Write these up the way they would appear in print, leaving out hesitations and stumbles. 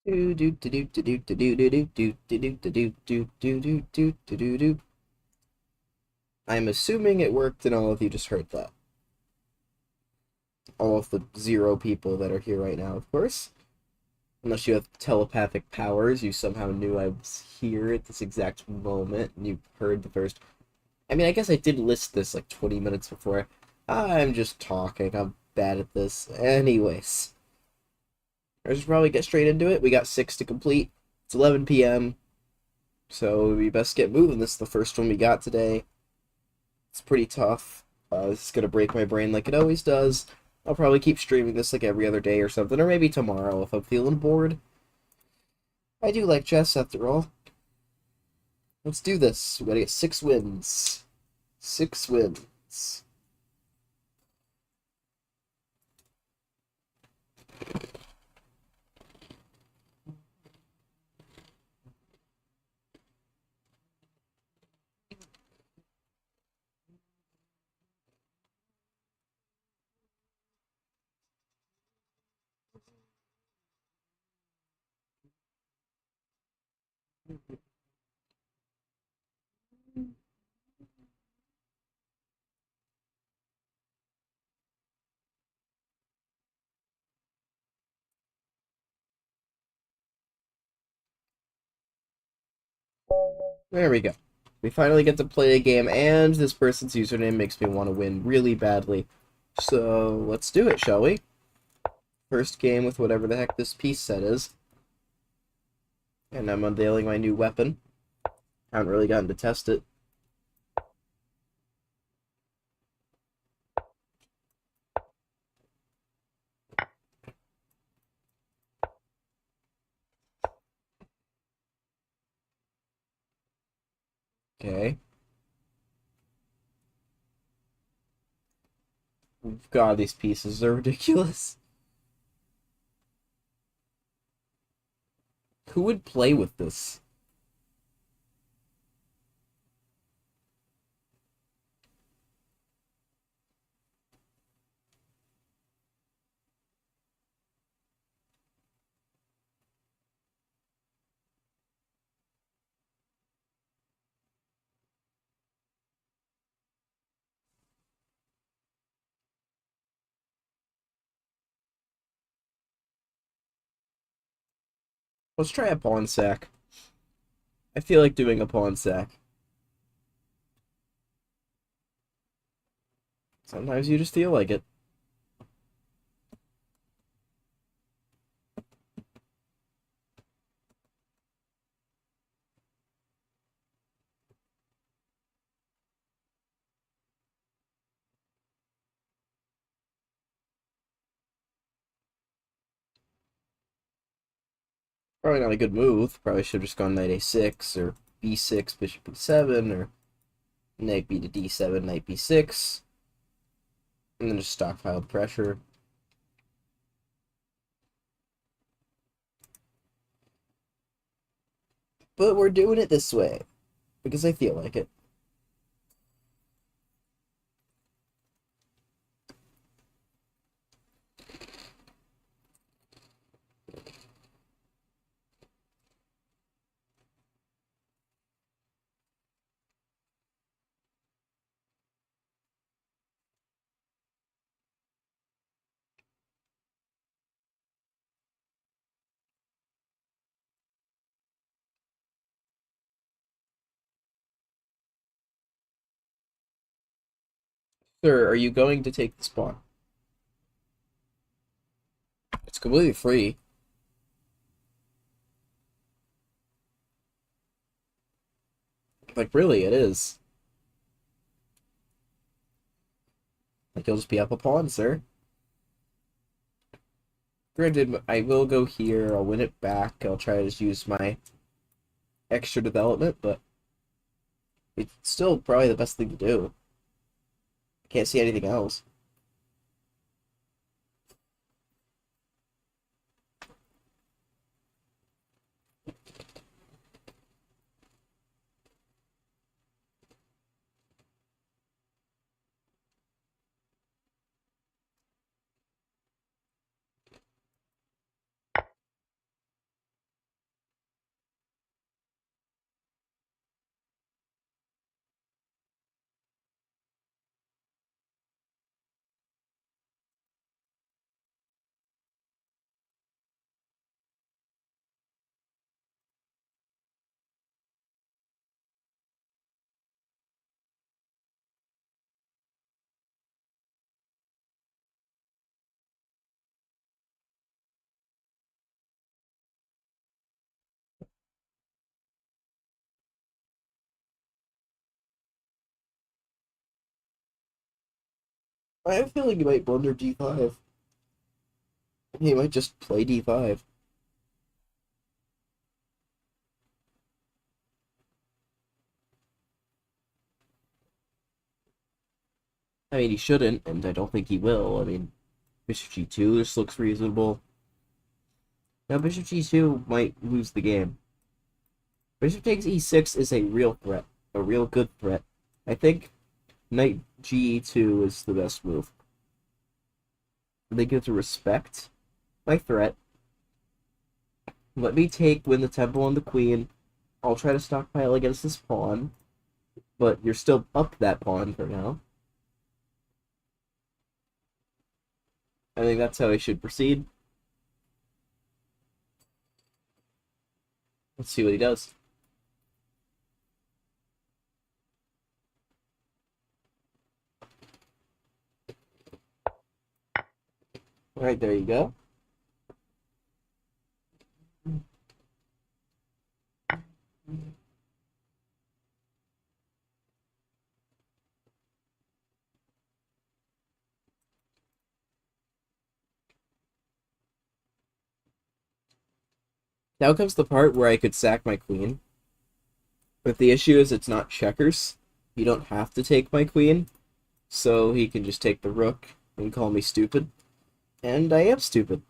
Do do do do do do do do do do do do do do do do do do do. I'm assuming it worked and all of you just heard that. All of the 0 people that are here right now, of course. Unless you have telepathic powers, you somehow knew I was here at this exact moment and you heard the first. I mean, I guess I did list this like 20 minutes before. I'm just talking. I'm bad at this. Anyways, I should probably get straight into it. We got 6 to complete. It's 11 p.m. So we best get moving. This is the first one we got today. It's pretty tough. This is gonna break my brain like it always does. I'll probably keep streaming this like every other day or something, or maybe tomorrow if I'm feeling bored. I do like chess after all. Let's do this. We gotta get 6 wins. 6 wins. There we go. We finally get to play a game, and this person's username makes me want to win really badly. So let's do it, shall we? First game with whatever the heck this piece set is. And I'm unveiling my new weapon. Haven't really gotten to test it. Okay. God, these pieces are ridiculous. Who would play with this? Let's try a pawn sack. I feel like doing a pawn sack. Sometimes you just feel like it. Probably not a good move. Probably should have just gone knight a6 or b6, bishop b7, or knight b to d7, knight b6, and then just stockpiled pressure. But we're doing it this way because I feel like it. Sir, are you going to take the spawn? It's completely free. Like, really, it is. Like, you'll just be up a pawn, sir. Granted, I will go here, I'll win it back, I'll try to just use my extra development, but it's still probably the best thing to do. I can't see anything else. I have a feeling he might blunder d5. He might just play d5. I mean, he shouldn't, and I don't think he will. I mean, bishop g2 just looks reasonable. Now, bishop g2 might lose the game. Bishop takes e6 is a real threat, a real good threat. I think knight ge2 is the best move. I think you have to respect my threat. Let me win the temple and the queen. I'll try to stockpile against this pawn, but you're still up that pawn for now. I think that's how I should proceed. Let's see what he does. All right, there you go. Now comes the part where I could sack my queen. But the issue is it's not checkers. You don't have to take my queen. So he can just take the rook and call me stupid. And I am stupid.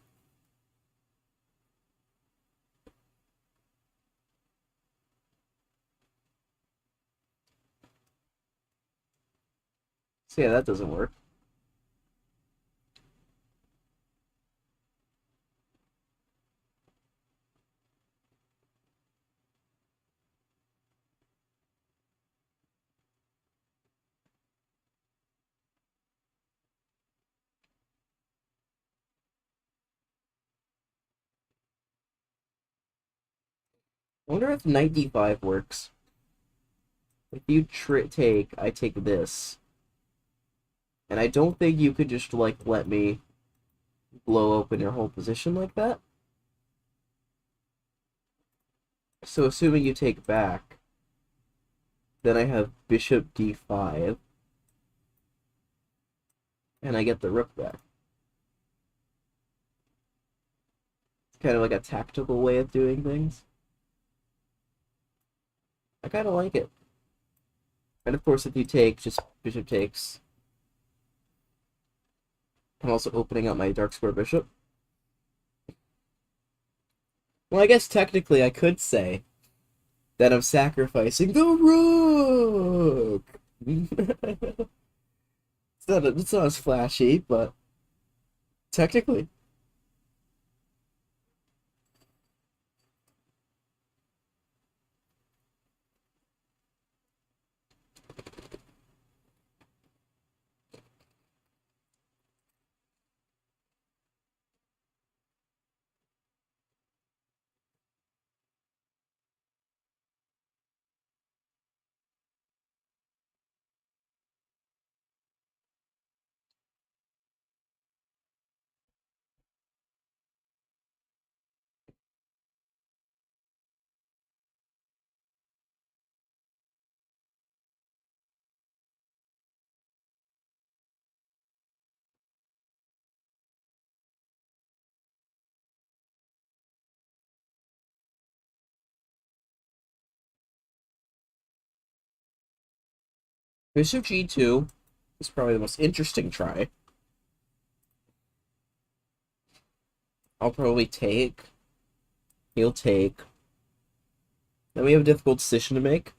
So yeah, that doesn't work. I wonder if knight d5 works. If you take, I take this. And I don't think you could just, like, let me blow open your whole position like that. So assuming you take back, then I have bishop d5. And I get the rook back. It's kind of like a tactical way of doing things. I kind of like it. And of course, if you take, just bishop takes. I'm also opening up my dark square bishop. Well, I guess technically I could say that I'm sacrificing the rook. It's not as flashy, but technically. Bishop g2 is probably the most interesting try. I'll probably take. He'll take. Then we have a difficult decision to make.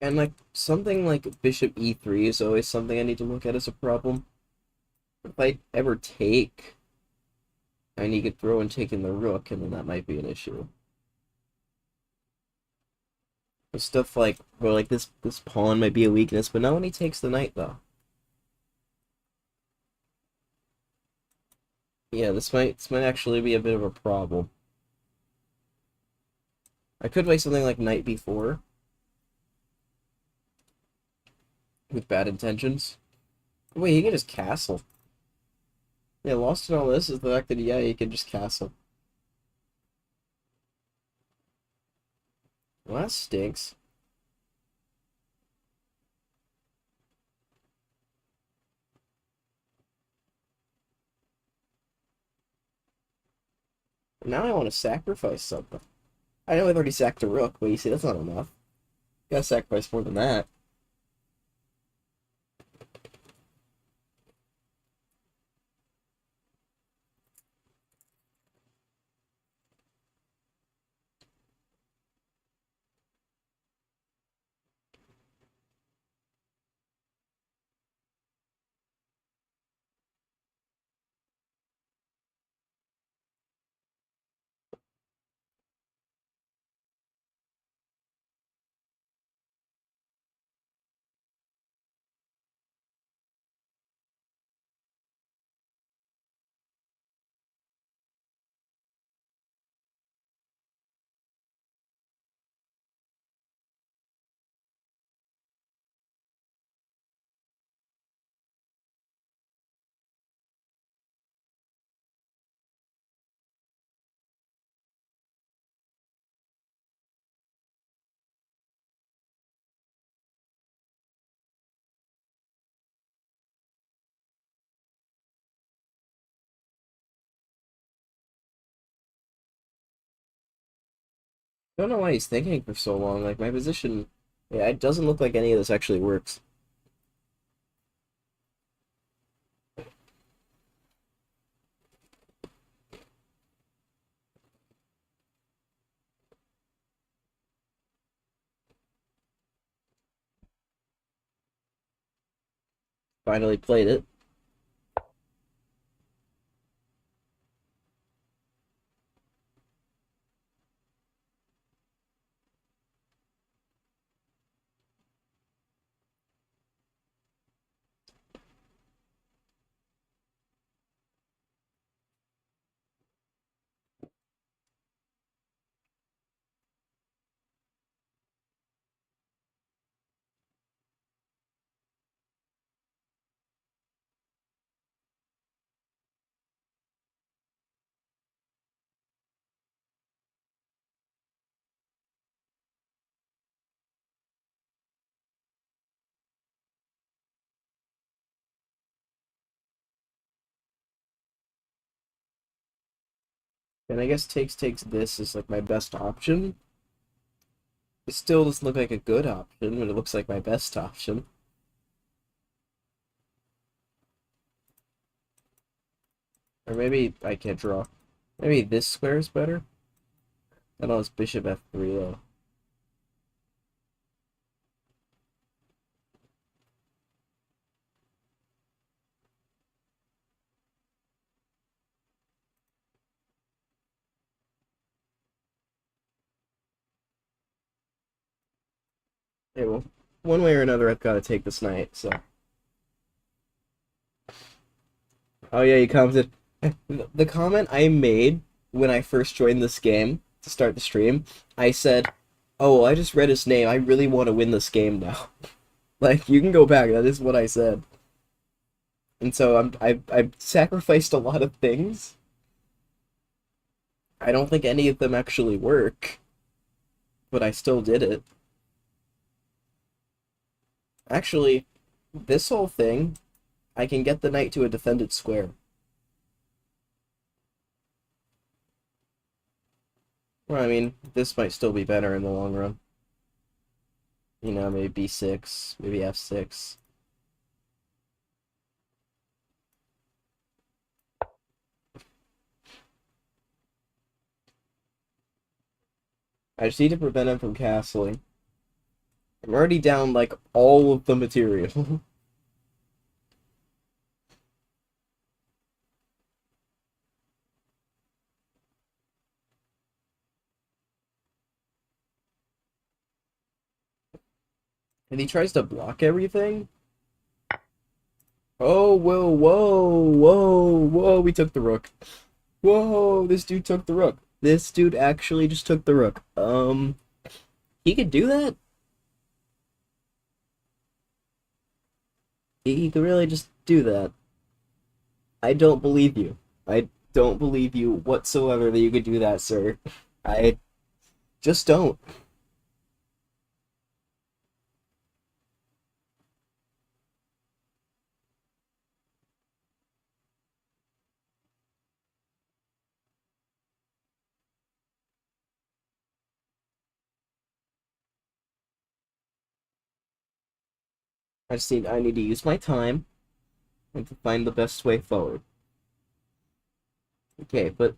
And like something like bishop e3 is always something I need to look at as a problem. If I ever take, I need to throw in taking the rook, and then that might be an issue. There's stuff like, well, like this pawn might be a weakness, but not when he takes the knight though. Yeah, this might actually be a bit of a problem. I could play something like knight b4 with bad intentions. Wait, he can just castle. Yeah, lost in all this is the fact that yeah, he can just castle. Well, that stinks. Now I want to sacrifice something. I know I've already sacked a rook, but you see, that's not enough. You gotta sacrifice more than that. Don't know why he's thinking for so long. Like, my position, yeah, it doesn't look like any of this actually works. Finally played it. And I guess takes this is like my best option. It still doesn't look like a good option, but it looks like my best option. Or maybe I can't draw. Maybe this square is better. I know it's bishop f3 though. Okay, well, one way or another, I've got to take this knight. So, oh yeah, you commented. The comment I made when I first joined this game to start the stream, I said, "Oh, well, I just read his name. I really want to win this game now." Like, you can go back. That is what I said. And so I've sacrificed a lot of things. I don't think any of them actually work, but I still did it. Actually, this whole thing, I can get the knight to a defended square. Well, I mean, this might still be better in the long run. You know, maybe b6, maybe f6. I just need to prevent him from castling. I'm already down, like, all of the material. And he tries to block everything. Oh, whoa, whoa, whoa, whoa, we took the rook. Whoa, this dude took the rook. This dude actually just took the rook. He could do that? He could really just do that. I don't believe you. I don't believe you whatsoever that you could do that, sir. I just don't. I need to use my time and to find the best way forward. Okay, but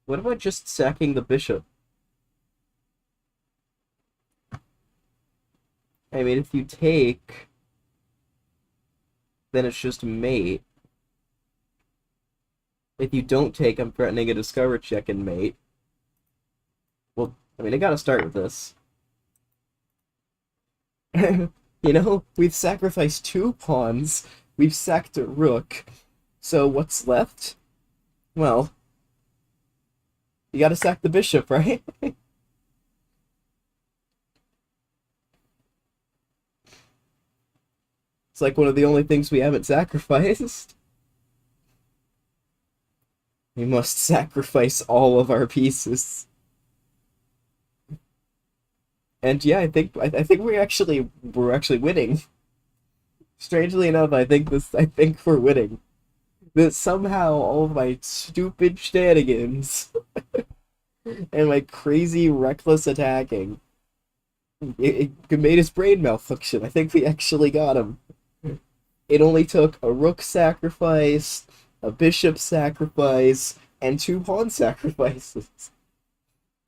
what about just sacking the bishop? I mean, if you take, then it's just mate. If you don't take, I'm threatening a discover check and mate. Well, I mean, I gotta start with this. You know, we've sacrificed 2 pawns. We've sacked a rook. So what's left? Well, you gotta sack the bishop, right? It's like one of the only things we haven't sacrificed. We must sacrifice all of our pieces. And yeah, I think we're actually winning. Strangely enough, I think we're winning. That somehow all of my stupid shenanigans and my crazy reckless attacking it made his brain malfunction. I think we actually got him. It only took a rook sacrifice, a bishop sacrifice, and 2 pawn sacrifices.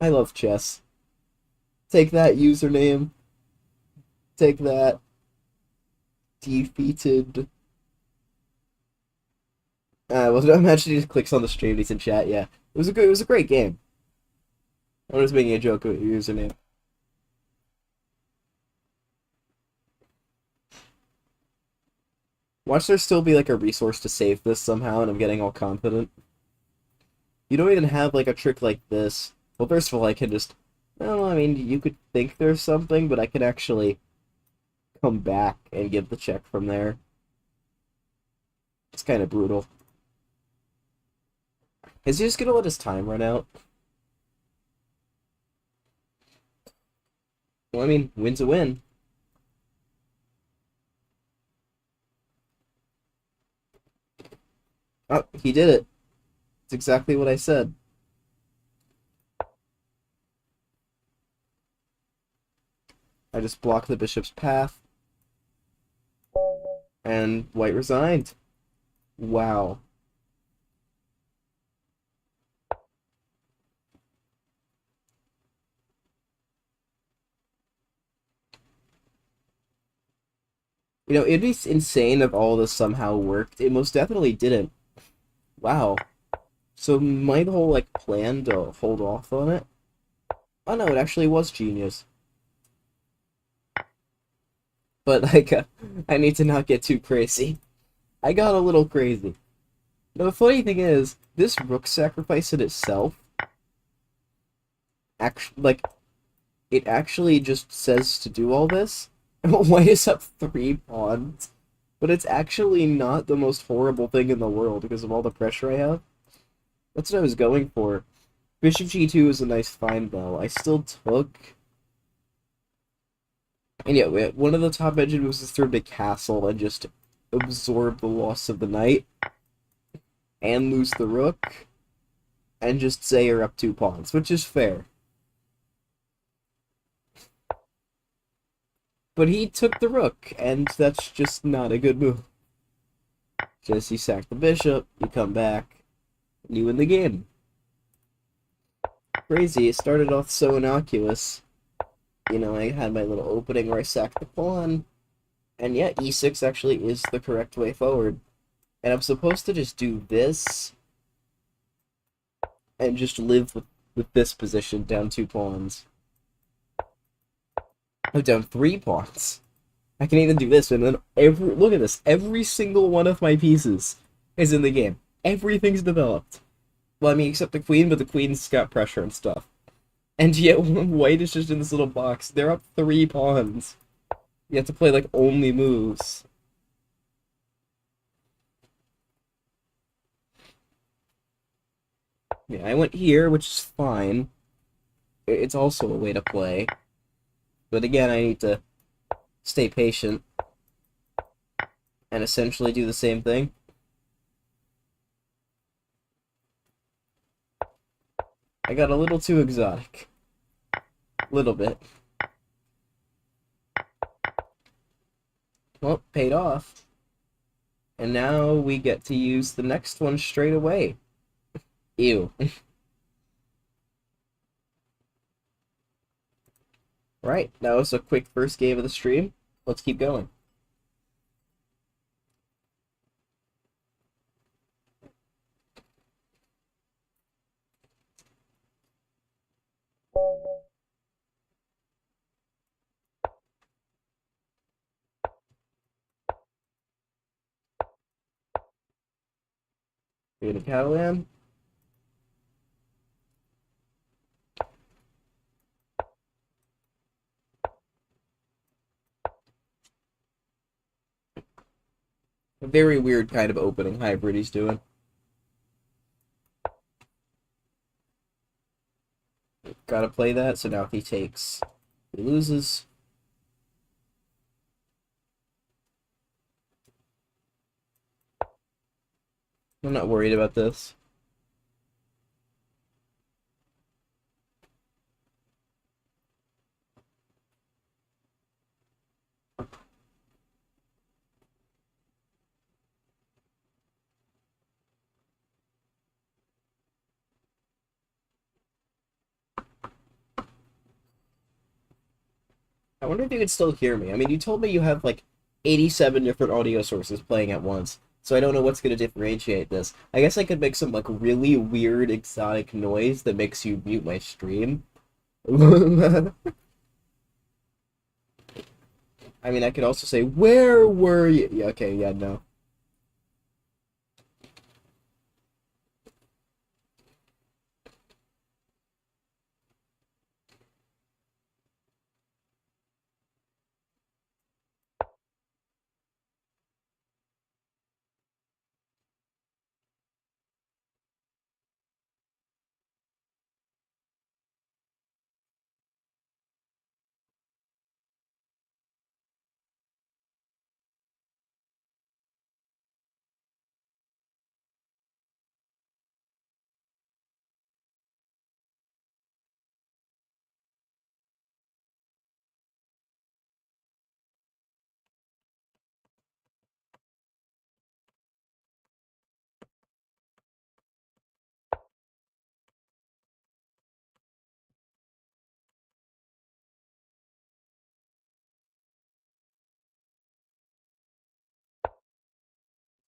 I love chess. Take that username. Take that. Defeated. Well, imagine he just clicks on the stream. He's in chat. Yeah, it was a great game. I was making a joke about your username. Watch there still be like a resource to save this somehow, and I'm getting all confident. You don't even have like a trick like this. Well, first of all, I can just. No, I mean you could think there's something, but I can actually come back and give the check from there. It's kind of brutal. Is he just gonna let his time run out? Well, I mean, win's a win. Oh, he did it. It's exactly what I said. I just blocked the bishop's path. And white resigned. Wow. You know, it'd be insane if all this somehow worked. It most definitely didn't. Wow. So my whole, like, plan to hold off on it? Oh no, it actually was genius. But, like, I need to not get too crazy. I got a little crazy. Now, the funny thing is, this rook sacrifice in itself, actually, like, it actually just says to do all this. White is up 3 pawns. But it's actually not the most horrible thing in the world because of all the pressure I have. That's what I was going for. Bishop g2 is a nice find, though. I still took... And yeah, one of the top engine moves is throw to castle and just absorb the loss of the knight. And lose the rook. And just say you're up 2 pawns, which is fair. But he took the rook, and that's just not a good move. Just you sack the bishop, you come back, and you win the game. Crazy, it started off so innocuous. You know, I had my little opening where I sacked the pawn, and yeah, e6 actually is the correct way forward. And I'm supposed to just do this, and just live with this position down 2 pawns. Oh, down 3 pawns. I can even do this, and then look at this. Every single one of my pieces is in the game. Everything's developed. Well, I mean, except the queen, but the queen's got pressure and stuff. And yet, white is just in this little box. They're up 3 pawns. You have to play, like, only moves. Yeah, I went here, which is fine. It's also a way to play. But again, I need to stay patient and essentially do the same thing. I got a little too exotic. Little bit. Well, paid off. And now we get to use the next one straight away. Ew. Right, that was a quick first game of the stream. Let's keep going. We got a Catalan. A very weird kind of opening hybrid he's doing. Gotta play that, so now he takes. He loses. I'm not worried about this. I wonder if you can still hear me. I mean, you told me you have like 87 different audio sources playing at once, so I don't know what's going to differentiate this. I guess I could make some like really weird exotic noise that makes you mute my stream. I mean, I could also say, "Where were you?" Yeah, okay, yeah, no.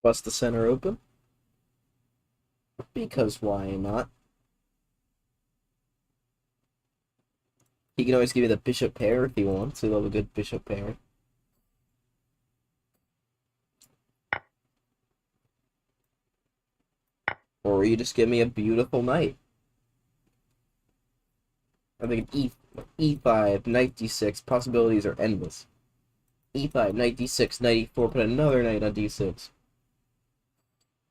Bust the center open. Because why not? He can always give you the bishop pair if he wants. We love a good bishop pair. Or you just give me a beautiful knight. I think E5, knight D6, possibilities are endless. E5, knight D6, knight E4, put another knight on D6.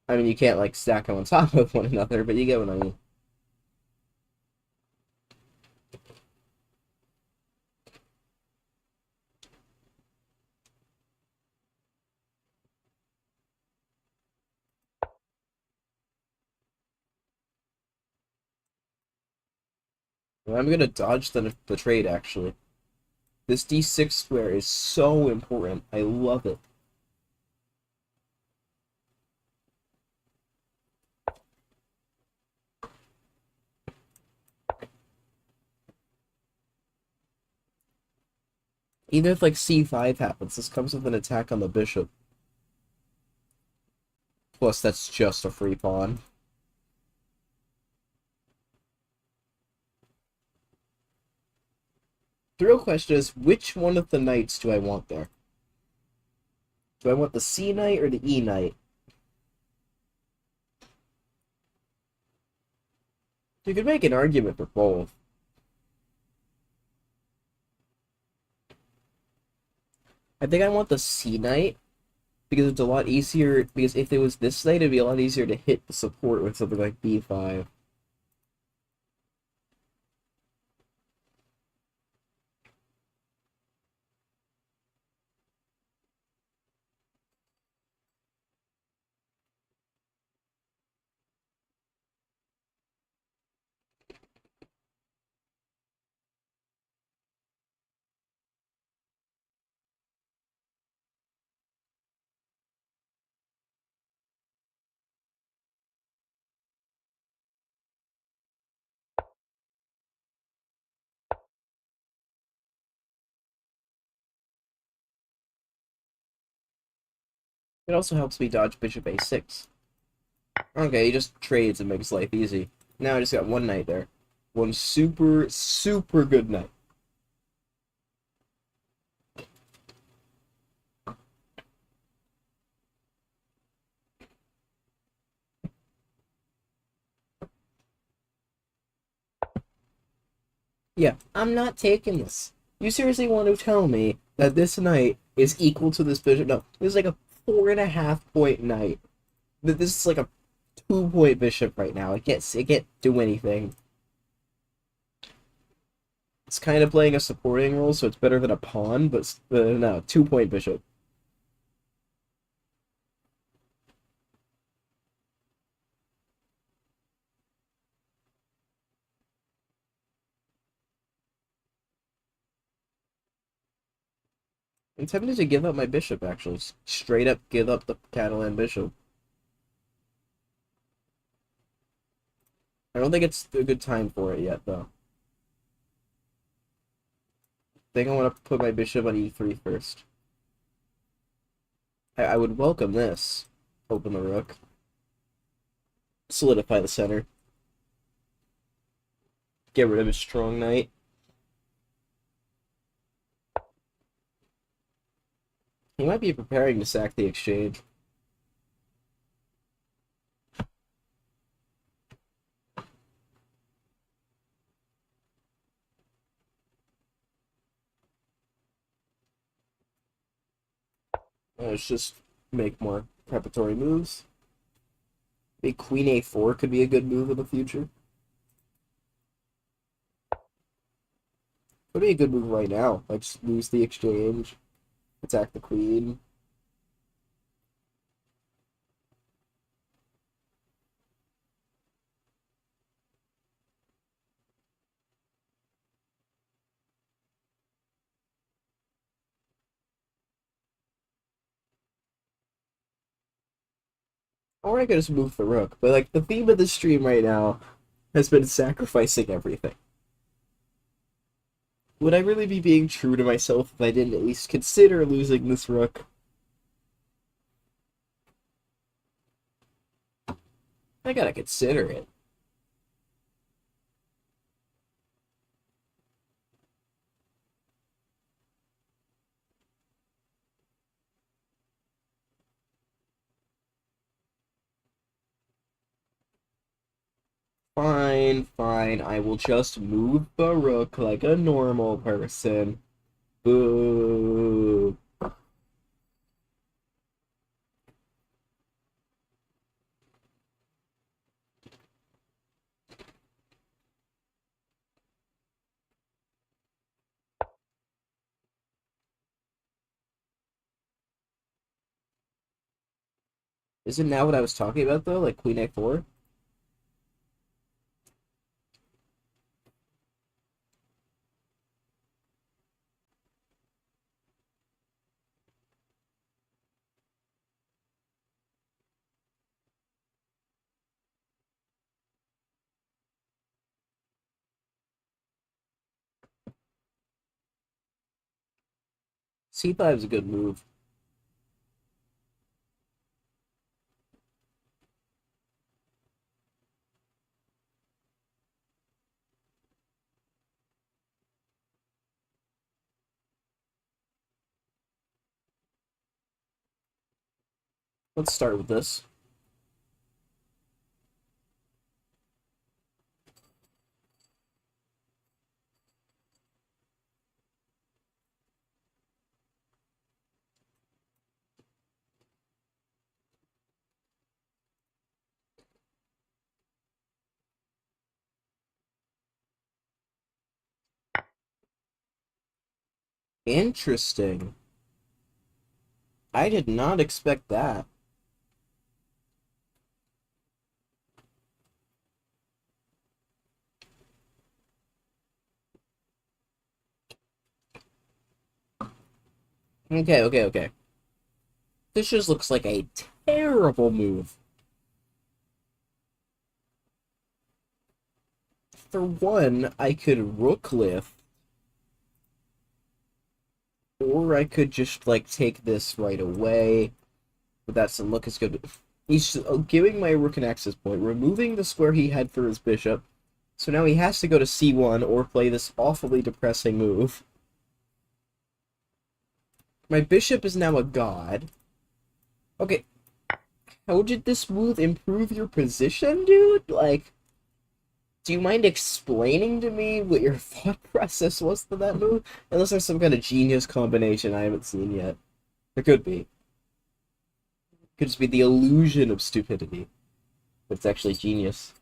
I mean, you can't, like, stack them on top of one another, but you get what I mean. Well, I'm gonna dodge the trade, actually. This D6 square is so important. I love it. Even if, like, C5 happens, this comes with an attack on the bishop. Plus, that's just a free pawn. The real question is, which one of the knights do I want there? Do I want the C knight or the E knight? You could make an argument for both. I think I want the C knight because it's a lot easier. Because if it was this knight, it'd be a lot easier to hit the support with something like B5. It also helps me dodge bishop A6. Okay, he just trades and makes life easy. Now I just got one knight there. One super, super good knight. Yeah, I'm not taking this. You seriously want to tell me that this knight is equal to this bishop? No, this is like a 4.5 point knight. That this is like a 2 point bishop right now. It can't do anything. It's kind of playing a supporting role, so it's better than a pawn, but no, 2 point bishop. I'm tempted to give up my bishop, actually. Straight up give up the Catalan bishop. I don't think it's a good time for it yet, though. I think I want to put my bishop on E3 first. I would welcome this. Open the rook. Solidify the center. Get rid of his strong knight. He might be preparing to sack the exchange. Let's just make more preparatory moves. Maybe Queen A4 could be a good move in the future. Could be a good move right now. Like, just lose the exchange, attack the queen. Or I could just move the rook. But, like, the theme of the stream right now has been sacrificing everything. Would I really be being true to myself if I didn't at least consider losing this rook? I gotta consider it. Fine, fine. I will just move the rook like a normal person. Boo. Isn't that what I was talking about, though? Like Queen A4? C5 is a good move. Let's start with this. Interesting. I did not expect that. Okay. This just looks like a terrible move. For one, I could rook lift, or I could just, like, take this right away. But that doesn't look as good. He's giving my rook an access point, removing the square he had for his bishop. So now he has to go to c1 or play this awfully depressing move. My bishop is now a god. Okay, how did this move improve your position, dude? Like, do you mind explaining to me what your thought process was to that move? Unless there's some kind of genius combination I haven't seen yet. There could be. It could just be the illusion of stupidity. But it's actually genius.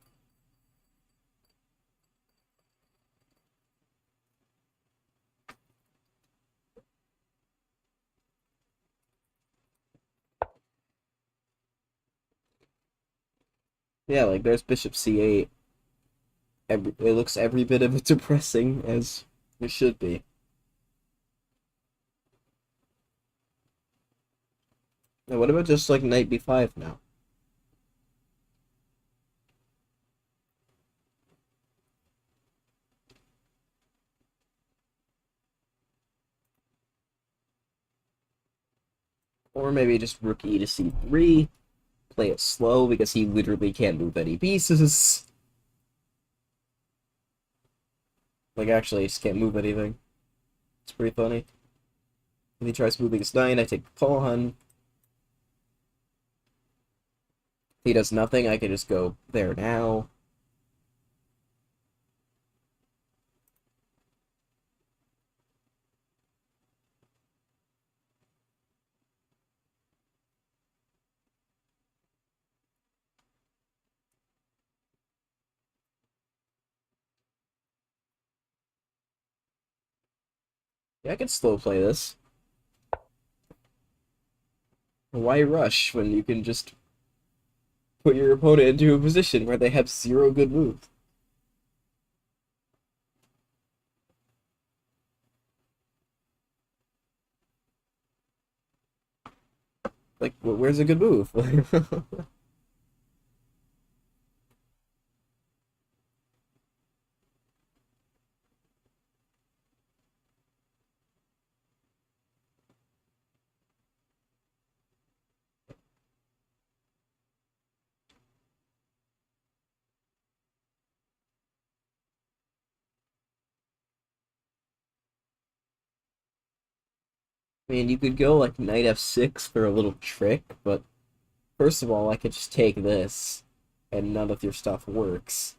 Yeah, like, there's bishop c8. It looks every bit of depressing as it should be. Now, what about just, like, knight b5 now? Or maybe just rook e to c3. Play it slow because he literally can't move any pieces. Like, actually, he just can't move anything. It's pretty funny. If he tries moving his knight, I take the pawn. If he does nothing, I can just go there now. Yeah, I can slow play this. Why rush when you can just put your opponent into a position where they have zero good moves? Like, where's a good move? I mean, you could go like knight f6 for a little trick, but first of all, I could just take this, and none of your stuff works.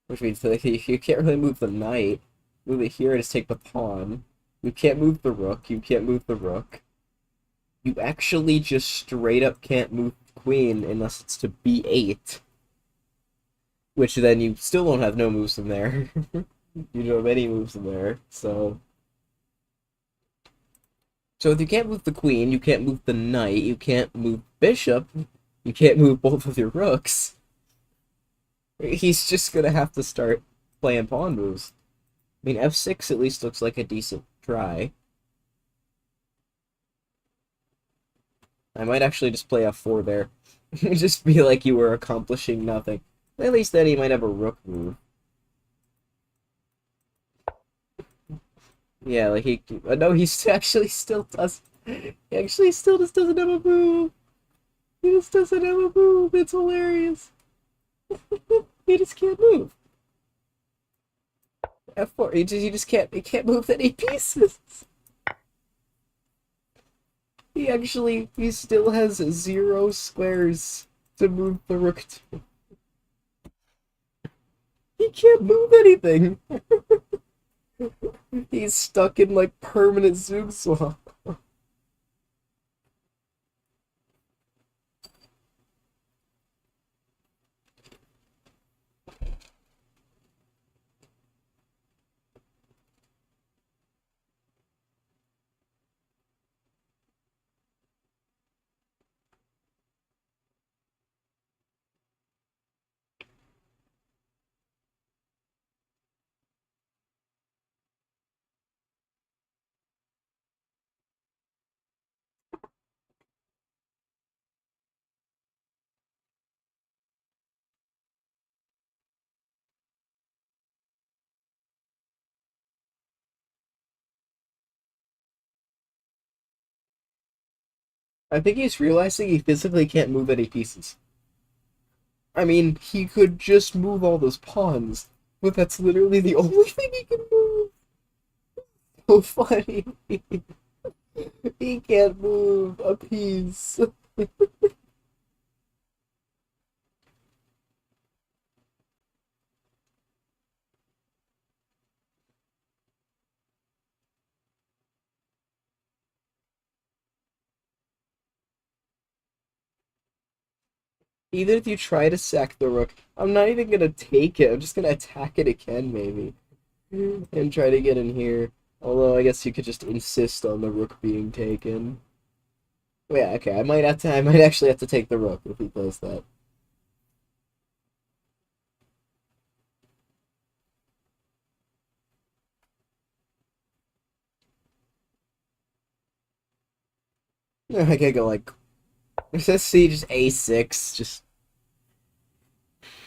Which means that you can't really move the knight. Move it here and just take the pawn. You can't move the rook. You can't move the rook. You actually just straight up can't move the queen unless it's to b8. Which then you still don't have no moves in there. You don't have any moves in there, so... So if you can't move the queen, you can't move the knight, you can't move bishop, you can't move both of your rooks. He's just gonna have to start playing pawn moves. I mean, f6 at least looks like a decent try. I might actually just play f4 there. Just be like you were accomplishing nothing. At least then he might have a rook move. Yeah, like he... no, he actually still does... He actually still just doesn't have a move. He just doesn't have a move. It's hilarious. He just can't move. F4. He just can't move any pieces. He still has 0 squares to move the rook to. He can't move anything. He's stuck in like permanent Zoom swap. I think he's realizing he physically can't move any pieces. I mean, he could just move all those pawns, but that's literally the only thing he can move. So funny. He can't move a piece. Even if you try to sack the rook, I'm not even gonna take it. I'm just gonna attack it again, maybe, and try to get in here. Although I guess you could just insist on the rook being taken. Yeah, okay. I might have to. I might actually have to take the rook if he plays that. I could go like. It says C just A6. Just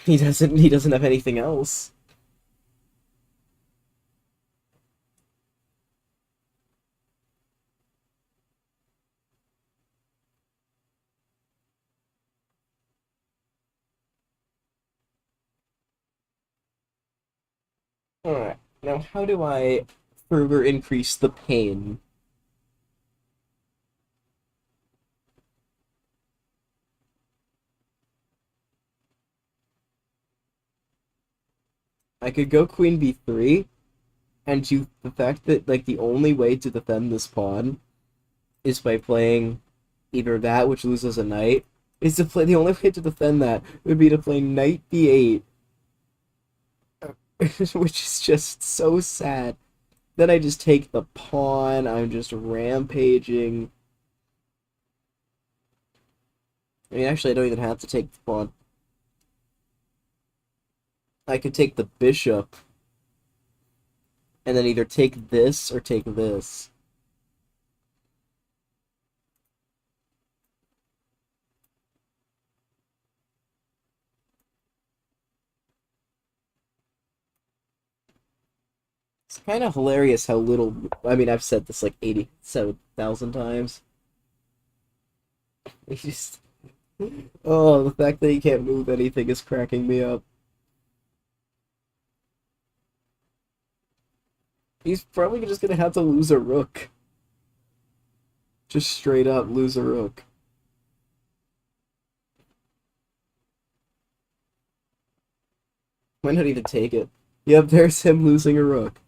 he doesn't. He doesn't have anything else. All right. Now, how do I further increase the pain? I could go Queen B3, and you the fact that like the only way to defend this pawn is by playing either that, which loses a knight, is to play the only way to defend that would be to play knight b8, which is just so sad. Then I just take the pawn. I'm just rampaging. I mean, actually, I don't even have to take the pawn. I could take the bishop and then either take this or take this. It's kind of hilarious how little. I mean, I've said this like 87,000 times. He just. Oh, the fact that he can't move anything is cracking me up. He's probably just gonna have to lose a rook. Just straight up lose a rook. Might not even take it. Yep, there's him losing a rook.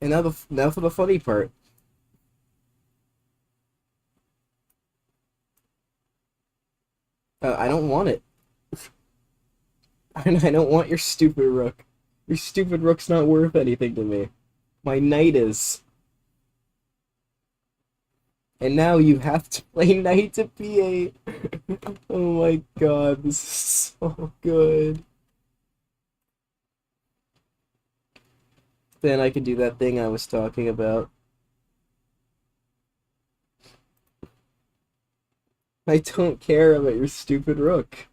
And now for the funny part. I don't want it. I don't want your stupid rook. Your stupid rook's not worth anything to me. My knight is. And now you have to play knight to b8. Oh my god, this is so good. Then I can do that thing I was talking about. I don't care about your stupid rook.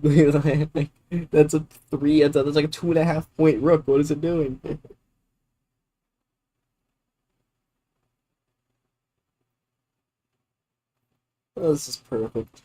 That's a three. That's like a 2.5 point rook. What is it doing? Oh, this is perfect.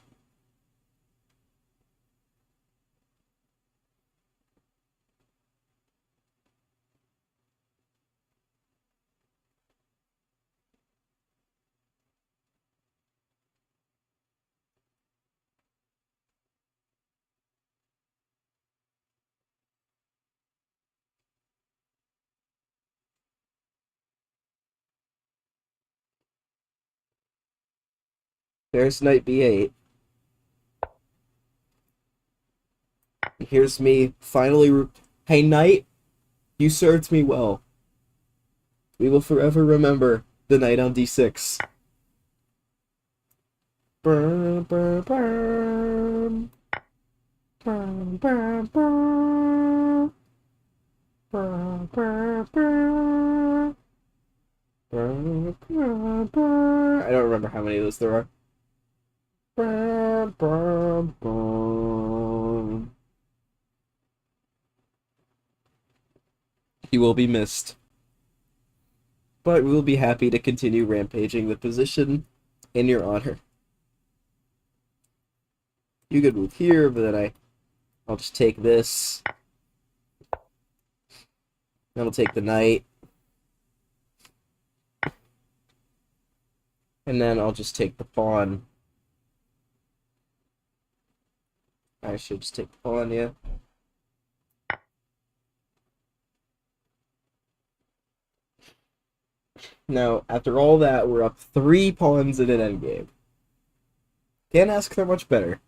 There's knight b8. Here's me finally. Hey, knight, you served me well. We will forever remember the knight on d6. Burn, burn, burn. Burn, burn, burn. Burn, burn, burn. Burn, burn, burn. I don't remember how many of those there are. Burn, burn, burn. He will be missed. But we will be happy to continue rampaging the position in your honor. You could move here, but then I'll just take this. Then I'll take the knight. And then I'll just take the pawn. I should just take the pawn, yeah. Now, after all that, we're up 3 pawns in an endgame. Can't ask for much better.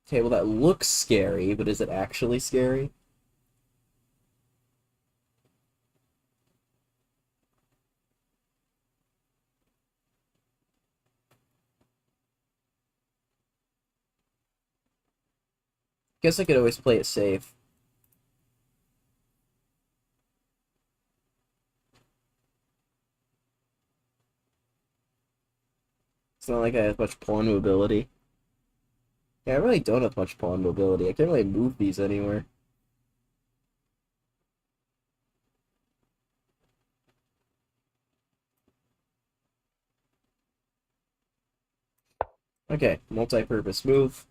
Okay, well that looks scary, but is it actually scary? Guess I could always play it safe. It's not like I have much pawn mobility. Yeah, I really don't have much pawn mobility. I can't really move these anywhere. Okay, multi-purpose move.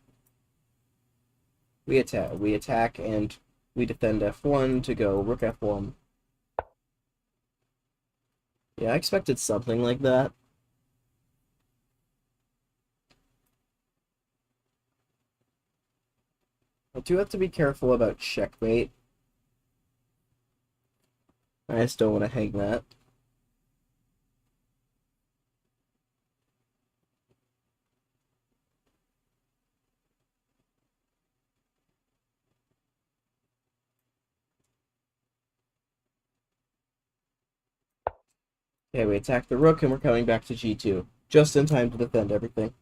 We attack, and we defend f1 to go rook f1. Yeah, I expected something like that. I do have to be careful about checkmate. I just don't want to hang that. Okay, we attack the rook, and we're coming back to g2. Just in time to defend everything.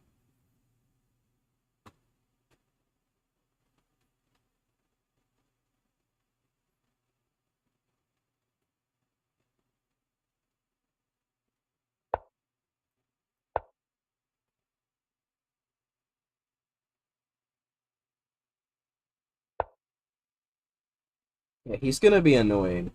Yeah, he's gonna be annoyed.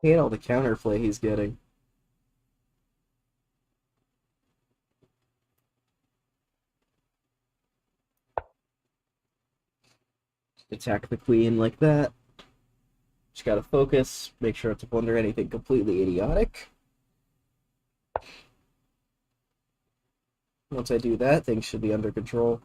I hate all the counterplay he's getting. Attack the queen like that. Just gotta focus, make sure not to blunder anything completely idiotic. Once I do that, things should be under control.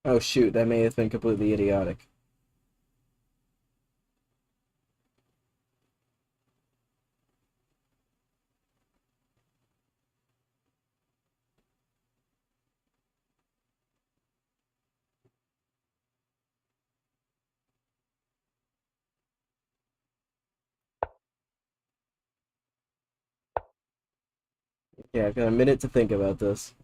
Oh shoot, that may have been completely idiotic. Yeah, I've got a minute to think about this.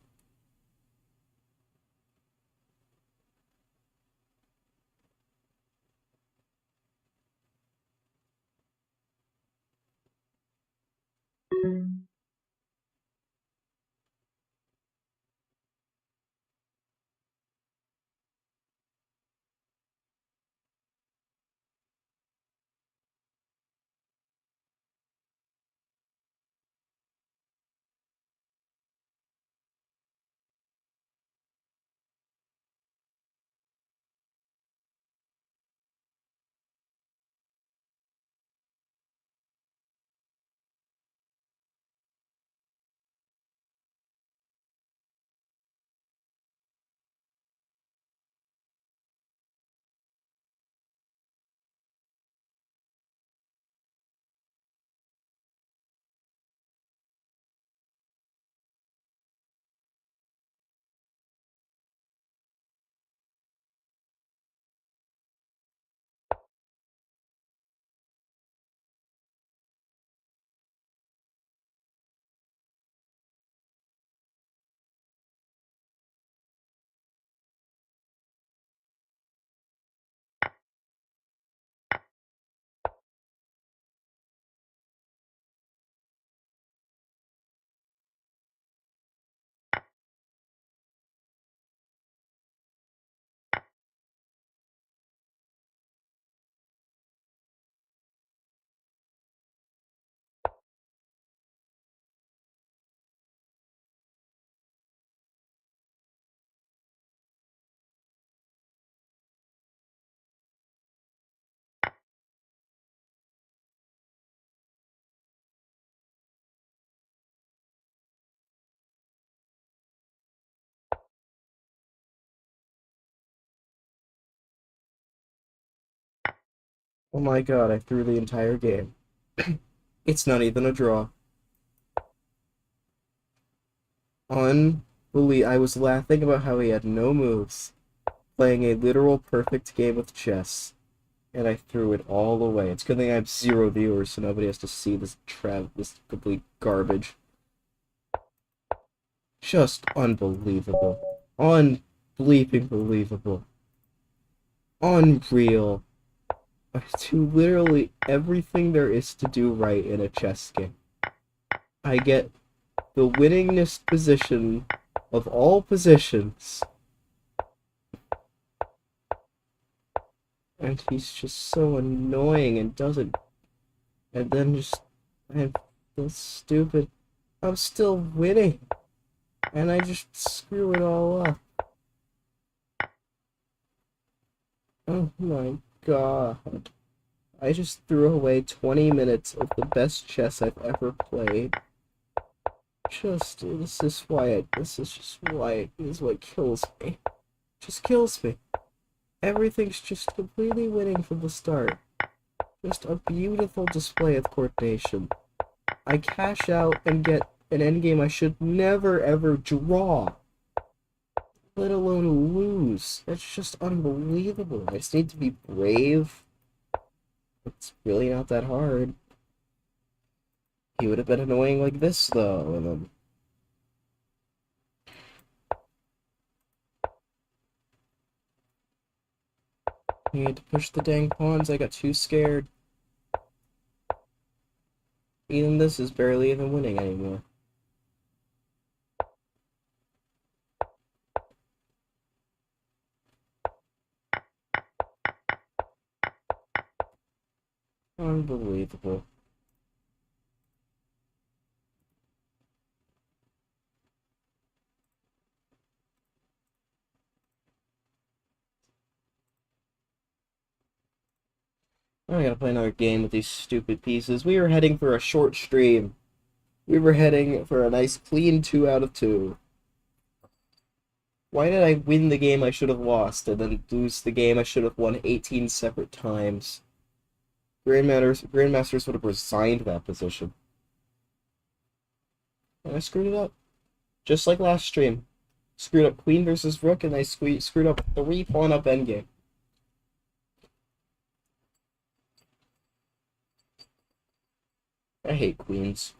Oh my god, I threw the entire game. It's not even a draw. Unbelievable. I was laughing about how he had no moves, playing a literal perfect game of chess, and I threw it all away. It's a good thing I have 0 viewers, so nobody has to see this complete garbage. Just unbelievable. Unbleeping believable. Unreal. I do literally everything there is to do right in a chess game. I get the winningest position of all positions, and he's just so annoying and doesn't. And then just, I feel stupid. I'm still winning, and I just screw it all up. Oh my god. I just threw away 20 minutes of the best chess I've ever played. This is just why, this is what kills me. Just kills me. Everything's just completely winning from the start. Just a beautiful display of coordination. I cash out and get an endgame I should never ever draw, let alone lose. It's just unbelievable. I just need to be brave. It's really not that hard. He would have been annoying like this, though, and then he had to push the dang pawns. I got too scared. Even this is barely even winning anymore. Unbelievable. I gotta play another game with these stupid pieces. We were heading for a short stream. We were heading for a nice clean 2 out of 2. Why did I win the game I should have lost and then lose the game I should have won 18 separate times? Grandmasters would have resigned that position. And I screwed it up. Just like last stream. Screwed up queen versus rook, and I screwed up 3 pawn up endgame. I hate queens.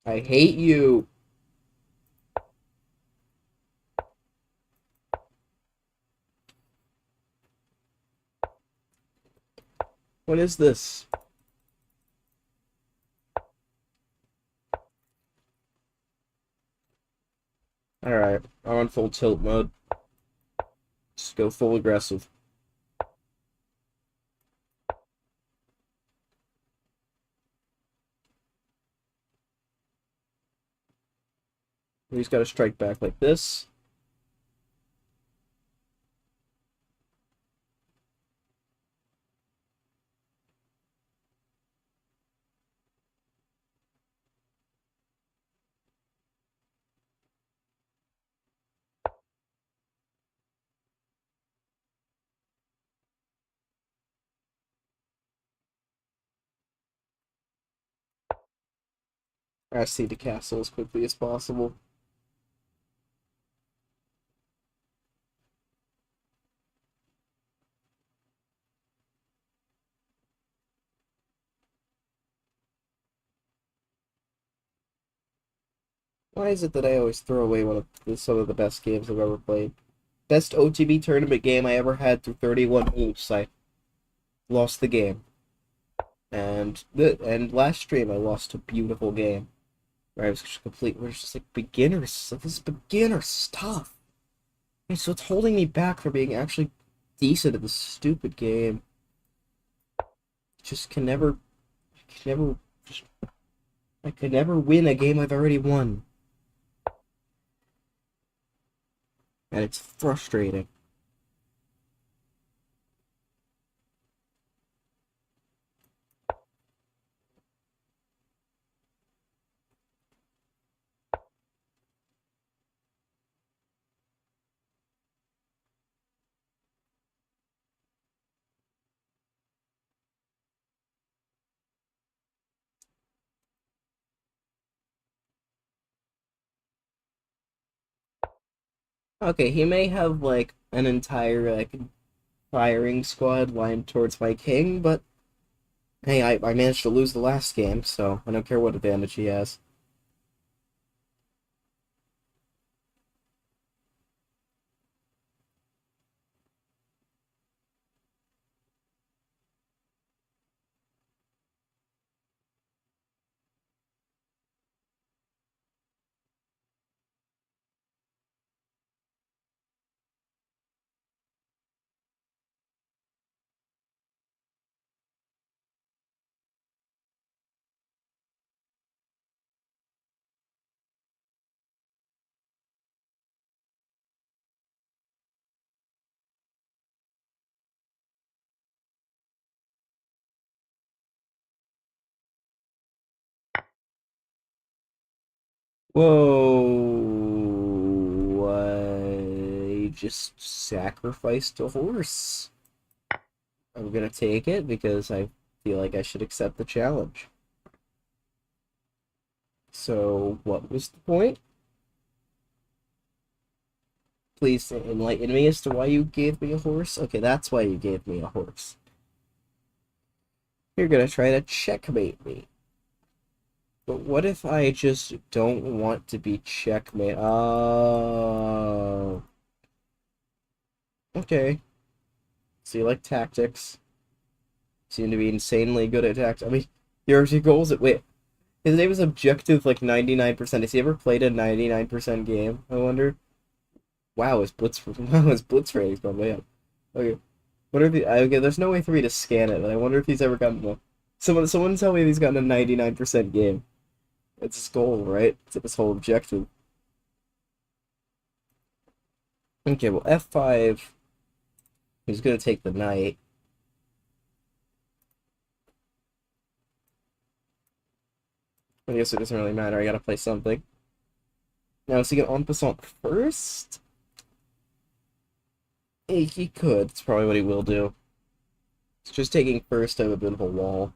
I hate you. What is this? Alright, I'm on full tilt mode. Just go full aggressive. We just gotta strike back like this. I see the castle as quickly as possible. Why is it that I always throw away some of the best games I've ever played? Best OTB tournament game I ever had through 31 hoops. I lost the game. And last stream I lost a beautiful game where I was just we're just like beginners. So this is beginner stuff. And so it's holding me back from being actually decent at this stupid game. Just just, I can never win a game I've already won. And it's frustrating. Okay, he may have like an entire like firing squad lined towards my king, but hey, I managed to lose the last game, so I don't care what advantage he has. Whoa, I just sacrificed a horse. I'm gonna take it because I feel like I should accept the challenge. So, what was the point? Please enlighten me as to why you gave me a horse. Okay, that's why you gave me a horse. You're gonna try to checkmate me. But what if I just don't want to be checkmate? Oh. Okay. So you like tactics. Seem to be insanely good at tactics. I mean, your goals at wait. His name is objective like 99%. Has he ever played a 99% game? I wonder. Wow, his blitz rating's gone way up. Okay. What are the okay, there's no way for me to scan it, but I wonder if he's ever gotten a someone tell me if he's gotten a 99% game. It's his goal, right? It's his whole objective. Okay, well F5 he's gonna take the knight. I guess it doesn't really matter, I gotta play something. Now is he gonna en passant first? He could. It's probably what he will do. It's just taking first to have a bit of a wall.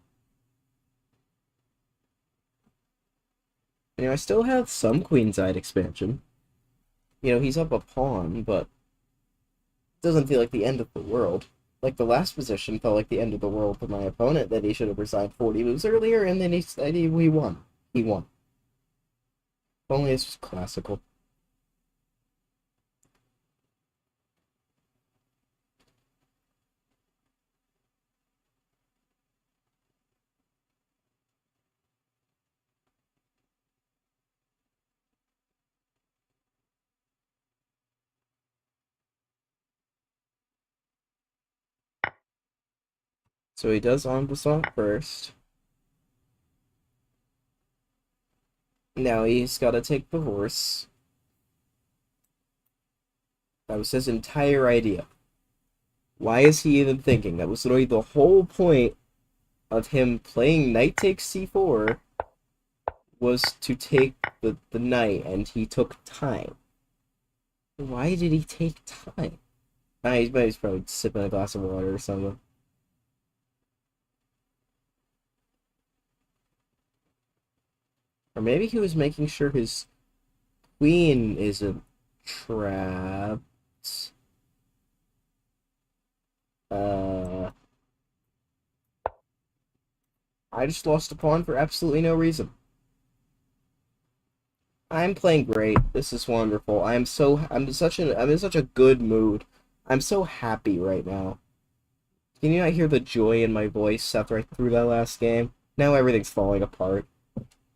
I still have some Queenside expansion. He's up a pawn, but Doesn't feel like the end of the world. Like the last position felt like the end of the world for my opponent that he should have resigned 40 moves earlier, and then he won. He won. If only it's just classical. So he does on Basalt first. Now he's got to take the horse. That was his entire idea. Why is he even thinking? That was literally the whole point of him playing knight takes c4 was to take the knight, and he took time. Why did he take time? He's probably sipping a glass of water or something. Or maybe he was making sure his queen isn't trapped. Uh, I just lost a pawn for absolutely no reason. I'm playing great. This is wonderful. I'm in such a good mood. I'm so happy right now. Can you not hear the joy in my voice after I threw that last game? Now everything's falling apart.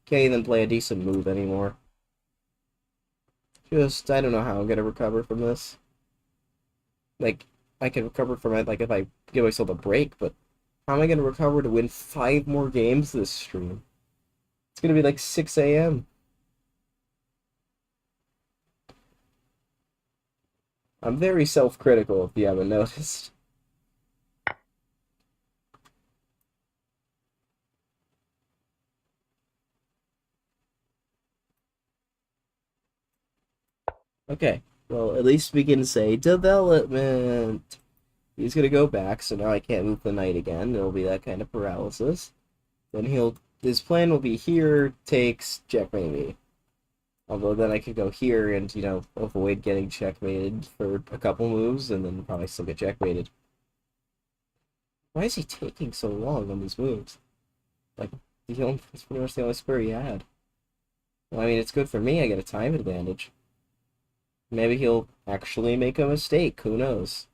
Can't even play a decent move anymore. I don't know how I'm gonna recover from this. Like, I can recover from it, like, if I give myself a break, but how am I gonna recover to win 5 more games this stream? It's gonna be like 6 a.m. I'm very self-critical, if you haven't noticed. Okay, well, at least we can say development. He's gonna go back, so now I can't move the knight again. It'll be that kind of paralysis. Then his plan will be here, takes, checkmate me. Although then I could go here and, avoid getting checkmated for a couple moves, and then probably still get checkmated. Why is he taking so long on these moves? Like, that's pretty much the only square he had. Well, I mean, it's good for me, I get a time advantage. Maybe he'll actually make a mistake, who knows?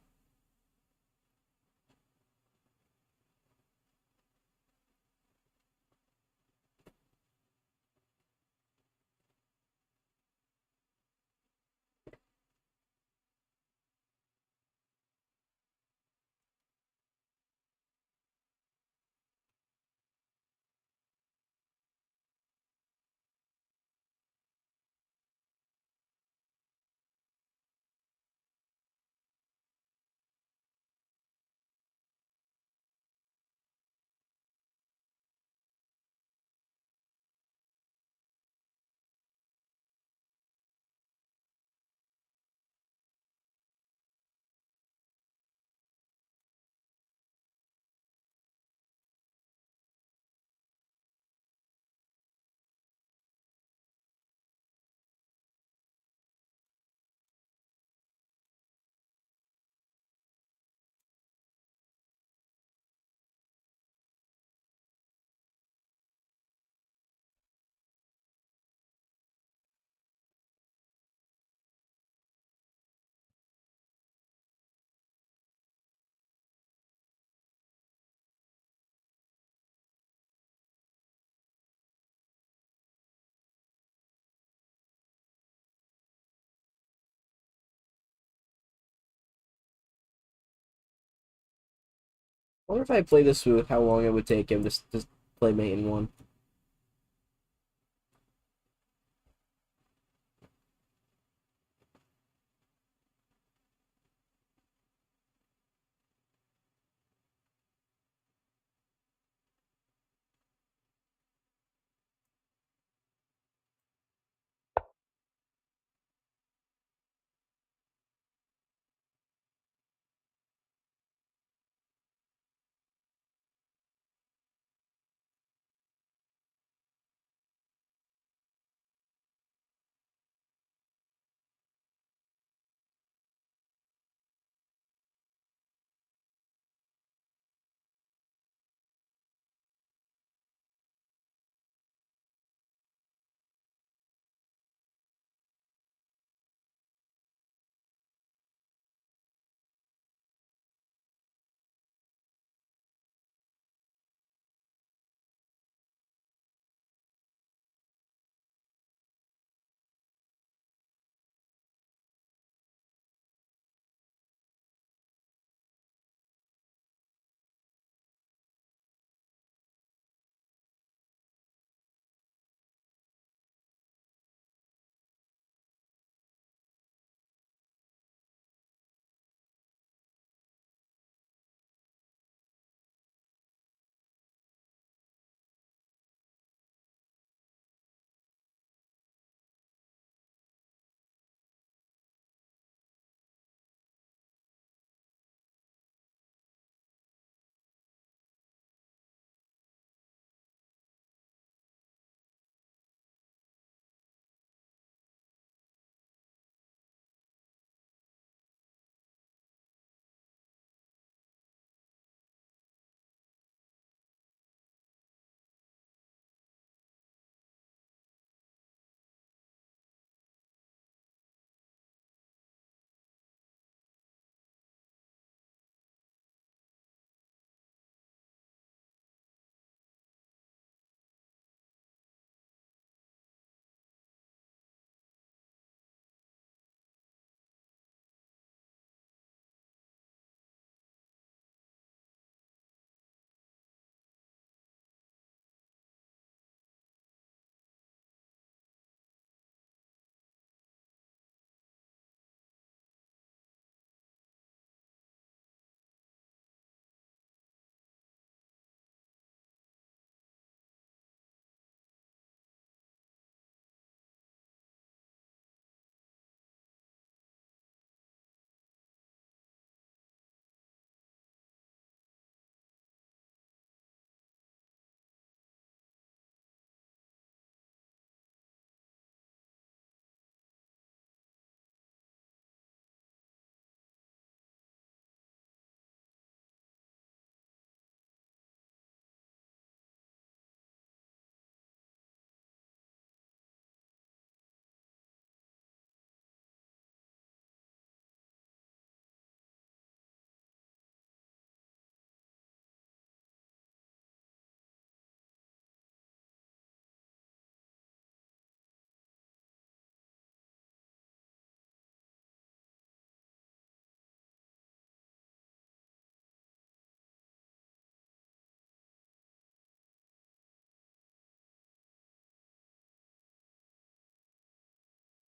I wonder if I play this smooth, how long it would take him to play mate in one.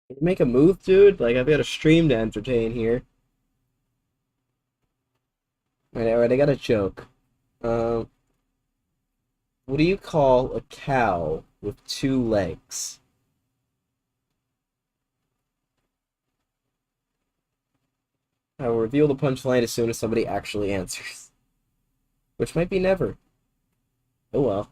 Can you make a move, dude? Like, I've got a stream to entertain here. Alright, I got a joke. Um, what do you call a cow with two legs? I will reveal the punchline as soon as somebody actually answers. Which might be never. Oh well.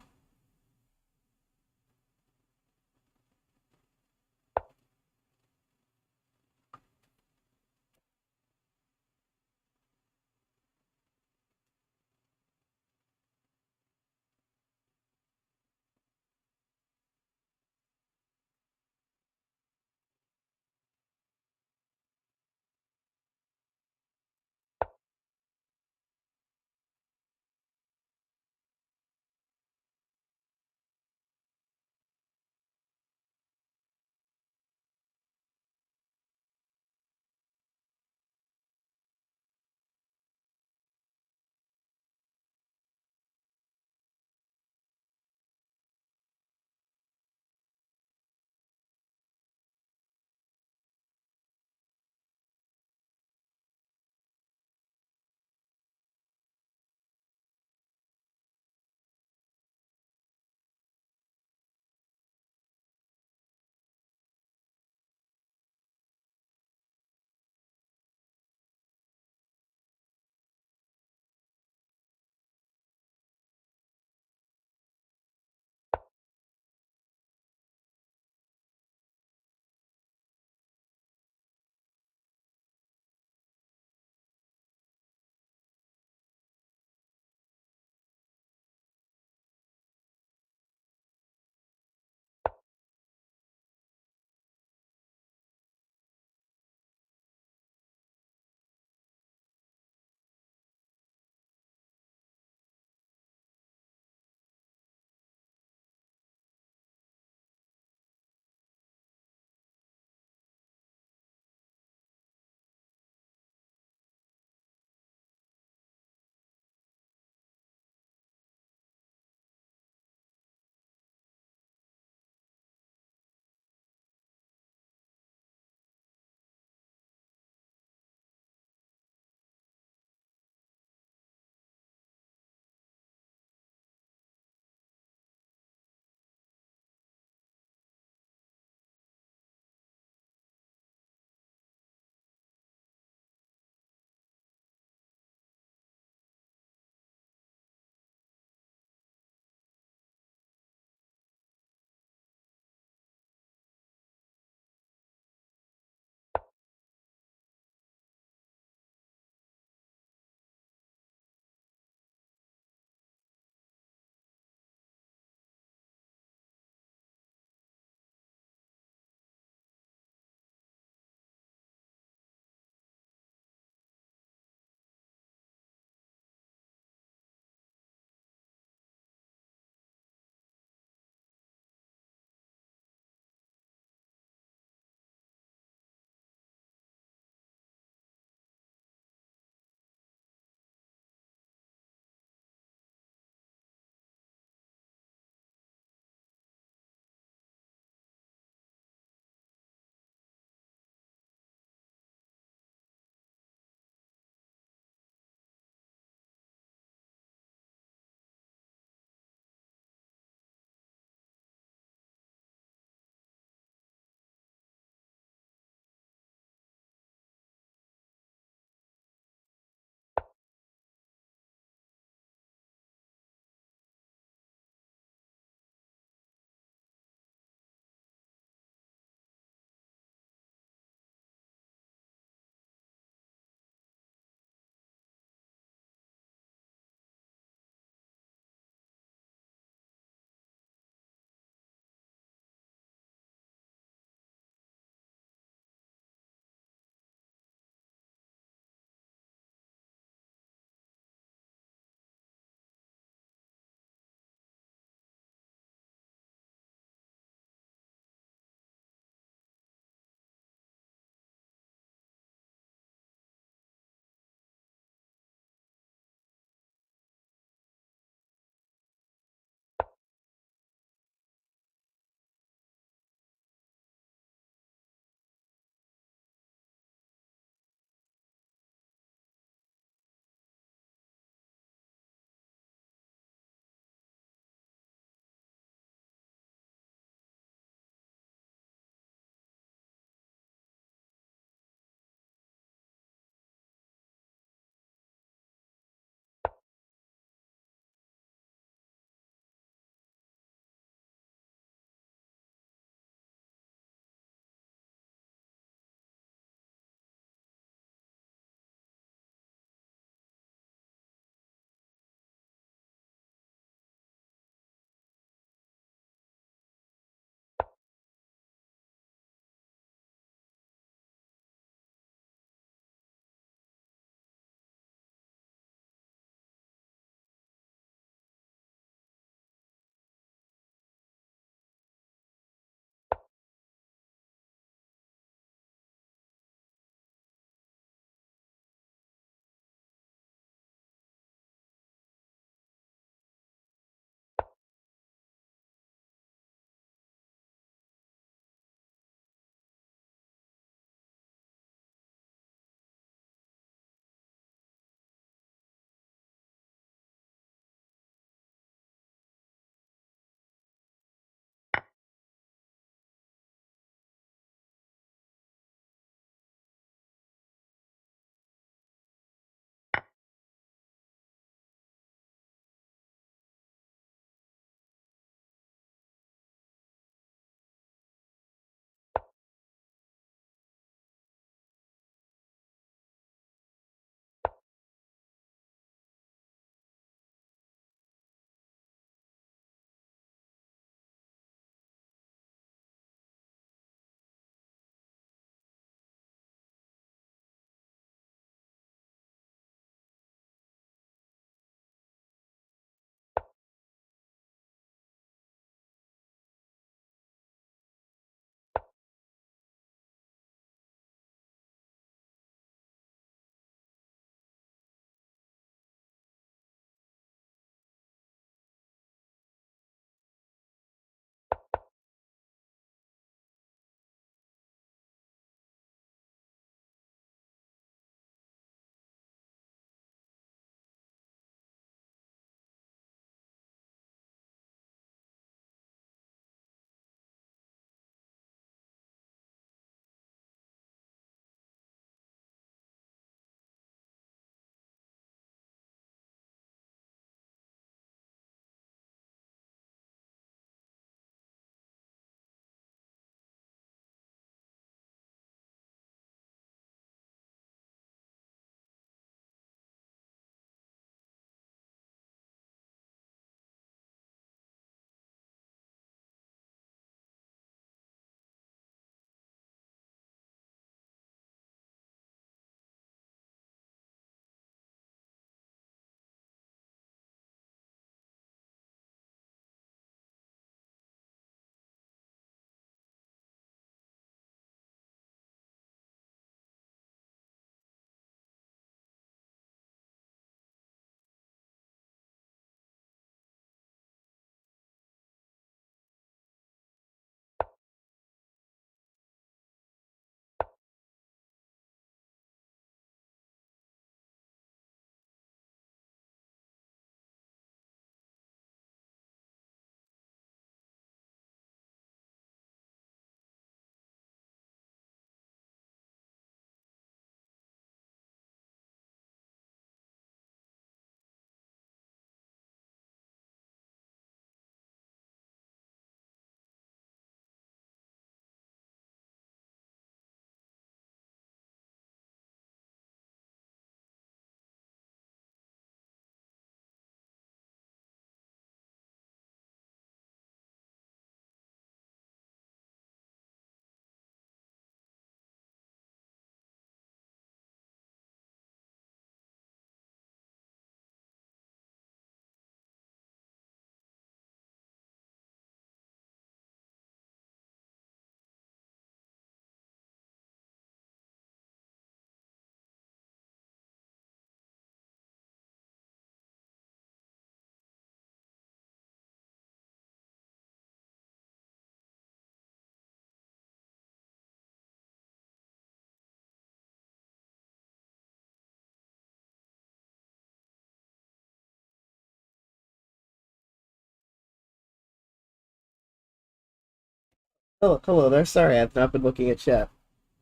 Hello there. Sorry, I've not been looking at chat.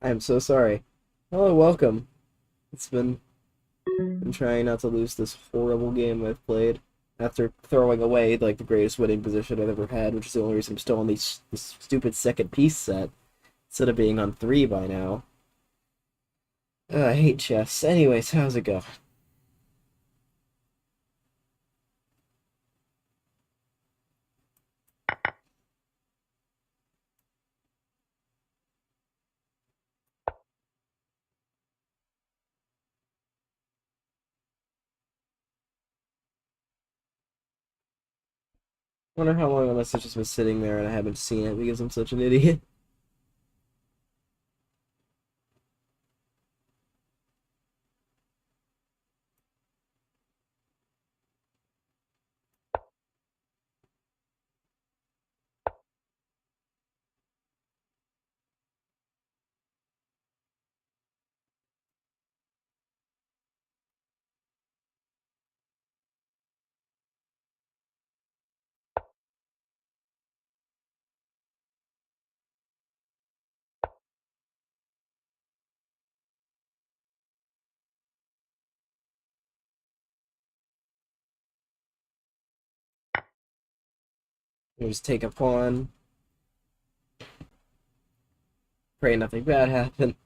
I am so sorry. Hello, welcome. It's been trying not to lose this horrible game I've played after throwing away like the greatest winning position I've ever had, which is the only reason I'm still on this stupid second piece set instead of being on three by now. I hate chess. Anyways, how's it go? Wonder how long the message has been sitting there and I haven't seen it because I'm such an idiot. You just take a pawn, pray nothing bad happens.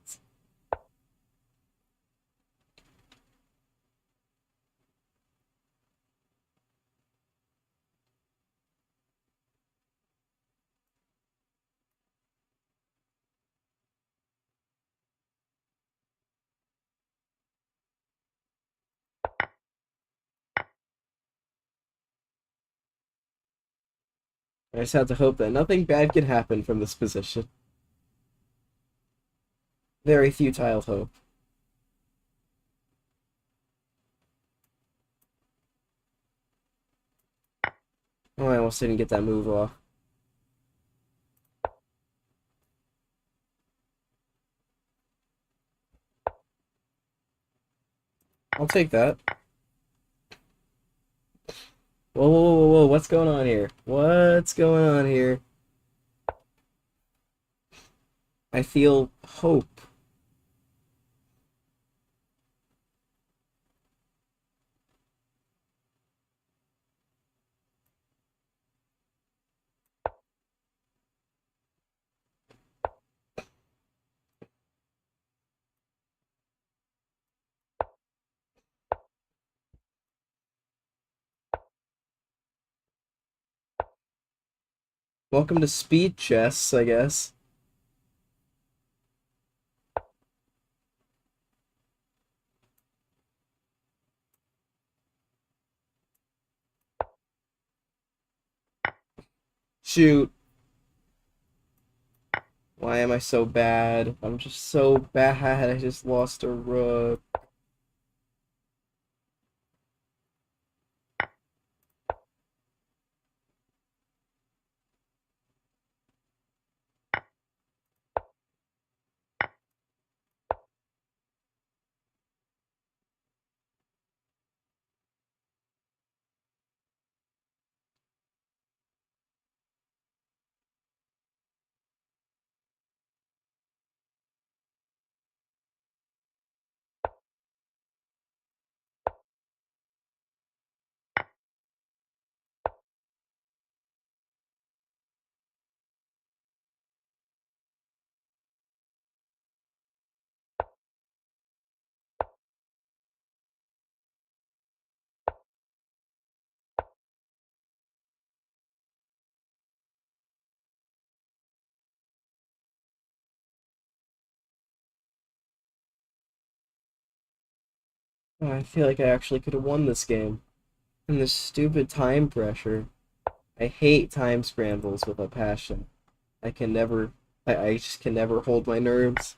I just have to hope that nothing bad can happen from this position. Very futile hope. Oh, I almost didn't get that move off. I'll take that. Whoa, whoa, whoa, whoa, what's going on here? What's going on here? I feel hope. Welcome to speed chess, I guess. Shoot. Why am I so bad? I'm just so bad. I just lost a rook. Oh, I feel like I actually could have won this game. And this stupid time pressure. I hate time scrambles with a passion. I can never, I just can never hold my nerves.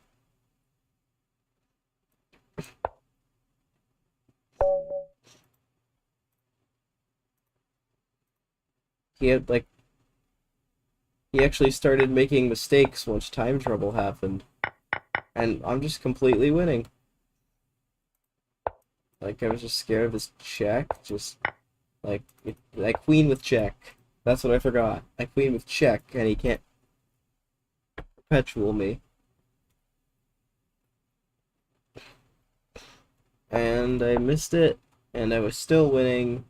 He had, like, he actually started making mistakes once time trouble happened. And I'm just completely winning. Like, I was just scared of his check. Just, like queen with check. That's what I forgot. I queen with check, and he can't. perpetual me. And I missed it, and I was still winning.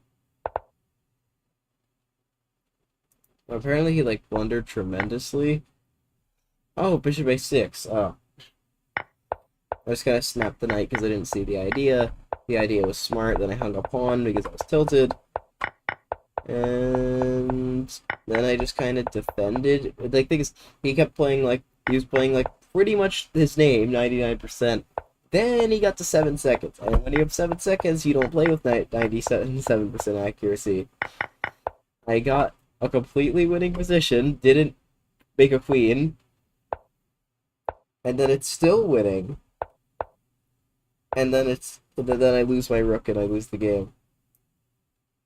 Apparently he like blundered tremendously. Oh, bishop a6. Oh. I just kind of snapped the knight because I didn't see the idea. The idea was smart, then I hung a pawn because I was tilted. And then I just kind of defended. Like, thing is, he kept playing like, he was playing like pretty much his name, 99%. Then he got to 7 seconds. And when you have 7 seconds, you don't play with 97% accuracy. I got a completely winning position, didn't make a queen, and then it's still winning. And then I lose my rook and I lose the game.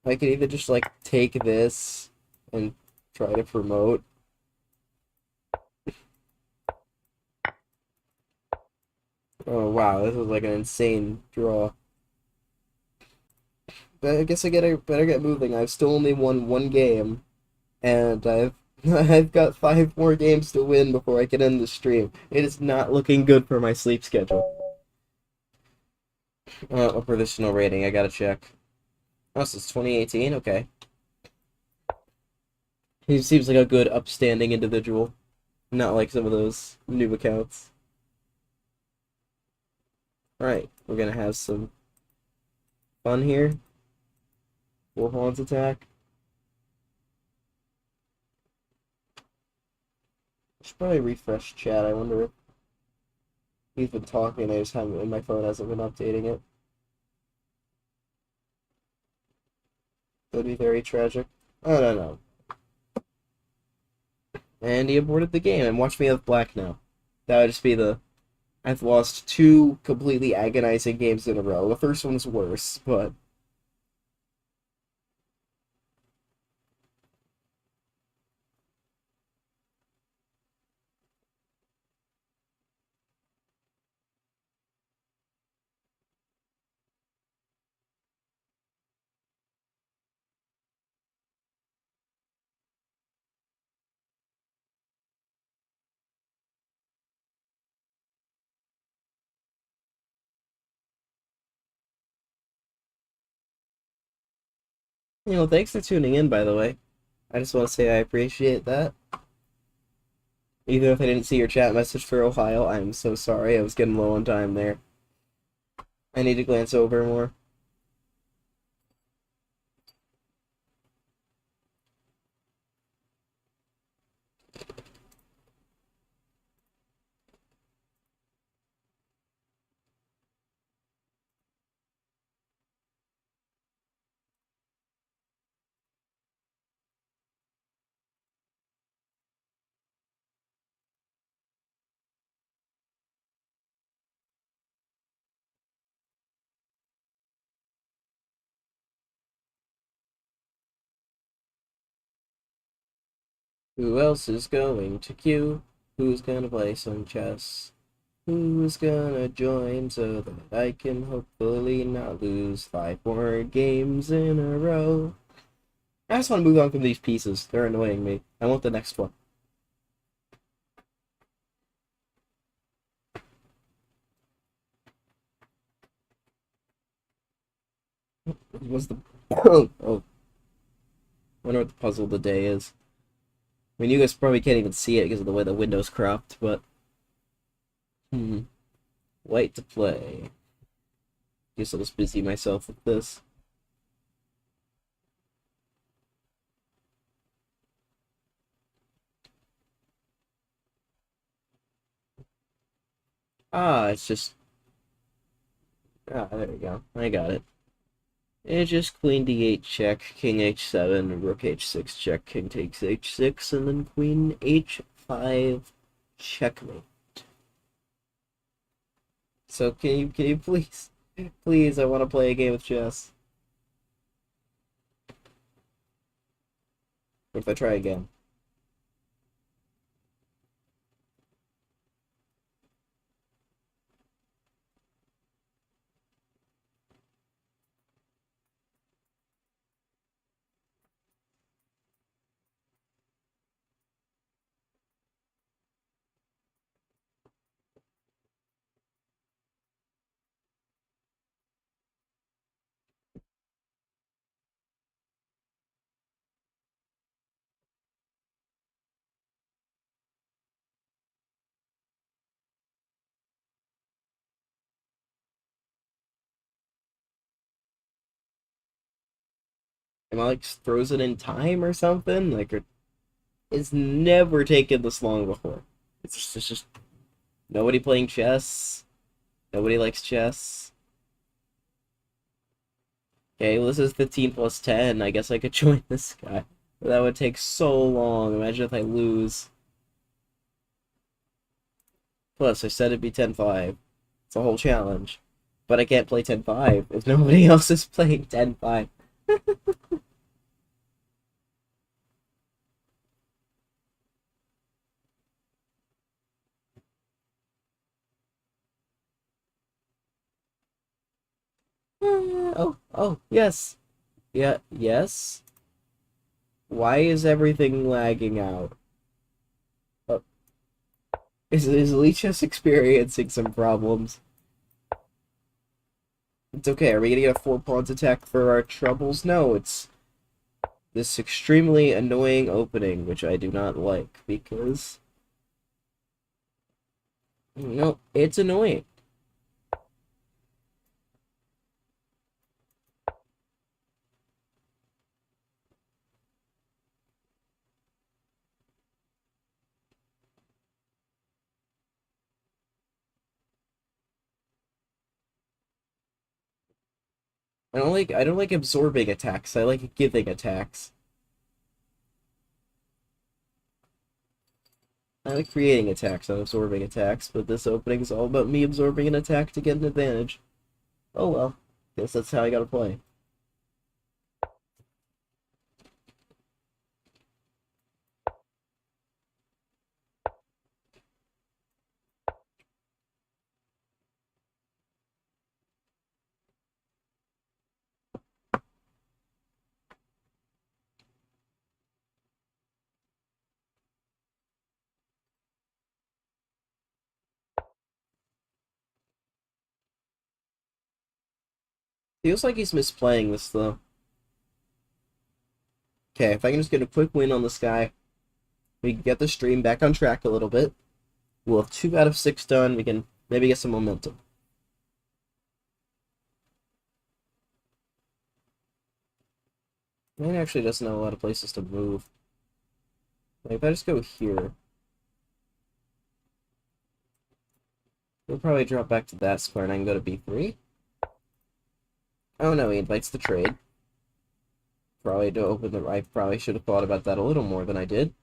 I could either just like take this and try to promote. Oh wow, this was like an insane draw. But I guess better get moving. I've still only won one game, and I've got 5 more games to win before I can end the stream. It is not looking good for my sleep schedule. A provisional rating, I gotta check. Oh, so it's 2018? Okay. He seems like a good, upstanding individual. Not like some of those new accounts. Right, we're gonna have some fun here. Four pawns attack. I should probably refresh chat. I wonder if he's been talking. I just haven't, and my phone hasn't been updating it. That'd be very tragic. Oh, no, no. And he aborted the game, and watch me have black now. That would just be the... I've lost 2 completely agonizing games in a row. The first one's worse, but... thanks for tuning in, by the way. I just want to say I appreciate that. Even if I didn't see your chat message for a while, I'm so sorry. I was getting low on time there. I need to glance over more. Who else is going to queue? Who's gonna play some chess? Who's gonna join so that I can hopefully not lose 5 more games in a row? I just want to move on from these pieces. They're annoying me. I want the next one. What's the... oh. I wonder what the puzzle of the day is. I mean, you guys probably can't even see it because of the way the window's cropped, but... White to play. Guess I'll just busy myself with this. Ah, it's just... Ah, there we go. I got it. It's just queen d8 check, king h7, rook h6 check, king takes h6, and then queen h5 checkmate. So can you please, please, I want to play a game of chess. What if I try again? Am I like frozen in time or something? It's never taken this long before. It's just nobody playing chess. Nobody likes chess. Okay, well, this is 15 plus 10. I guess I could join this guy. But that would take so long. Imagine if I lose. Plus, I said it'd be 10-5. It's a whole challenge. But I can't play 10-5 if nobody else is playing 10-5. Oh, yes. Yeah, yes. Why is everything lagging out? Oh, is Leechus experiencing some problems? It's okay. Are we gonna get a 4 pawns attack for our troubles? No, it's this extremely annoying opening, which I do not like because no, it's annoying. I don't like absorbing attacks. I like giving attacks. I like creating attacks, not absorbing attacks, but this opening is all about me absorbing an attack to get an advantage. Oh well. Guess that's how I gotta play. Feels like he's misplaying this though. Okay, if I can just get a quick win on this guy, we can get the stream back on track a little bit. We'll have 2 out of 6 done. We can maybe get some momentum. Man actually doesn't have a lot of places to move. Like, if I just go here, we'll probably drop back to that square and I can go to B3. Oh no, he invites the trade. Probably to open the... I probably should have thought about that a little more than I did.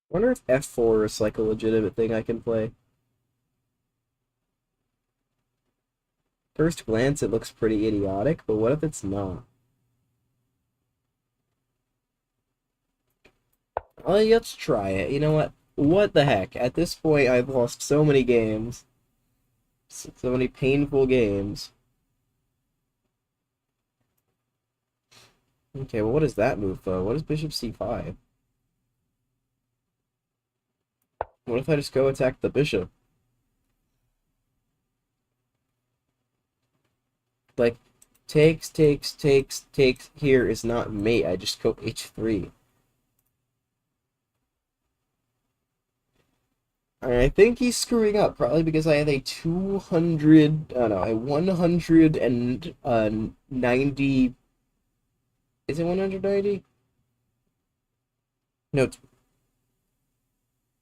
I wonder if F4 is like a legitimate thing I can play. First glance, it looks pretty idiotic, but what if it's not? Oh, let's try it. You know what? What the heck? At this point, I've lost so many games. So many painful games. Okay, well, what is that move, though? What is Bishop C5? What if I just go attack the bishop? Like, takes here is not mate. I just go H3. I think he's screwing up, probably because I have a 200, I don't know, a 190, is it 190? No, it's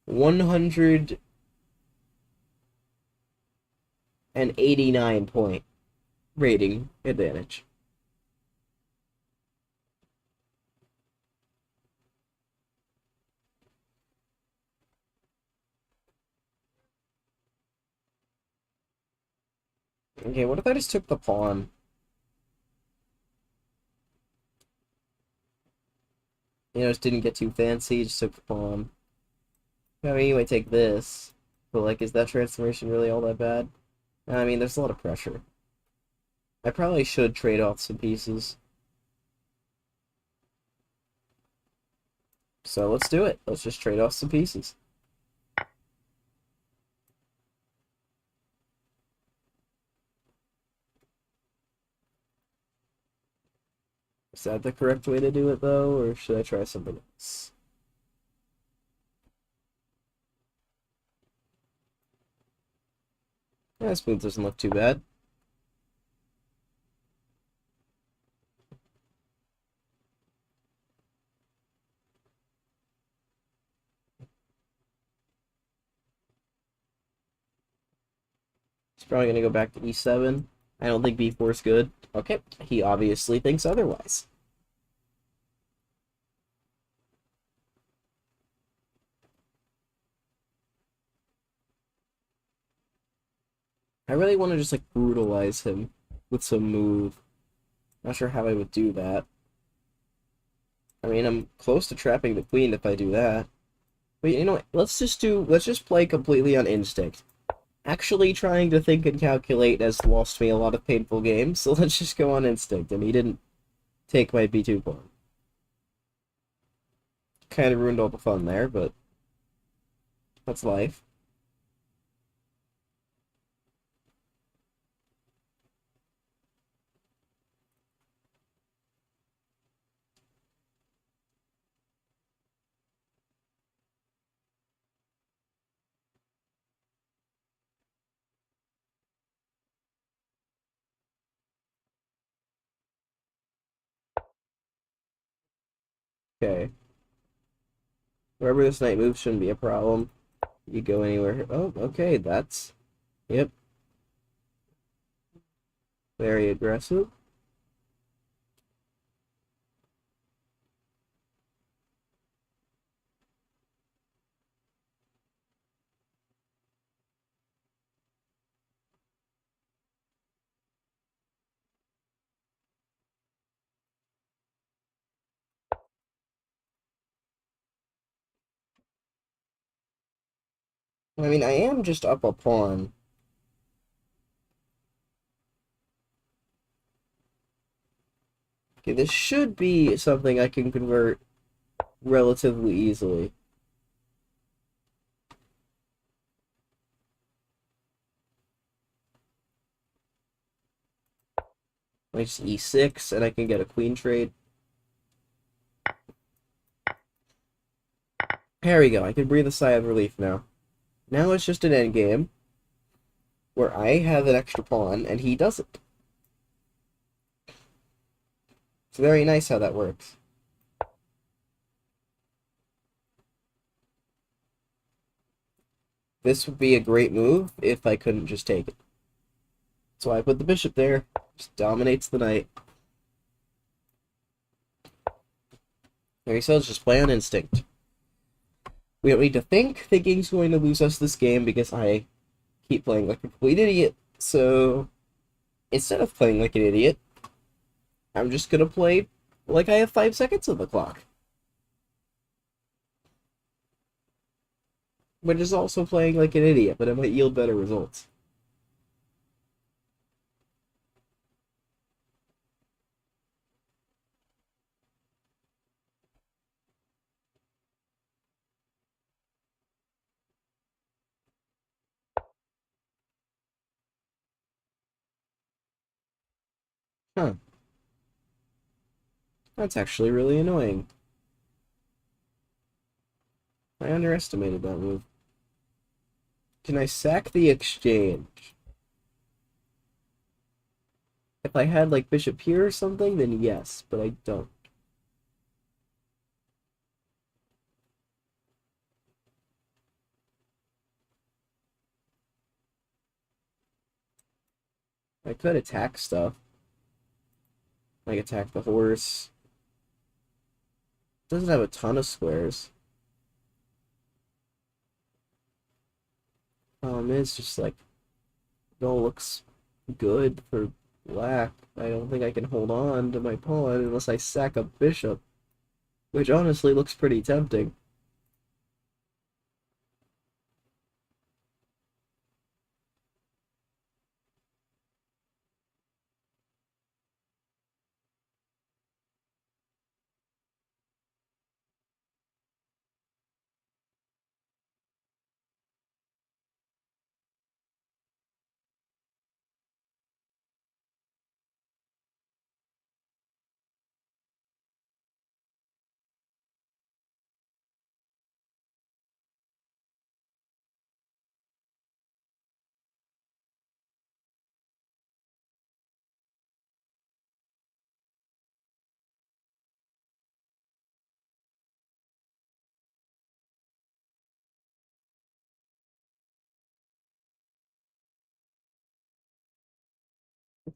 189 point rating advantage. Okay, what if I just took the pawn? You know, just didn't get too fancy, just took the pawn. I mean, you might take this, but like, is that transformation really all that bad? I mean, there's a lot of pressure. I probably should trade off some pieces. So let's do it. Let's just trade off some pieces. Is that the correct way to do it, though, or should I try something else? Yeah, smooth doesn't look too bad. He's probably going to go back to e7. I don't think b4 is good. Okay, he obviously thinks otherwise. I really want to just, like, brutalize him with some move. Not sure how I would do that. I mean, I'm close to trapping the queen if I do that. But you know what? Let's just play completely on instinct. Actually trying to think and calculate has lost me a lot of painful games, so let's just go on instinct. And he didn't take my b2 pawn. Kind of ruined all the fun there, but that's life. Okay. Wherever this knight moves shouldn't be a problem. You go anywhere. Oh, okay, that's... Yep. Very aggressive. I mean, I am just up a pawn. Okay, this should be something I can convert relatively easily. Like just e6, and I can get a queen trade. There we go. I can breathe a sigh of relief now. Now it's just an endgame where I have an extra pawn and he doesn't. It's very nice how that works. This would be a great move if I couldn't just take it. That's why I put the bishop there. Just dominates the knight. Like I said, let's just play on instinct. We don't need to think. Thinking's going to lose us this game because I keep playing like a complete idiot. So instead of playing like an idiot, I'm just gonna play like I have 5 seconds on the clock. Which is also playing like an idiot, but it might yield better results. Huh. That's actually really annoying. I underestimated that move. Can I sack the exchange? If I had like bishop here or something, then yes, but I don't. I could attack stuff. Like attack the horse. Doesn't have a ton of squares. It's just like it all looks good for black. I don't think I can hold on to my pawn unless I sack a bishop, which honestly looks pretty tempting.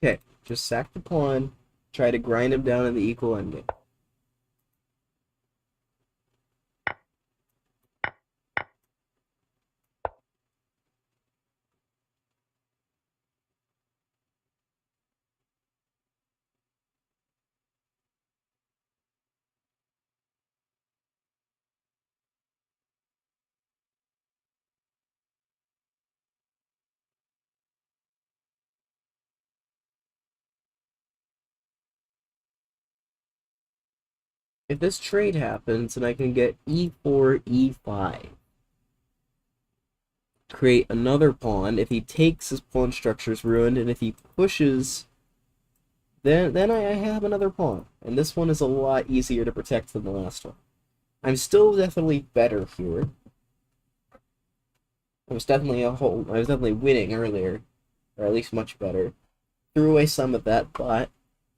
Okay, just sack the pawn, try to grind him down in the equal endgame. If this trade happens, and I can get e4, e5, create another pawn. If he takes, his pawn structure is ruined, and if he pushes, then I have another pawn. And this one is a lot easier to protect than the last one. I'm still definitely better here. I was definitely winning earlier, or at least much better. Threw away some of that, but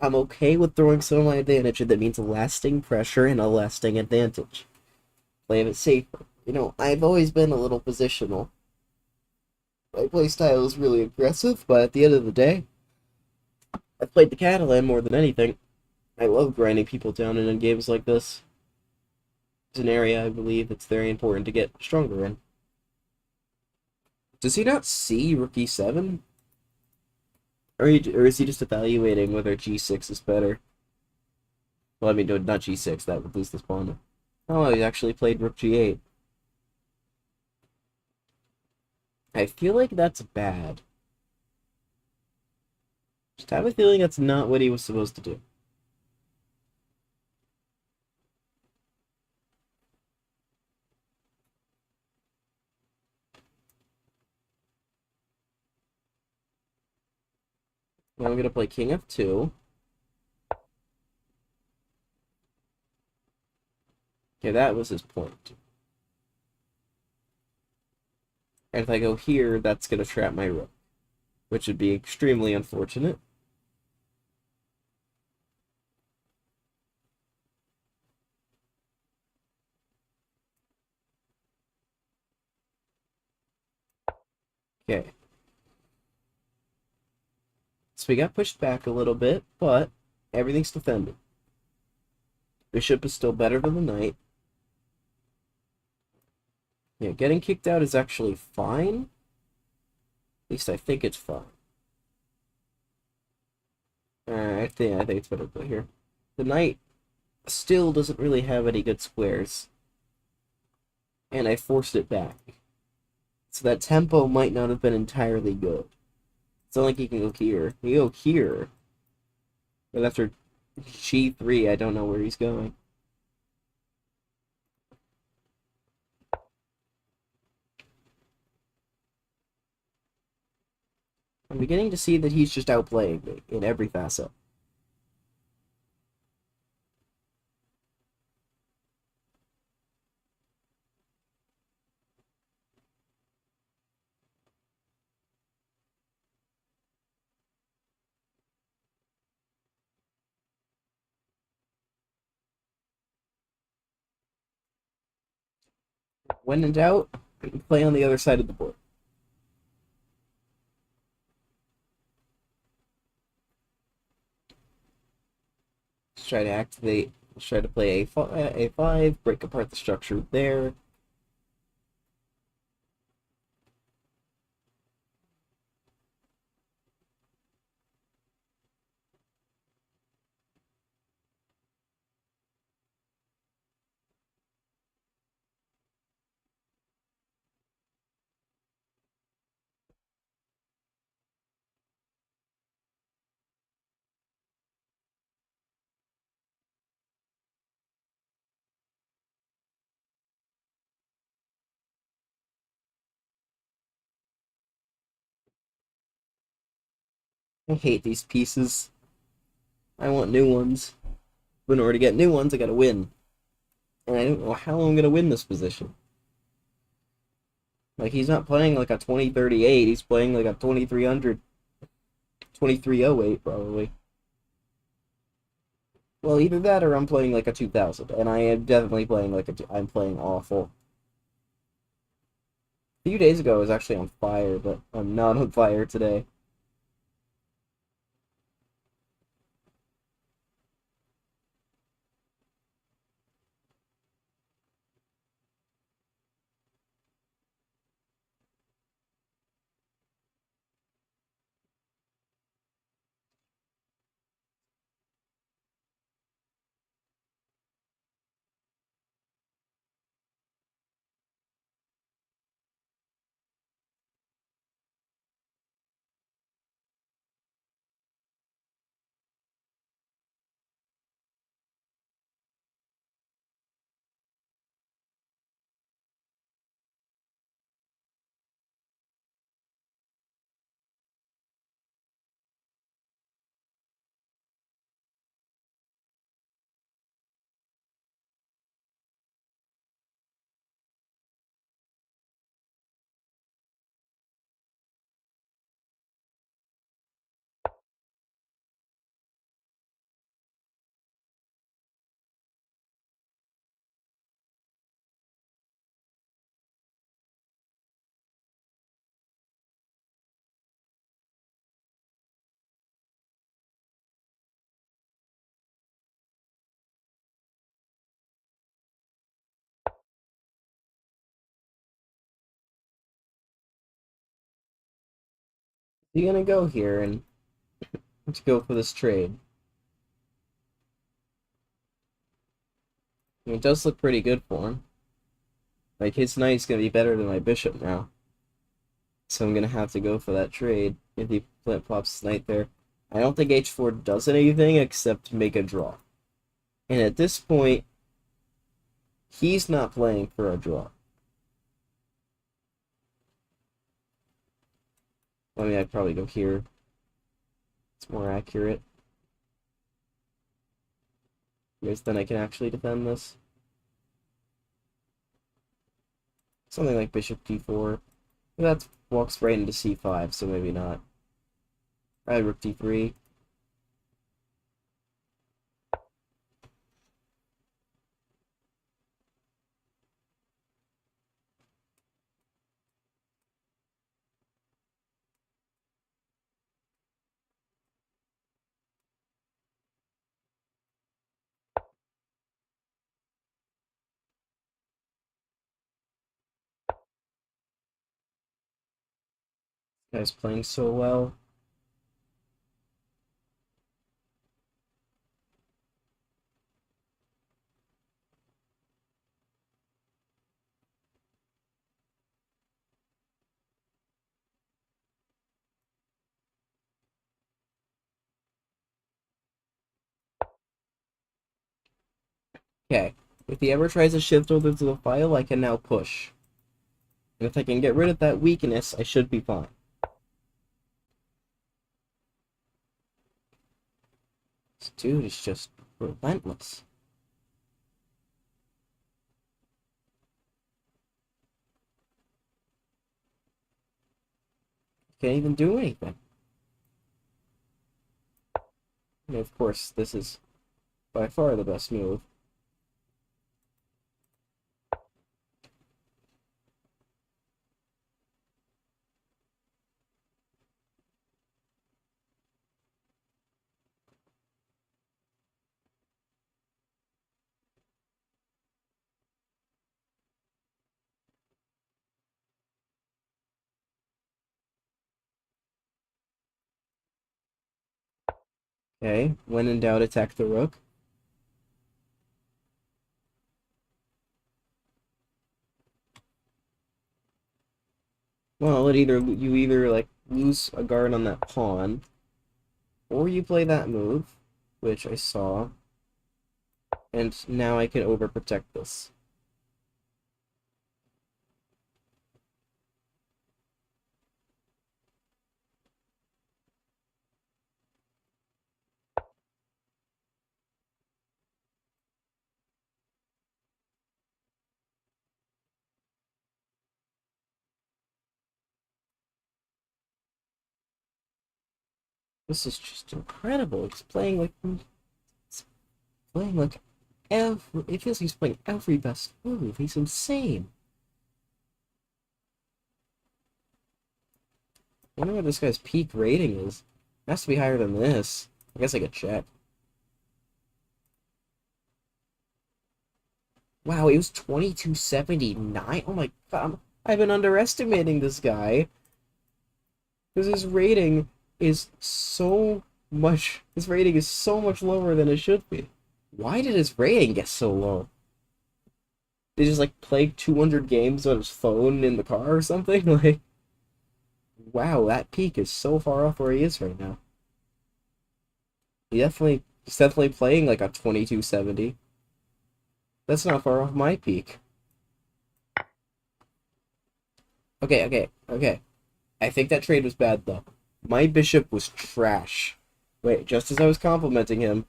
I'm okay with throwing some of my advantage if that means lasting pressure and a lasting advantage. Play it safer. I've always been a little positional. My playstyle is really aggressive, but at the end of the day, I've played the Catalan more than anything. I love grinding people down in games like this. It's an area I believe it's very important to get stronger in. Does he not see rook e7? Or is he just evaluating whether g6 is better? Well, I mean, no, not g6, that would lose this pawn. Oh, he actually played rook g8. I feel like that's bad. Just have a feeling that's not what he was supposed to do. Now I'm going to play king f2. Okay, that was his point. And if I go here, that's going to trap my rook, which would be extremely unfortunate. Okay. So we got pushed back a little bit, but everything's defended. Bishop is still better than the knight. Yeah, getting kicked out is actually fine. At least I think it's fine. I think it's better to play here. The knight still doesn't really have any good squares. And I forced it back. So that tempo might not have been entirely good. It's not like he can go here. He can go here. But after g3, I don't know where he's going. I'm beginning to see that he's just outplaying me in every facet. When in doubt, play on the other side of the board. Let's try to activate. Let's try to play a5, break apart the structure there. I hate these pieces. I want new ones. But in order to get new ones, I gotta win. And I don't know how I'm gonna win this position. Like, he's not playing like a 2038, he's playing like a 2300, 2308 probably. Well, either that or I'm playing like a 2000, and I am definitely playing like I'm playing awful. A few days ago I was actually on fire, but I'm not on fire today. He's gonna go here and to go for this trade. It does look pretty good for him. Like, his knight's gonna be better than my bishop now. So I'm gonna have to go for that trade if he flip flops his knight there. I don't think h4 does anything except make a draw. And at this point, he's not playing for a draw. I mean, I'd probably go here. It's more accurate. Because then I can actually defend this. Something like bishop d4. That walks right into c5, so maybe not. Probably rook d3. Guy's playing so well. Okay, if he ever tries to shift over to the file, I can now push. And if I can get rid of that weakness, I should be fine. This dude is just relentless. Can't even do anything. And of course, this is by far the best move. Okay, when in doubt, attack the rook. Well, you either like lose a guard on that pawn, or you play that move, which I saw, and now I can overprotect this. This is just incredible. It's playing like every. It feels like he's playing every best move. He's insane. I wonder what this guy's peak rating is. It has to be higher than this. I guess I could check. Wow, it was 2279. Oh my god, I've been underestimating this guy. Because his rating is so much lower than it should be. Why did his rating get so low? Did he just like play 200 games on his phone in the car or something? Like, wow, that peak is so far off where he is right now. He's definitely playing like a 2270. That's not far off my peak. Okay. I think that trade was bad though. My bishop was trash. Wait, just as I was complimenting him,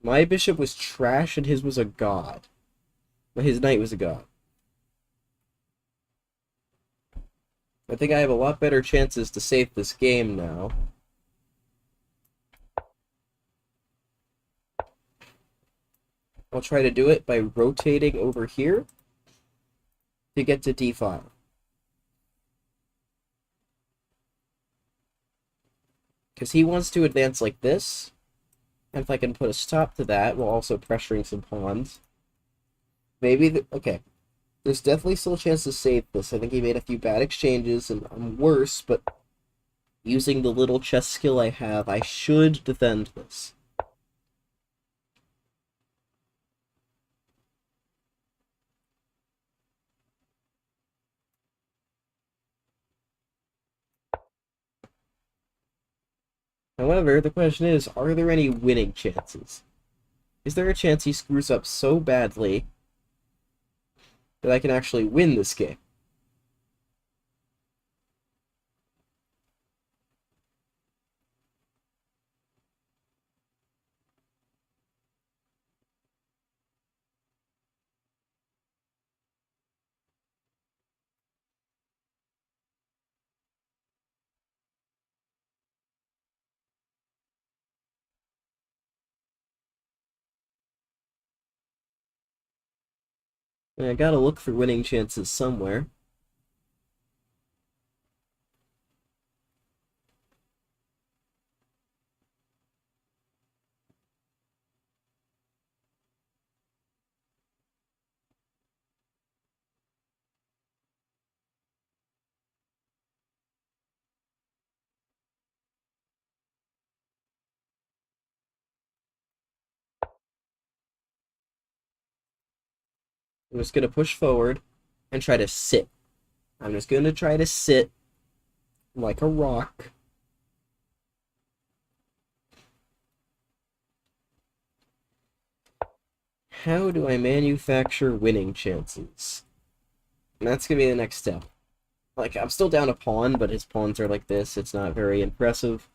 my bishop was trash and his was a god. His knight was a god. I think I have a lot better chances to save this game now. I'll try to do it by rotating over here to get to d5. Because he wants to advance like this, and if I can put a stop to that while also pressuring some pawns, maybe okay. There's definitely still a chance to save this. I think he made a few bad exchanges, and I'm worse, but using the little chess skill I have, I should defend this. However, the question is, are there any winning chances? Is there a chance he screws up so badly that I can actually win this game? I gotta look for winning chances somewhere. I'm just gonna push forward and try to sit. I'm just gonna try to sit like a rock. How do I manufacture winning chances? And that's gonna be the next step. Like, I'm still down a pawn, but his pawns are like this. It's not very impressive.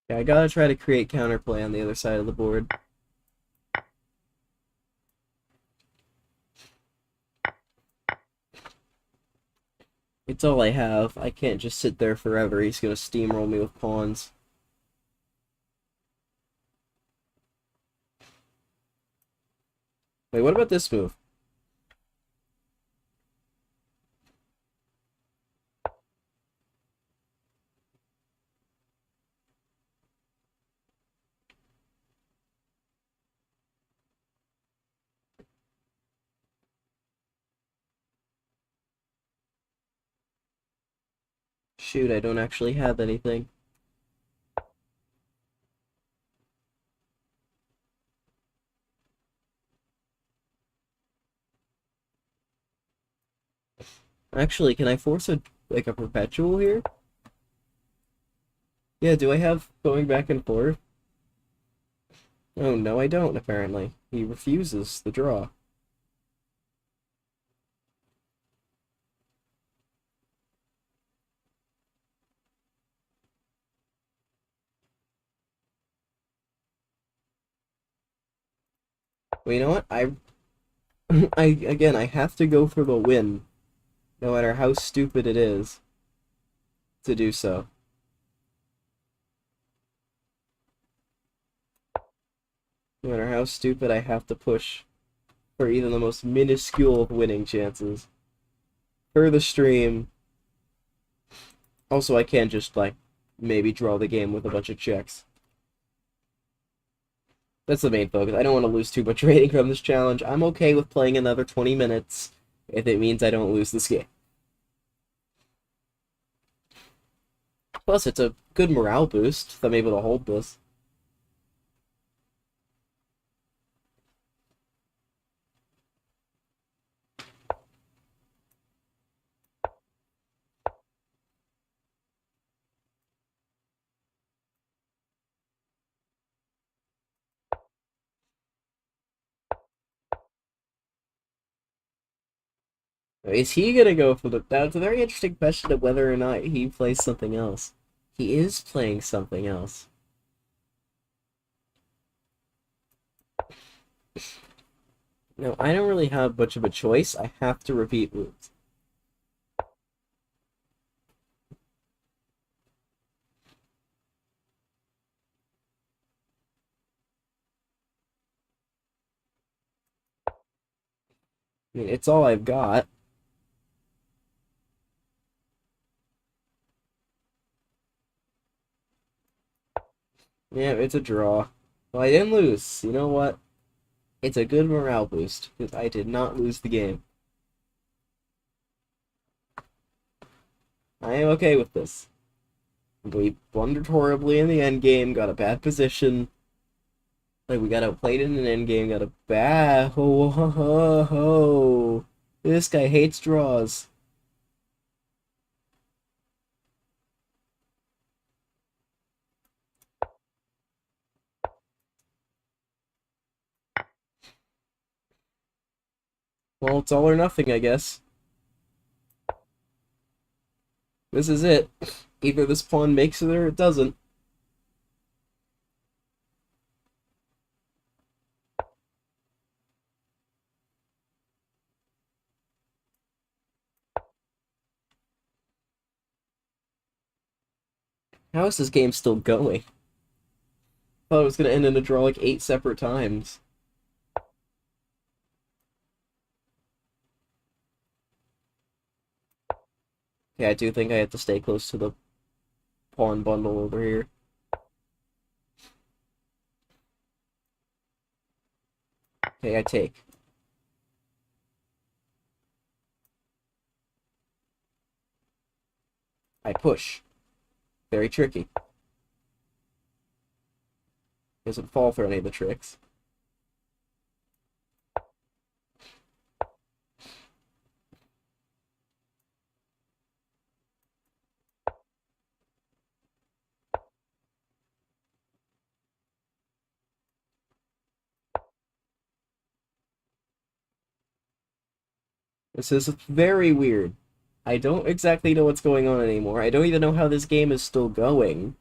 Yeah, I gotta try to create counterplay on the other side of the board. It's all I have. I can't just sit there forever. He's gonna steamroll me with pawns. Wait, what about this move? Shoot, I don't actually have anything. Actually, can I force a perpetual here? Yeah, do I have going back and forth? Oh, no, I don't, apparently. He refuses the draw. Well, you know what? I have to go for the win, no matter how stupid it is to do so. No matter how stupid, I have to push for even the most minuscule of winning chances. For the stream. Also, I can't just, like, maybe draw the game with a bunch of checks. That's the main focus. I don't want to lose too much rating from this challenge. I'm okay with playing another 20 minutes if it means I don't lose this game. Plus, it's a good morale boost if I'm able to hold this. Is he gonna go for the... That's a very interesting question of whether or not he plays something else. He is playing something else. No, I don't really have much of a choice. I have to repeat moves. I mean, it's all I've got. Yeah, it's a draw. Well, I didn't lose. You know what? It's a good morale boost, because I did not lose the game. I am okay with this. We blundered horribly in the end game, got a bad position. Like, we got outplayed in an end game, got a bad. Ho, ho, ho, ho. This guy hates draws. Well, it's all or nothing, I guess. This is it. Either this pawn makes it or it doesn't. How is this game still going? I thought it was gonna end in a draw like 8 separate times. Okay, I do think I have to stay close to the pawn bundle over here. Okay, I take. I push. Very tricky. Doesn't fall for any of the tricks. This is very weird. I don't exactly know what's going on anymore. I don't even know how this game is still going.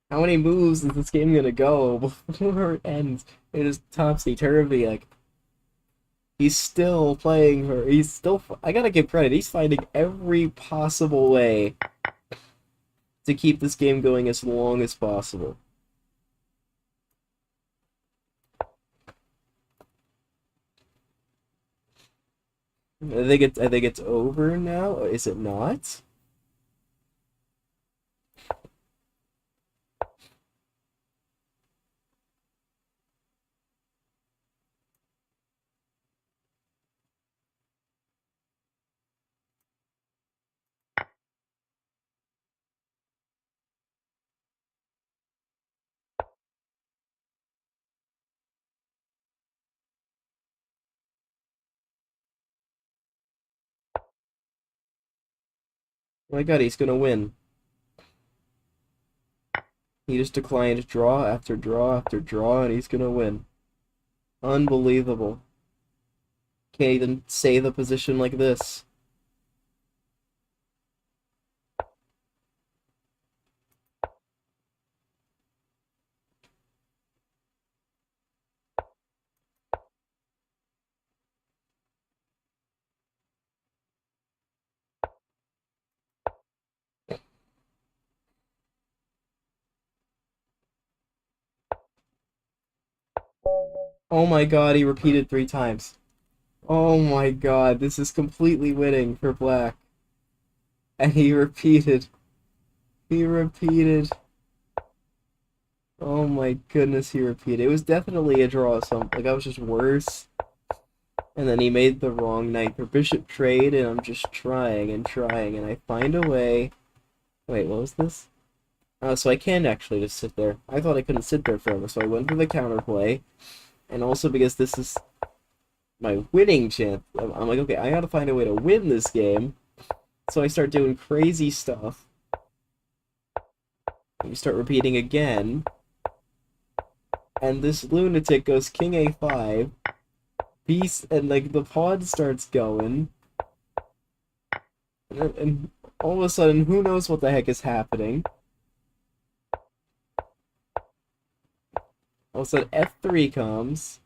How many moves is this game gonna go before it ends? It is topsy-turvy. Like, he's still playing her. He's still. I gotta give credit. He's finding every possible way to keep this game going as long as possible. I think it's over now. Is it not? Oh my god, he's gonna win. He just declined draw after draw after draw, and he's gonna win. Unbelievable. Can't even say the position like this. Oh my god, he repeated 3 times. Oh my god, this is completely winning for black. And he repeated. He repeated. Oh my goodness, he repeated. It was definitely a draw. Like, I was just worse. And then he made the wrong knight for bishop trade, and I'm just trying and trying, and I find a way. Wait, what was this? Oh, so I can actually just sit there. I thought I couldn't sit there forever, so I went for the counterplay. And also because this is my winning chance, I'm like, okay, I gotta find a way to win this game. So I start doing crazy stuff. You start repeating again. And this lunatic goes king a5. Beast, and like the pawn starts going. And all of a sudden, who knows what the heck is happening? All of a sudden, F3 comes,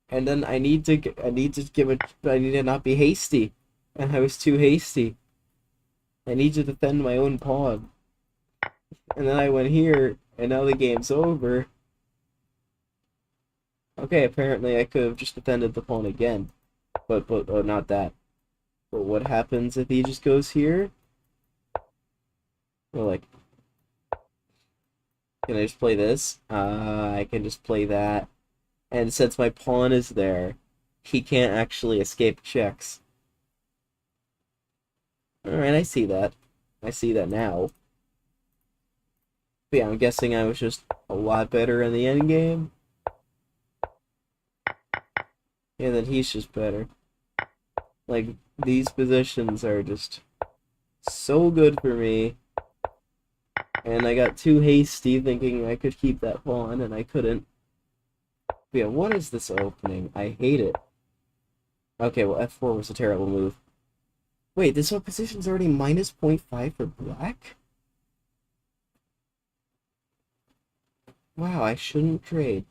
and then I need to I need to not be hasty, and I was too hasty. I need to defend my own pawn, and then I went here, and now the game's over. Okay, apparently I could have just defended the pawn again, but oh, not that. But what happens if he just goes here? Well, like, can I just play this? I can just play that. And since my pawn is there, he can't actually escape checks. Alright, I see that. I see that now. But yeah, I'm guessing I was just a lot better in the endgame. Yeah, then he's just better. Like, these positions are just so good for me. And I got too hasty thinking I could keep that pawn, and I couldn't. But yeah, what is this opening? I hate it. Okay, well, F4 was a terrible move. Wait, this position's already minus 0.5 for black? Wow, I shouldn't trade.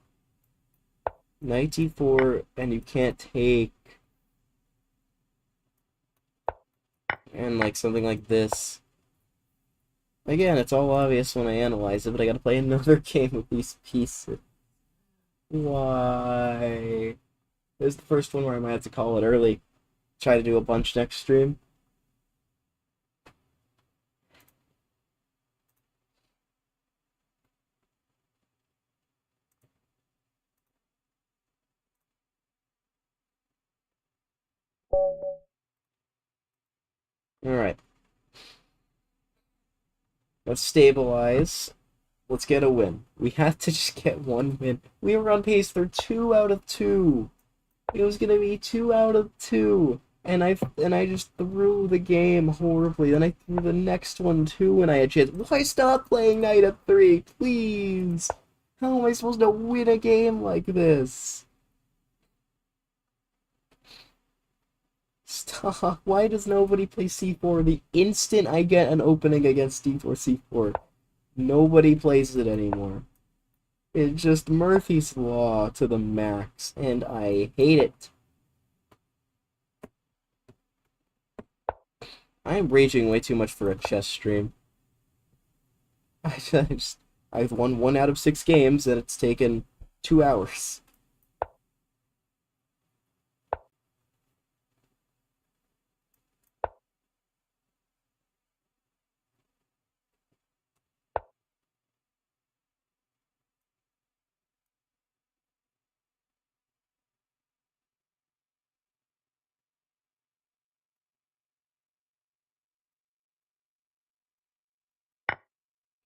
Knight d4, and you can't take. And like something like this. Again, it's all obvious when I analyze it, but I gotta play another game with these pieces. Why? This is the first one where I might have to call it early. Try to do a bunch next stream. Alright. Let's stabilize. Let's get a win. We have to just get one win. We were on pace for 2 out of 2. It was gonna be 2 out of 2. And I just threw the game horribly. Then I threw the next one too when I had chance. Why stop playing knight f3, please? How am I supposed to win a game like this? Stop. Why does nobody play c4 the instant I get an opening against d4 c4? Nobody plays it anymore. It's just Murphy's Law to the max, and I hate it. I am raging way too much for a chess stream. I've won 1 out of 6 games, and it's taken 2 hours.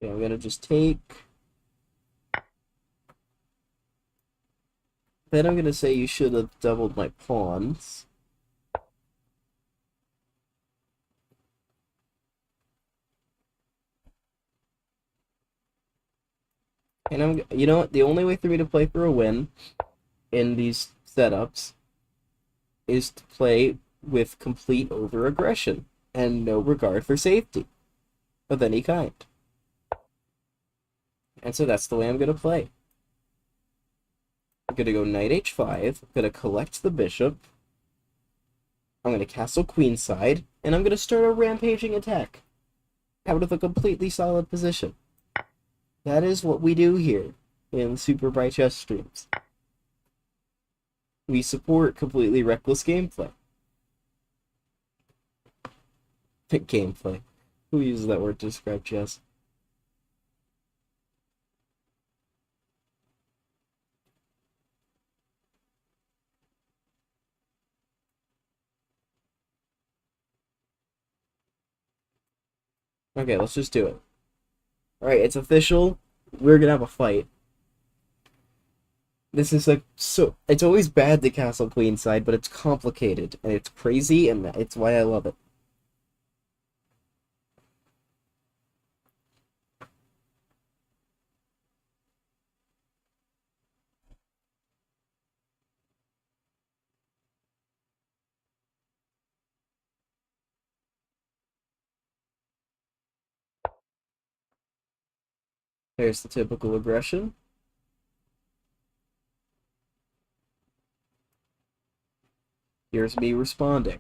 Okay, I'm gonna just take. Then I'm gonna say you should have doubled my pawns. And you know what? The only way for me to play for a win in these setups is to play with complete over-aggression and no regard for safety of any kind. And so that's the way I'm gonna play. I'm gonna go knight h5, I'm gonna collect the bishop, I'm gonna castle queenside, and I'm gonna start a rampaging attack out of a completely solid position. That is what we do here in Super Bright Chess streams. We support completely reckless gameplay. Gameplay. Who uses that word to describe chess? Okay, let's just do it. Alright, it's official. We're gonna have a fight. This is like so. It's always bad to castle queenside, but it's complicated and it's crazy, and it's why I love it. There's the typical aggression. Here's me responding.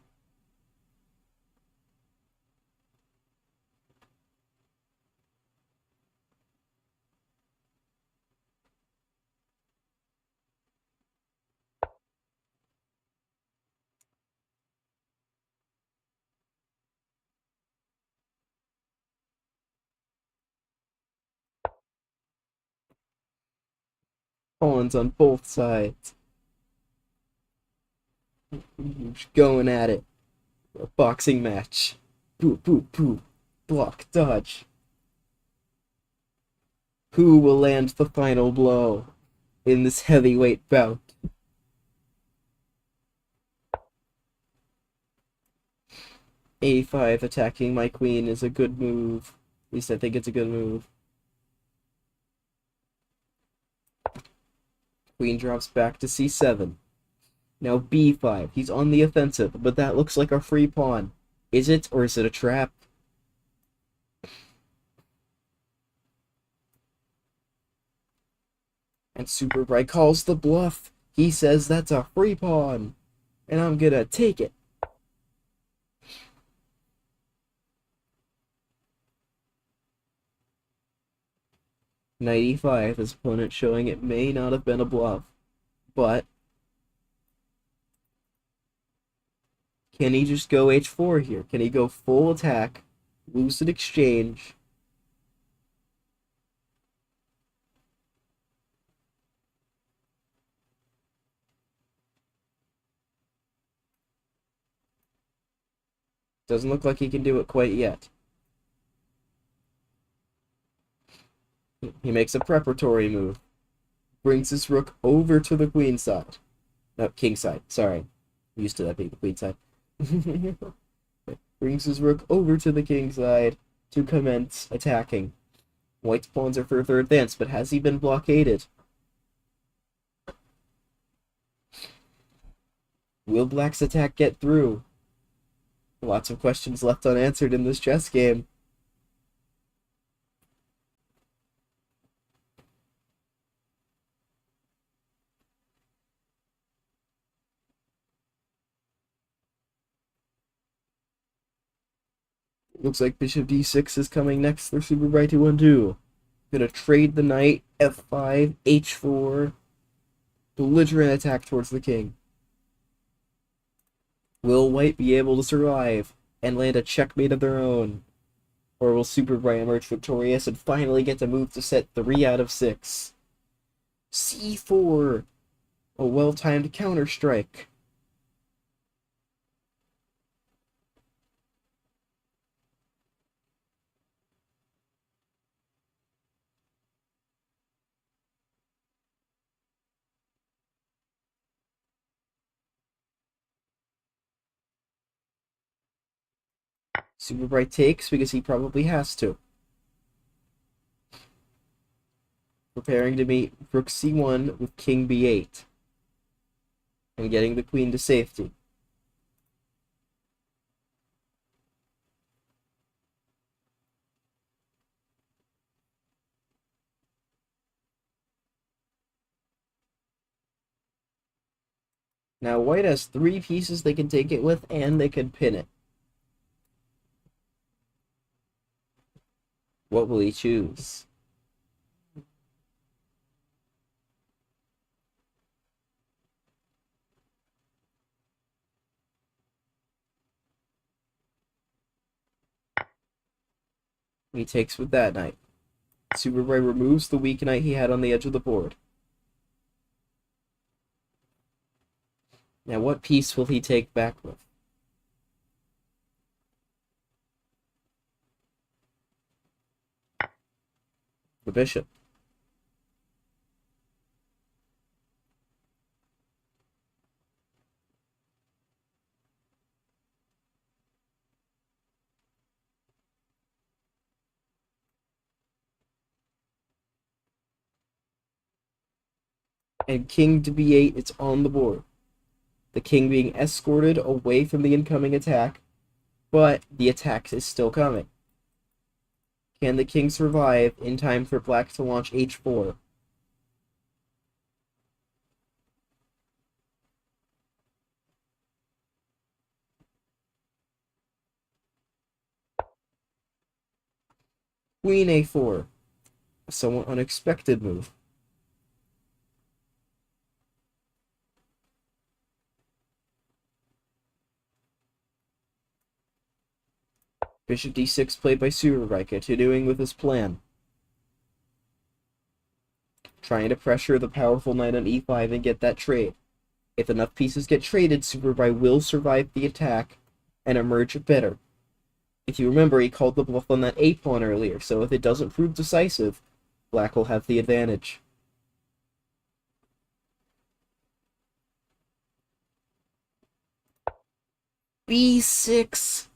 Pawns on both sides. Going at it. A boxing match. Poo, poo, poo. Block, dodge. Who will land the final blow in this heavyweight bout? A5 attacking my queen is a good move. At least I think it's a good move. Queen drops back to c7. Now b5. He's on the offensive, but that looks like a free pawn. Is it, or is it a trap? And Super Bright calls the bluff. He says that's a free pawn. And I'm gonna take it. Knight e5, his opponent showing it may not have been a bluff. But can he just go h4 here? Can he go full attack, lose an exchange? Doesn't look like he can do it quite yet. He makes a preparatory move. Brings his rook over to the queen side. No, king side, sorry. I'm used to that being the queen side. Brings his rook over to the king side to commence attacking. White's pawns are further advanced, but has he been blockaded? Will Black's attack get through? Lots of questions left unanswered in this chess game. Looks like bishop d6 is coming next for Super Bright 212. Gonna trade the knight, f5, h4. Belligerent attack towards the king. Will White be able to survive and land a checkmate of their own? Or will Super Bright emerge victorious and finally get to move to set 3 out of 6? c4. A well-timed counter-strike. Super Bright takes because he probably has to. Preparing to meet rook c1 with king b8. And getting the queen to safety. Now White has 3 pieces they can take it with, and they can pin it. What will he choose? He takes with that knight. Super Bright removes the weak knight he had on the edge of the board. Now what piece will he take back with? The bishop. And king to b8, it's on the board. The king being escorted away from the incoming attack, but the attack is still coming. Can the king survive in time for black to launch h4? Queen a4. A somewhat unexpected move. Bishop d6 played by Superbike, continuing with his plan. Trying to pressure the powerful knight on e5 and get that trade. If enough pieces get traded, Superbike will survive the attack and emerge better. If you remember, he called the bluff on that a-pawn earlier, so if it doesn't prove decisive, black will have the advantage. b6!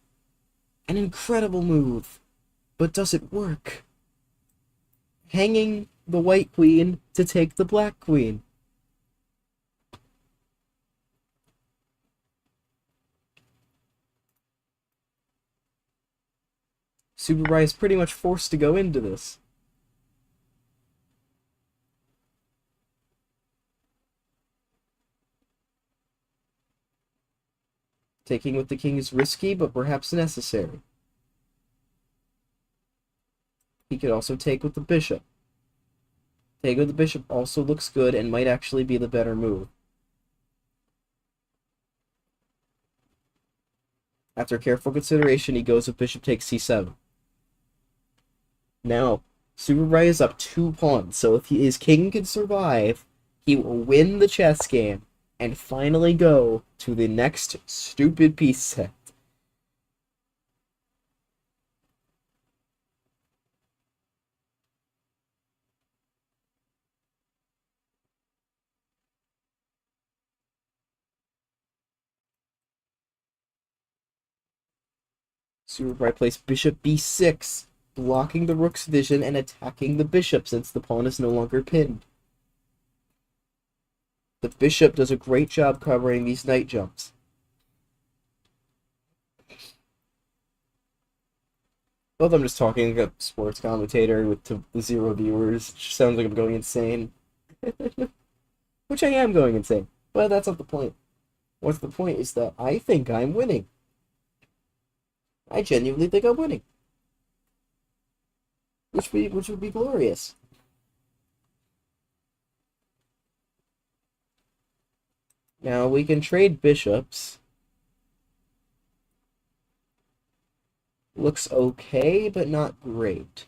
An incredible move. But does it work? Hanging the white queen to take the black queen. Superbike is pretty much forced to go into this. Taking with the king is risky, but perhaps necessary. He could also take with the bishop. Take with the bishop also looks good and might actually be the better move. After careful consideration, he goes with bishop takes c7. Now, Superbike is up 2 pawns, so if his king can survive, he will win the chess game and finally go to the next stupid piece set. Superbike plays bishop b6, blocking the rook's vision and attacking the bishop since the pawn is no longer pinned. The bishop does a great job covering these knight jumps. Both I'm just talking like a sports commentator with 0 viewers. It just sounds like I'm going insane. Which I am going insane. But that's not the point. What's the point is that I think I'm winning. I genuinely think I'm winning. Which would be glorious. Now we can trade bishops. Looks okay, but not great.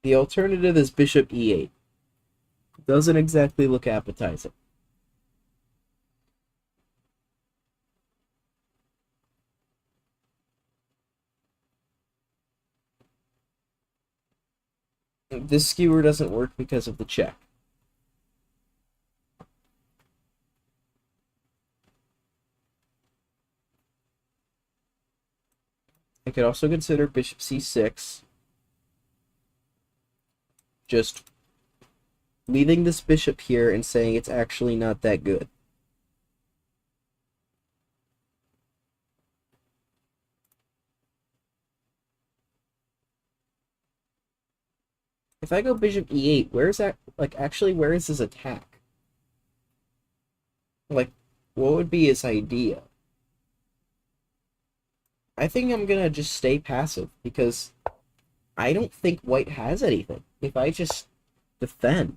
The alternative is bishop e8. Doesn't exactly look appetizing. This skewer doesn't work because of the check. I could also consider bishop c6. Just leaving this bishop here and saying it's actually not that good. If I go bishop e8, where's that, like, actually, where is his attack? Like, what would be his idea? I think I'm gonna just stay passive, because I don't think white has anything. If I just defend.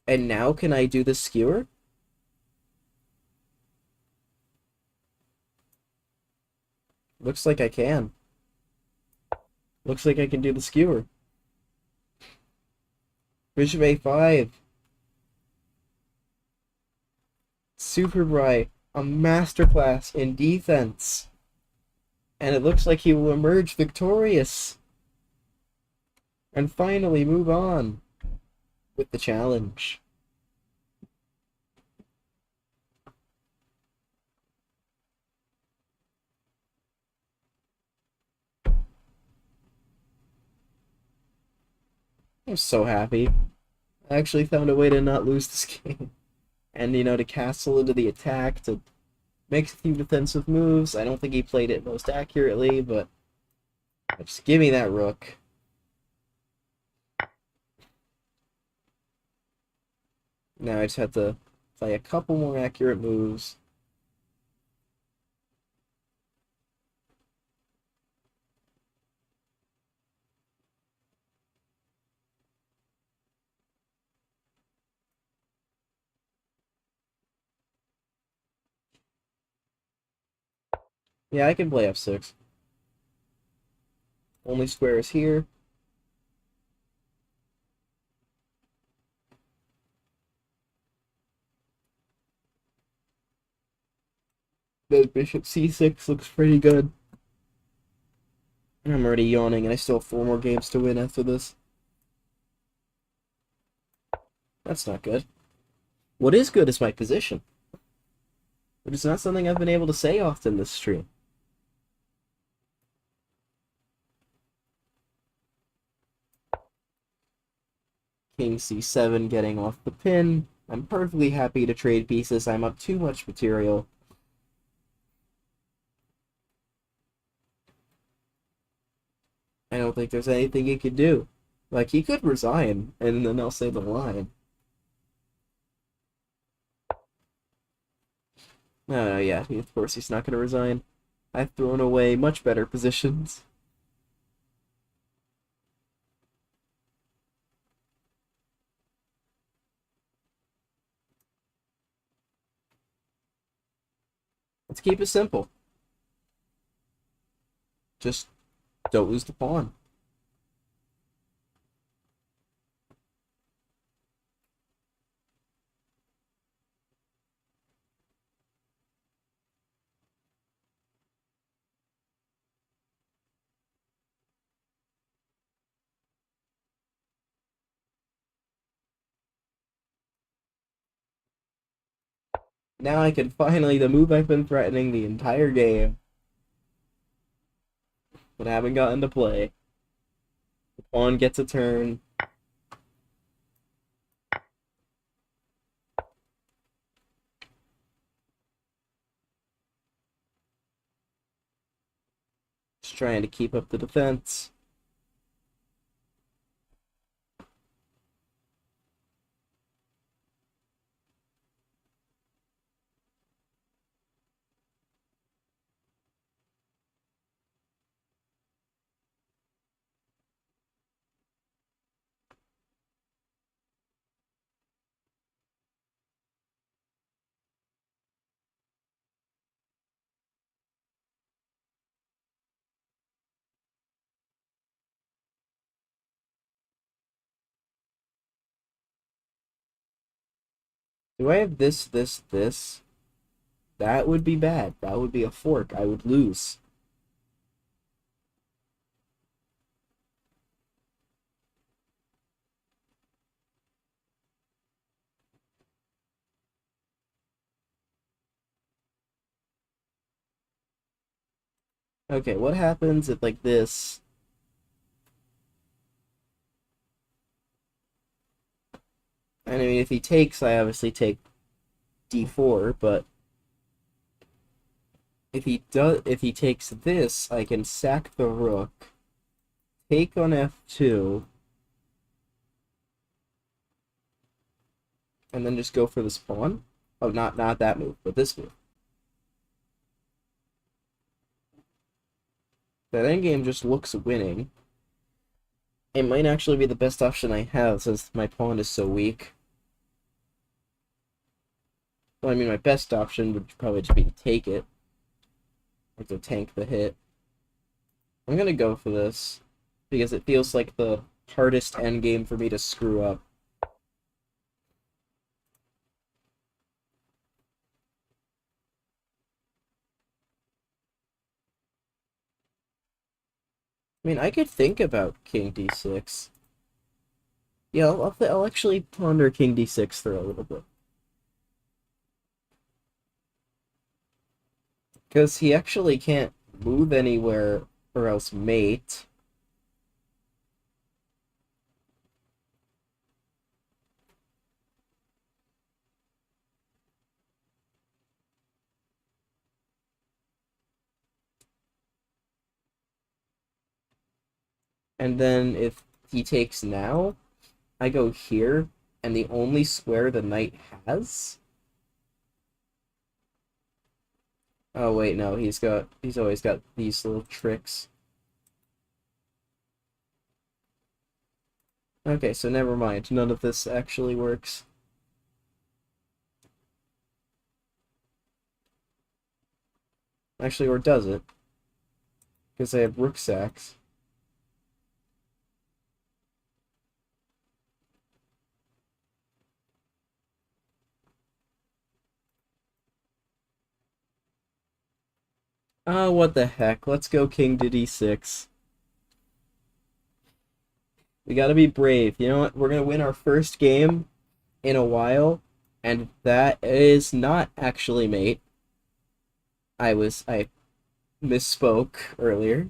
And now can I do the skewer? Looks like I can. Looks like I can do the skewer. Bishop a5. Superbike, a masterclass in defense. And it looks like he will emerge victorious. And finally move on with the challenge. I'm so happy. I actually found a way to not lose this game. And, to castle into the attack, to make a few defensive moves. I don't think he played it most accurately, but just give me that rook. Now I just have to play a couple more accurate moves. Yeah, I can play f6. Only square is here. The bishop c6 looks pretty good. I'm already yawning, and I still have 4 more games to win after this. That's not good. What is good is my position. But it's not something I've been able to say often this stream. King c7 getting off the pin. I'm perfectly happy to trade pieces. I'm up too much material. I don't think there's anything he could do. Like, he could resign, and then I'll say the line. No, yeah, of course he's not going to resign. I've thrown away much better positions. Let's keep it simple. Just don't lose the pawn. Now I can finally, the move I've been threatening the entire game, but haven't gotten to play. The pawn gets a turn. Just trying to keep up the defense. Do I have this, this, this? That would be bad. That would be a fork. I would lose. Okay, what happens if, like, this... I mean, if he takes, I obviously take d4, but if he takes this, I can sack the rook, take on f2, and then just go for this pawn. Oh, not that move, but this move. That endgame just looks winning. It might actually be the best option I have since my pawn is so weak. Well, I mean, my best option would probably just be to take it. Or to tank the hit. I'm gonna go for this, because it feels like the hardest endgame for me to screw up. I mean, I could think about King d6. Yeah, I'll actually ponder King d6 for a little bit. Because he actually can't move anywhere or else mate. And then if he takes now, I go here, and the only square the knight has. Oh wait, no, he's always got these little tricks. Okay, so never mind. None of this actually works. Actually, or does it? Because I have rook sacks. Ah, what the heck. Let's go king to d6. We gotta be brave. You know what? We're gonna win our first game in a while, and that is not actually mate. I misspoke earlier.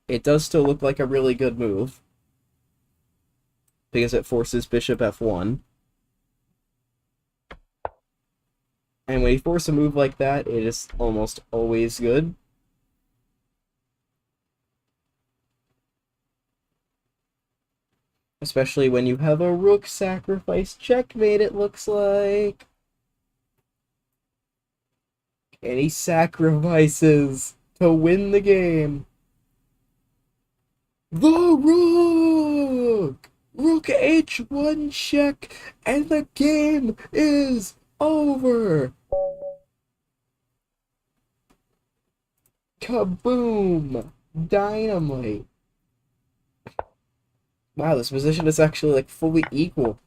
It does still look like a really good move because it forces bishop f1. And when you force a move like that, it is almost always good. Especially when you have a rook sacrifice checkmate, it looks like. And he sacrifices to win the game. The rook! Rook h1 check, and the game is over! Kaboom! Dynamite! Wow, this position is actually like fully equal.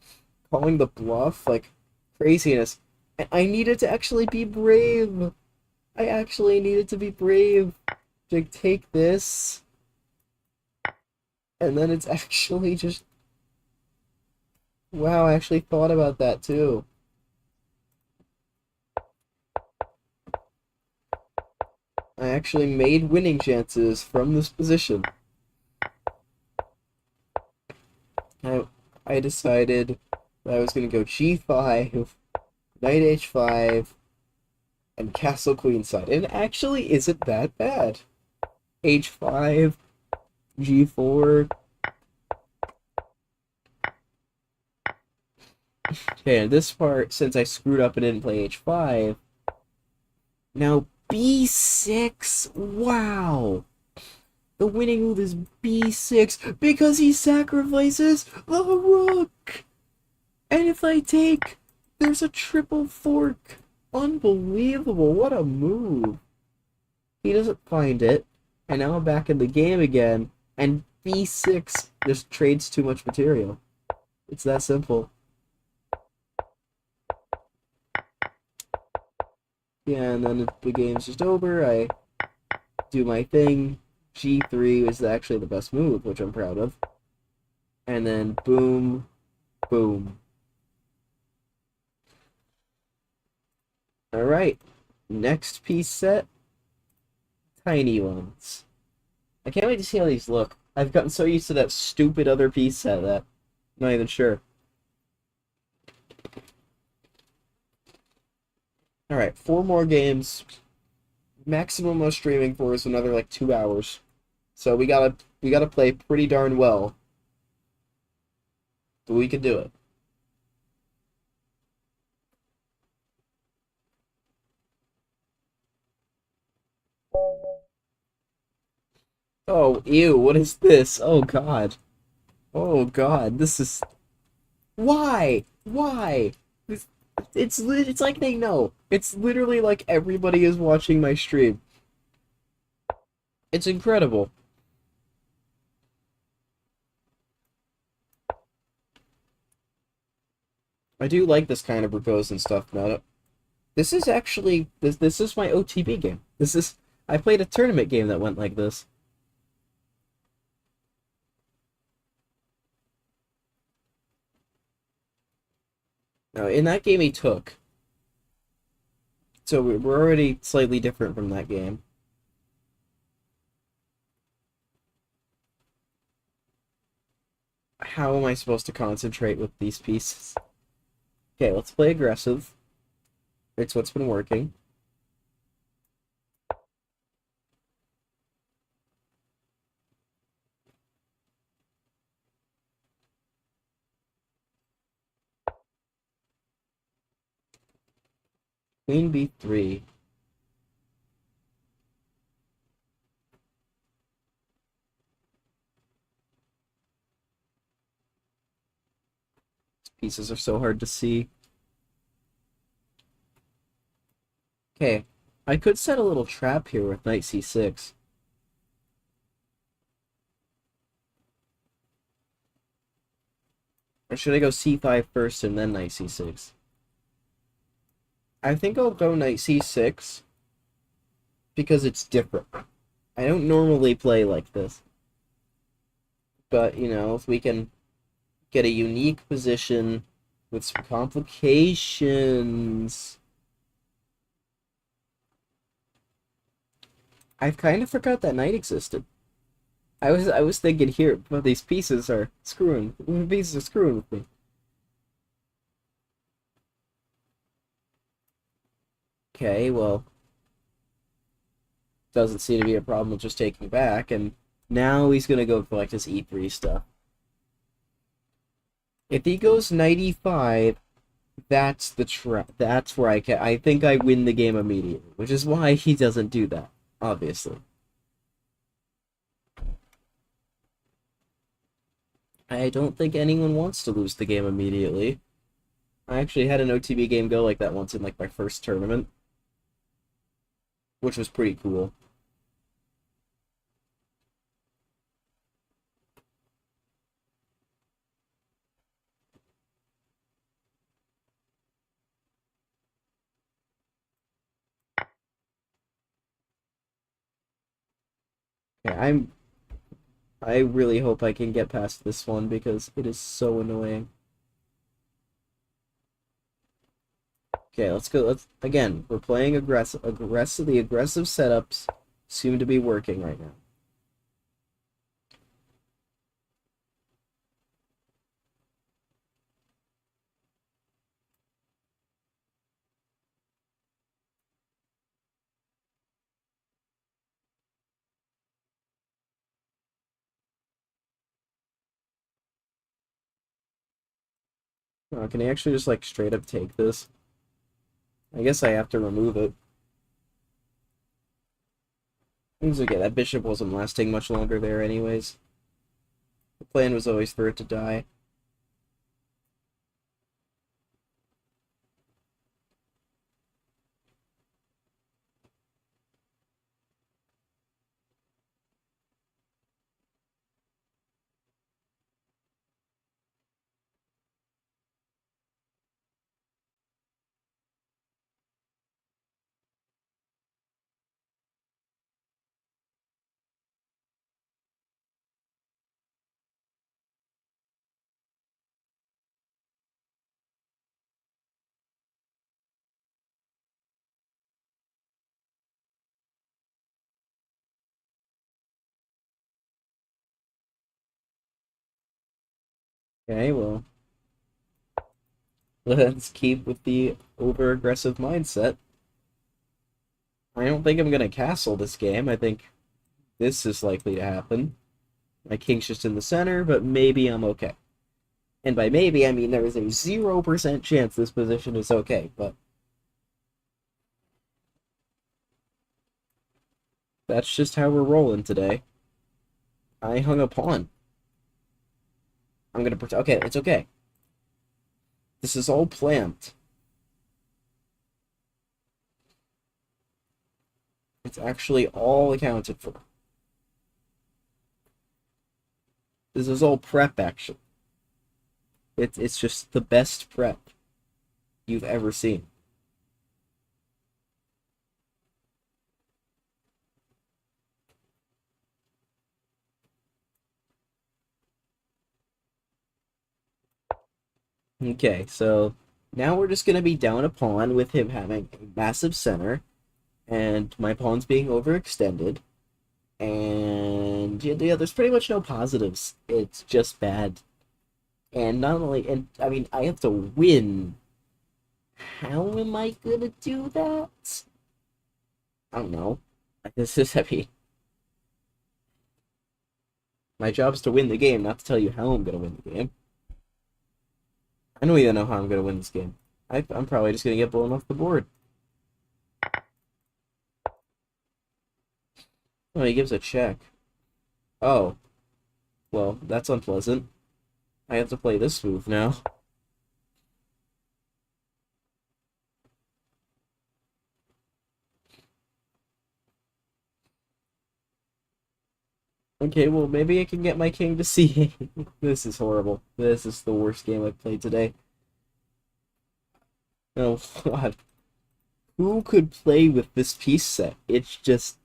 Calling the bluff, like craziness. And I needed to actually be brave. I actually needed to be brave to take this. And then it's actually just... Wow, I actually thought about that too. I actually made winning chances from this position. I decided that I was going to go g5, knight h5, and castle queenside. And it actually isn't that bad. h5, g4. Okay, and this part, since I screwed up and didn't play h5, now b6. Wow! The winning move is b6 because he sacrifices the rook! And if I take, there's a triple fork. Unbelievable, what a move. He doesn't find it, and now I'm back in the game again, and b6 just trades too much material. It's that simple. Yeah, and then the game's just over, I do my thing. g3 is actually the best move, which I'm proud of. And then boom, boom. Alright, next piece set, tiny ones. I can't wait to see how these look. I've gotten so used to that stupid other piece set that I'm not even sure. Alright, 4 more games. Maximum of streaming for is another like 2 hours. So we gotta play pretty darn well. But we can do it. Oh, ew, what is this? Oh god. Oh god, this is... Why? Why? It's like they know. It's literally like everybody is watching my stream. It's incredible. I do like this kind of repose and stuff, but this is actually this is my OTB game. This is I played a tournament game that went like this. Now, in that game he took. So we're already slightly different from that game. How am I supposed to concentrate with these pieces? Okay, let's play aggressive. It's what's been working. Queen b3. Pieces are so hard to see. Okay, I could set a little trap here with knight c6. Or should I go c5 first and then knight c6? I think I'll go knight c6 because it's different. I don't normally play like this. But, you know, if we can get a unique position with some complications. I kind of forgot that knight existed. I was thinking here, but these pieces are screwing. Pieces are screwing with me. Okay, well, doesn't seem to be a problem with just taking back, and now he's gonna go for like this e3 stuff. If he goes knight e5, that's the trap. That's where I think I win the game immediately, which is why he doesn't do that, obviously. I don't think anyone wants to lose the game immediately. I actually had an OTB game go like that once in like my first tournament, which was pretty cool. Yeah, I really hope I can get past this one because it is so annoying. Okay, let's go. Let's again. We're playing aggressive. The aggressive setups seem to be working right now. Can I actually just like straight up take this? I guess I have to remove it. It's okay. That bishop wasn't lasting much longer there, anyways. The plan was always for it to die. Okay, well, let's keep with the over-aggressive mindset. I don't think I'm gonna castle this game. I think this is likely to happen. My king's just in the center, but maybe I'm okay. And by maybe, I mean there is a 0% chance this position is okay, but that's just how we're rolling today. I hung a pawn. I'm gonna pretend. Okay, it's okay. This is all planned. It's actually all accounted for. This is all prep action. It's just the best prep you've ever seen. Okay, so now we're just gonna be down a pawn with him having a massive center, and my pawn's being overextended. And yeah, there's pretty much no positives. It's just bad. And not only, and I mean, I have to win. How am I gonna do that? I don't know. This is, I mean, my job is to win the game, not to tell you how I'm gonna win the game. I don't even know how I'm gonna win this game. I'm probably just gonna get blown off the board. Oh, he gives a check. Oh, well, that's unpleasant. I have to play this move now. Okay, well, maybe I can get my king to C8. This is horrible. This is the worst game I've played today. Oh, God. Who could play with this piece set? It's just...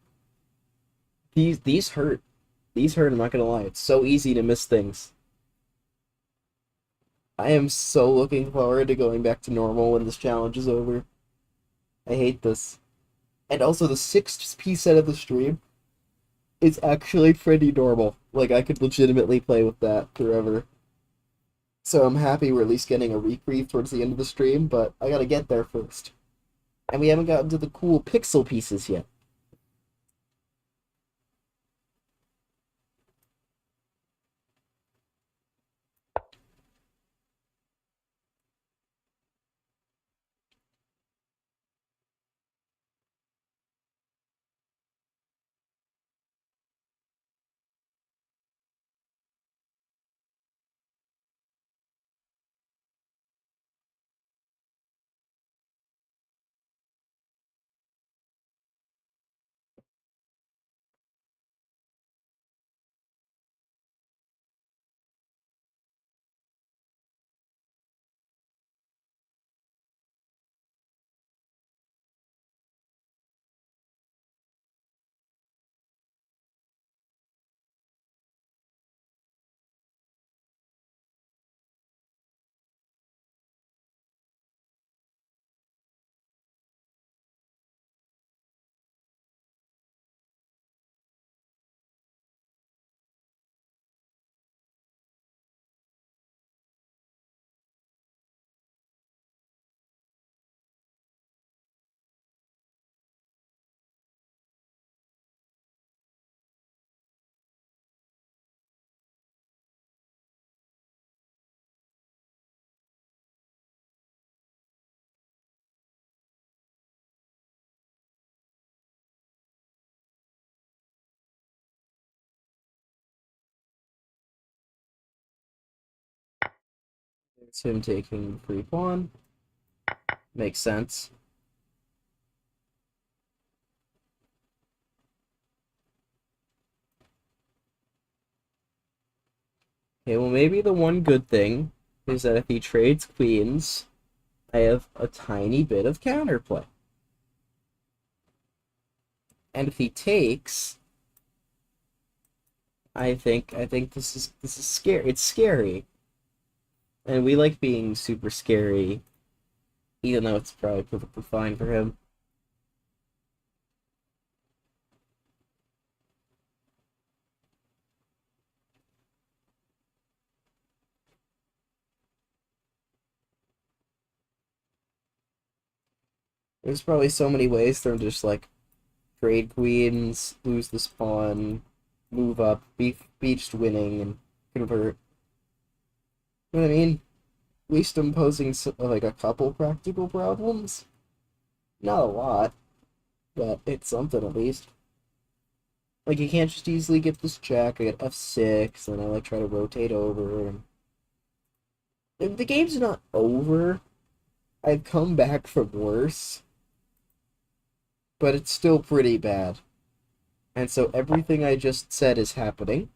These hurt. These hurt, I'm not gonna lie. It's so easy to miss things. I am so looking forward to going back to normal when this challenge is over. I hate this. And also, the sixth piece set of the stream is actually pretty normal. Like, I could legitimately play with that forever. So I'm happy we're at least getting a reprieve towards the end of the stream, but I gotta get there first. And we haven't gotten to the cool pixel pieces yet. It's him taking free pawn. Makes sense. Okay, well, maybe the one good thing is that if he trades queens, I have a tiny bit of counterplay. And if he takes, I think this is scary. It's scary. And we like being super scary, even though it's probably perfectly fine for him. There's probably so many ways for him to just like trade queens, lose this pawn, move up, be just winning and convert. You know what I mean? At least I'm posing like a couple practical problems. Not a lot, but it's something at least. Like you can't just easily get this check. I get f6, and I like try to rotate over. And the game's not over. I've come back from worse, but it's still pretty bad. And so everything I just said is happening.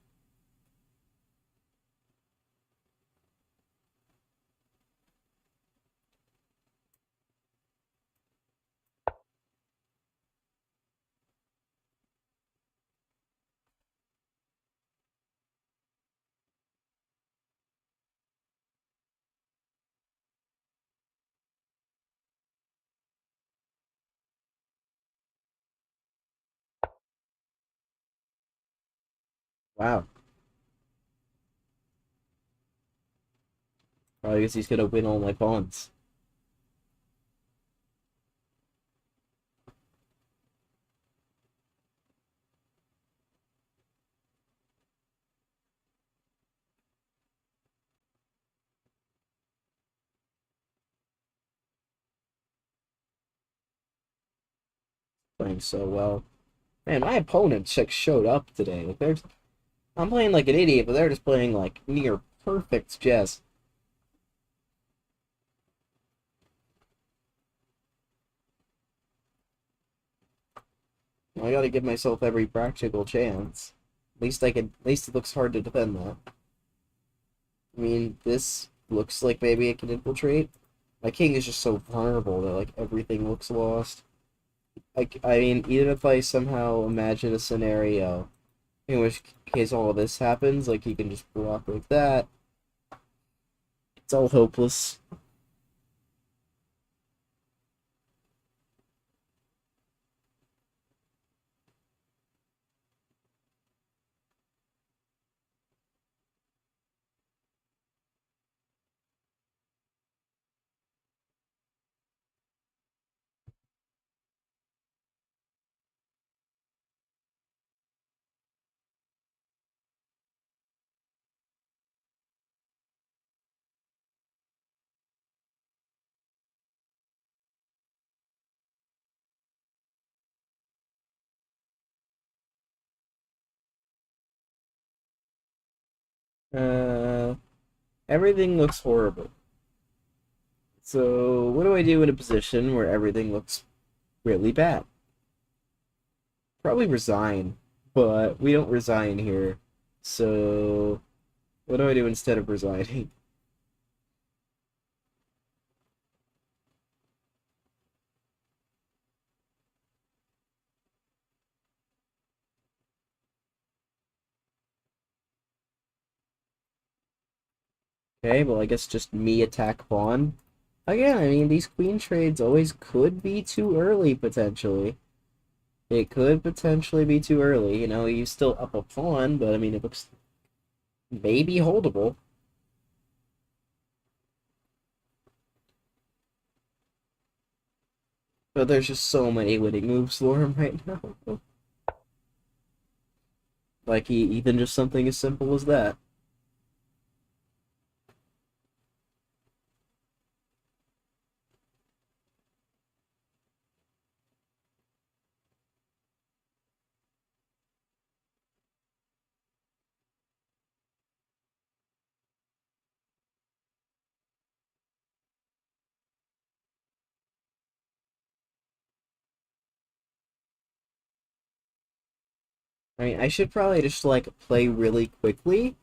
Wow. Probably because he's gonna win all my pawns. Playing so well. Man, my opponents like showed up today. Like I'm playing like an idiot, but they're just playing like near perfect chess. I gotta give myself every practical chance. At least I can. At least it looks hard to defend that. I mean, this looks like maybe it can infiltrate. My king is just so vulnerable that like everything looks lost. Like I mean, even if I somehow imagine a scenario in which case all of this happens, like he can just block like that, it's all hopeless. Uh, Everything looks horrible. So what do I do in a position where everything looks really bad? Probably resign, but we don't resign here. So what do I do instead of resigning? Okay, well I guess just me attack pawn. Again, I mean these queen trades always could be too early potentially. It could potentially be too early. You know, you still up a pawn, but I mean it looks maybe holdable. But there's just so many winning moves for him right now. Like even just something as simple as that. I mean, I should probably just like play really quickly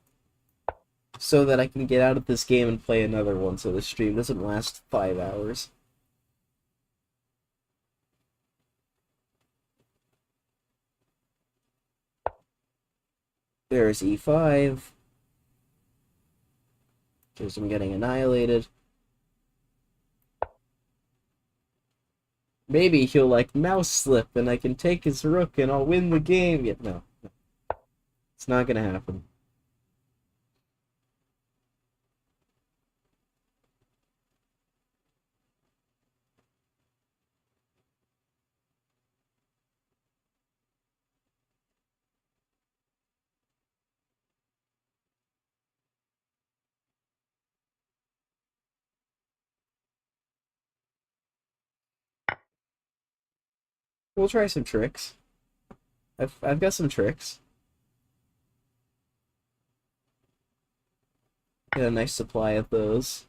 so that I can get out of this game and play another one so the stream doesn't last 5 hours. There's e5. Just him getting annihilated. Maybe he'll like mouse slip and I can take his rook and I'll win the game. Yet no, it's not gonna happen. We'll try some tricks. I've got some tricks. Got a nice supply of those.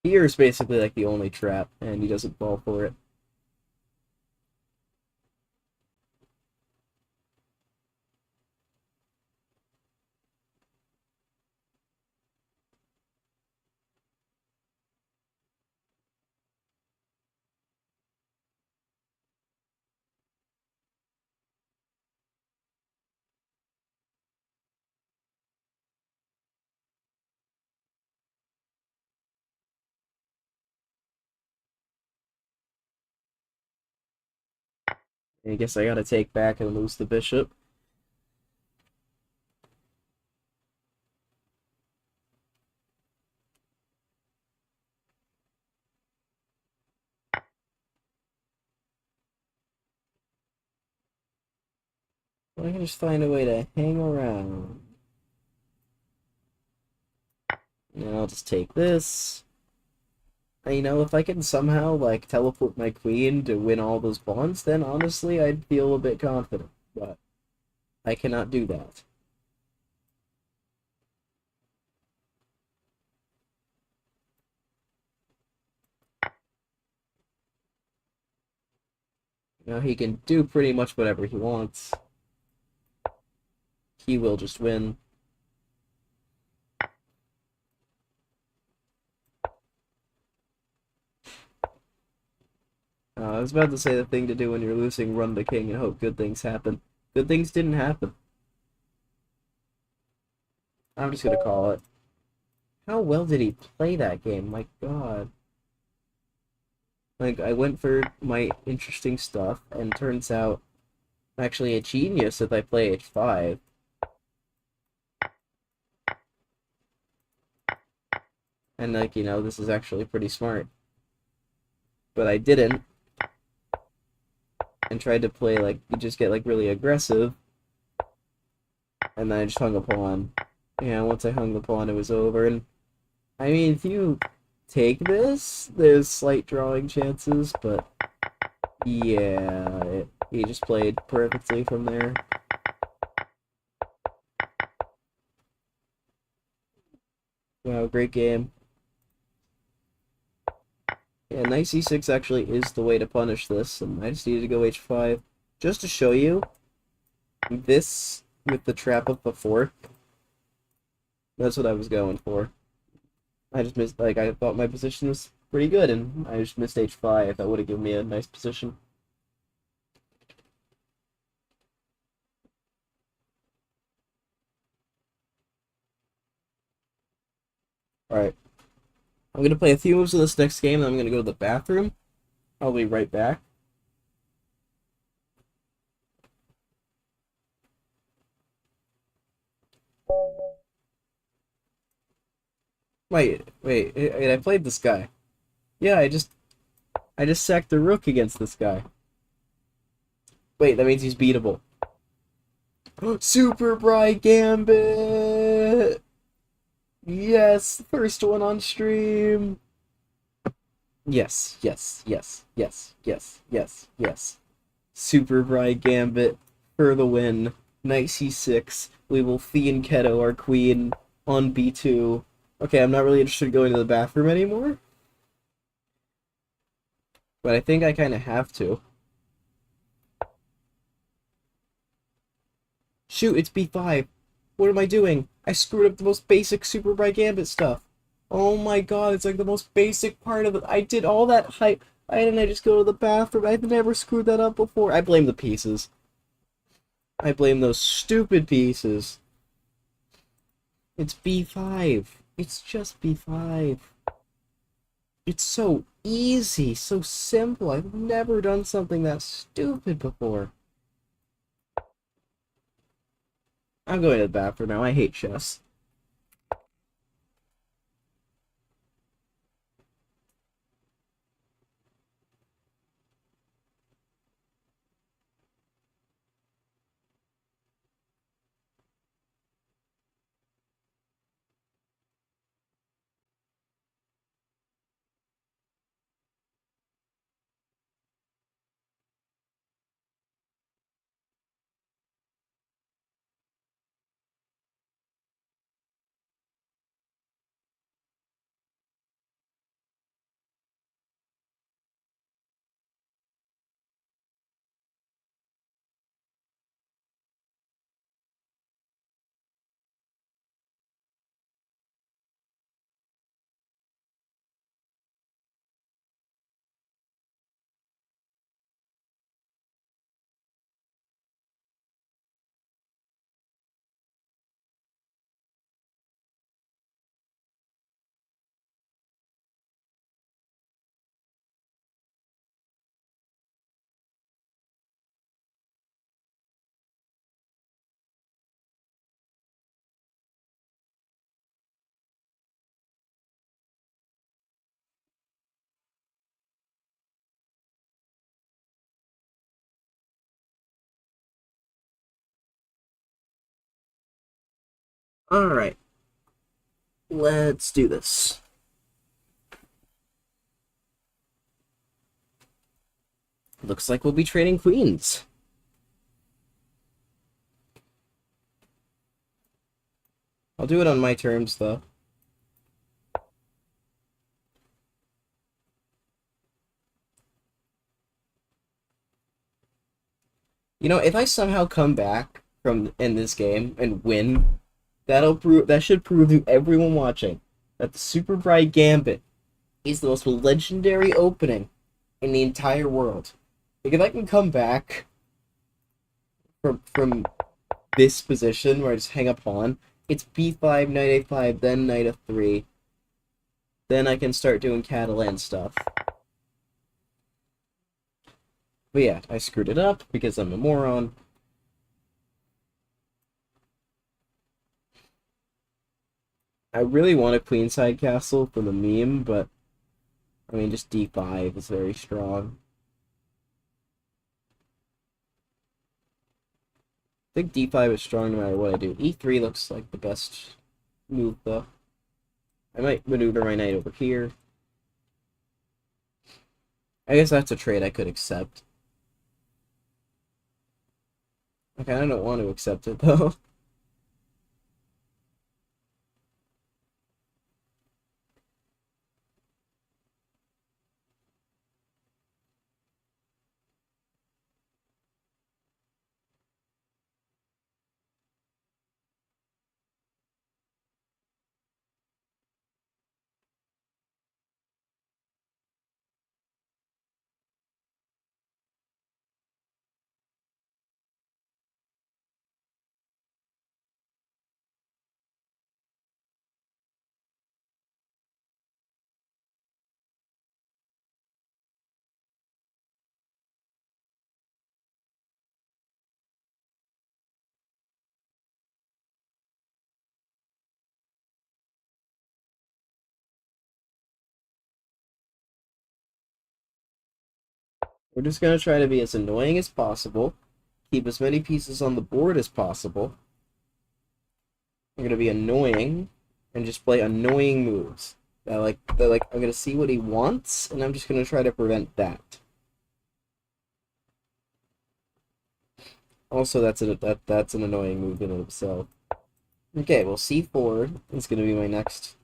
Here is basically like the only trap, and he doesn't fall for it. I guess I gotta take back and lose the bishop. I can just find a way to hang around. And I'll just take this. And, if I can somehow, like, teleport my queen to win all those pawns, then honestly, I'd feel a bit confident. But I cannot do that. He can do pretty much whatever he wants. He will just win. I was about to say the thing to do when you're losing, run the king and hope good things happen. Good things didn't happen. I'm just gonna call it. How well did he play that game? My god. Like, I went for my interesting stuff, and turns out I'm actually a genius if I play h5. And, like, this is actually pretty smart. But I didn't, and tried to play, like, you just get, like, really aggressive, and then I just hung a pawn. Yeah, once I hung the pawn, it was over, and, I mean, if you take this, there's slight drawing chances, but, yeah, he just played perfectly from there. Wow, great game. Yeah, knight c6 actually is the way to punish this, and I just needed to go h5. Just to show you, this with the trap of the fork, that's what I was going for. I just missed, like, I thought my position was pretty good, and I just missed h5. That would have given me a nice position. Alright, I'm going to play a few moves of this next game, and I'm going to go to the bathroom. I'll be right back. Wait, I played this guy. Yeah, I just sacked the rook against this guy. Wait, that means he's beatable. Super Bright Gambit! Yes, first one on stream. Yes, yes, yes, yes, yes, yes, yes. Super Bright Gambit for the win. Knight c6. We will Fianchetto our queen on b2. Okay, I'm not really interested in going to the bathroom anymore, but I think I kind of have to. Shoot, it's b5. What am I doing? I screwed up the most basic Super Bright Gambit stuff. Oh my god, it's like the most basic part of it. I did all that hype. Why didn't I just go to the bathroom? I've never screwed that up before. I blame the pieces. I blame those stupid pieces. It's b5. It's just b5. It's so easy, so simple. I've never done something that stupid before. I'm going to the bathroom now. I hate chess. Alright, let's do this. Looks like we'll be trading queens. I'll do it on my terms, though. You know, if I somehow come back from in this game and win, that should prove to everyone watching that the Super Bright Gambit is the most legendary opening in the entire world. Like if I can come back from this position where I just hang up pawn, it's b5, knight a5, then knight f3. Then I can start doing Catalan stuff. But yeah, I screwed it up because I'm a moron. I really want a queenside castle for the meme, but I mean, just d5 is very strong. I think d5 is strong no matter what I do. e3 looks like the best move, though. I might maneuver my knight over here. I guess that's a trade I could accept. I kind of don't want to accept it, though. We're just going to try to be as annoying as possible, keep as many pieces on the board as possible. I'm going to be annoying and just play annoying moves. I'm going to see what he wants, and I'm just going to try to prevent that. Also, that's an annoying move in itself. Okay, well, c4 is going to be my next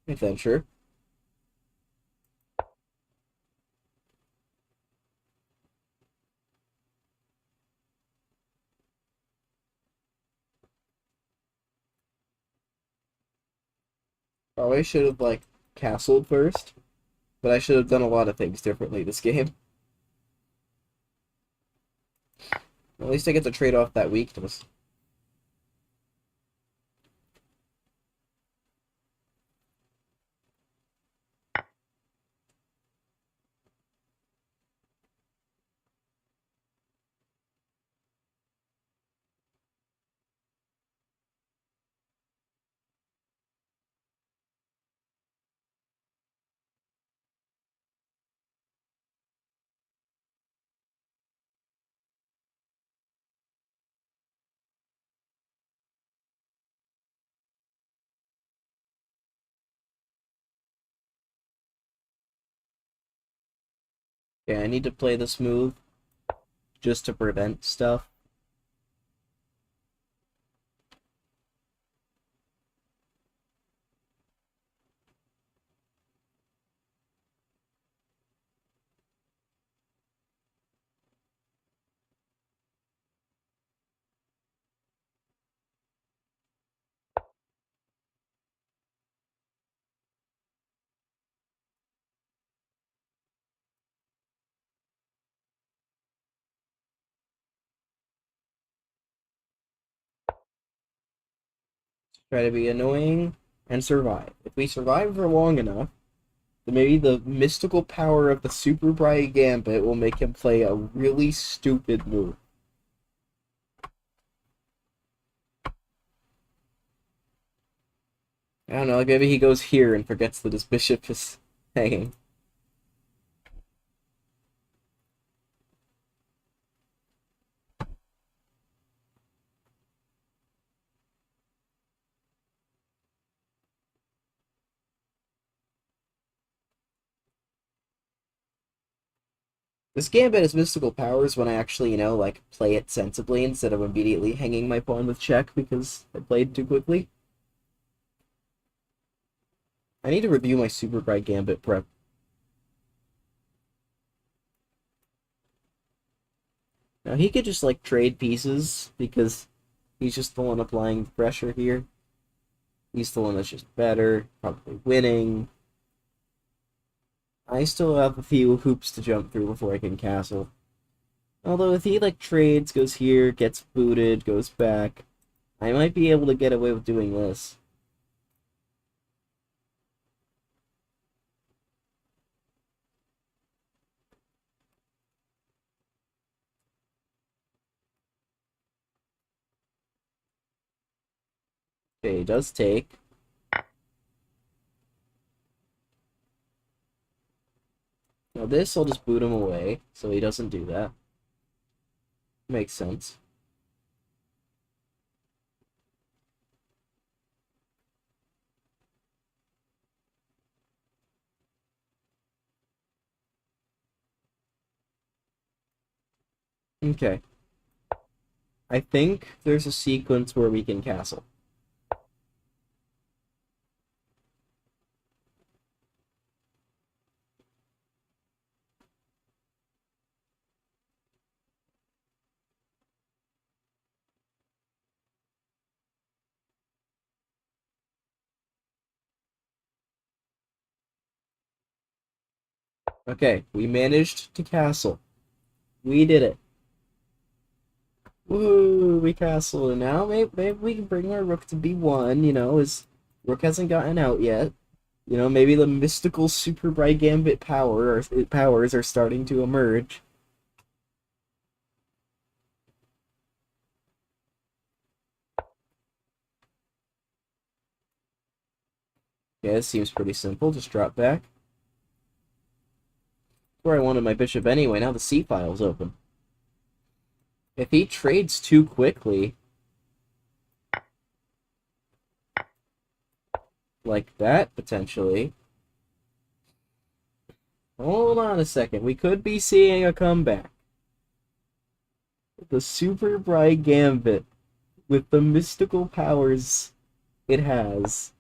adventure. Probably should have, like, castled first, but I should have done a lot of things differently this game. At least I get to trade off that weakness. Okay, I need to play this move just to prevent stuff. Try to be annoying and survive. If we survive for long enough, then maybe the mystical power of the Super Bright Gambit will make him play a really stupid move. I don't know, like maybe he goes here and forgets that his bishop is hanging. This gambit has mystical powers when I actually, like, play it sensibly instead of immediately hanging my pawn with check because I played too quickly. I need to review my Super Bright Gambit prep. Now, he could just, like, trade pieces because he's just the one applying the pressure here. He's the one that's just better, probably winning. I still have a few hoops to jump through before I can castle. Although if he, like, trades, goes here, gets booted, goes back, I might be able to get away with doing this. Okay, he does take. Now this, I'll just boot him away, so he doesn't do that. Makes sense. Okay. I think there's a sequence where we can castle. Okay, we managed to castle. We did it. Woo, we castled, and now maybe we can bring our rook to b1, his rook hasn't gotten out yet. Maybe the mystical super bright gambit powers are starting to emerge. Yeah, this seems pretty simple. Just drop back. Where I wanted my bishop anyway, now the c-file's open. If he trades too quickly, like that, potentially. Hold on a second. We could be seeing a comeback. The super bright gambit with the mystical powers it has.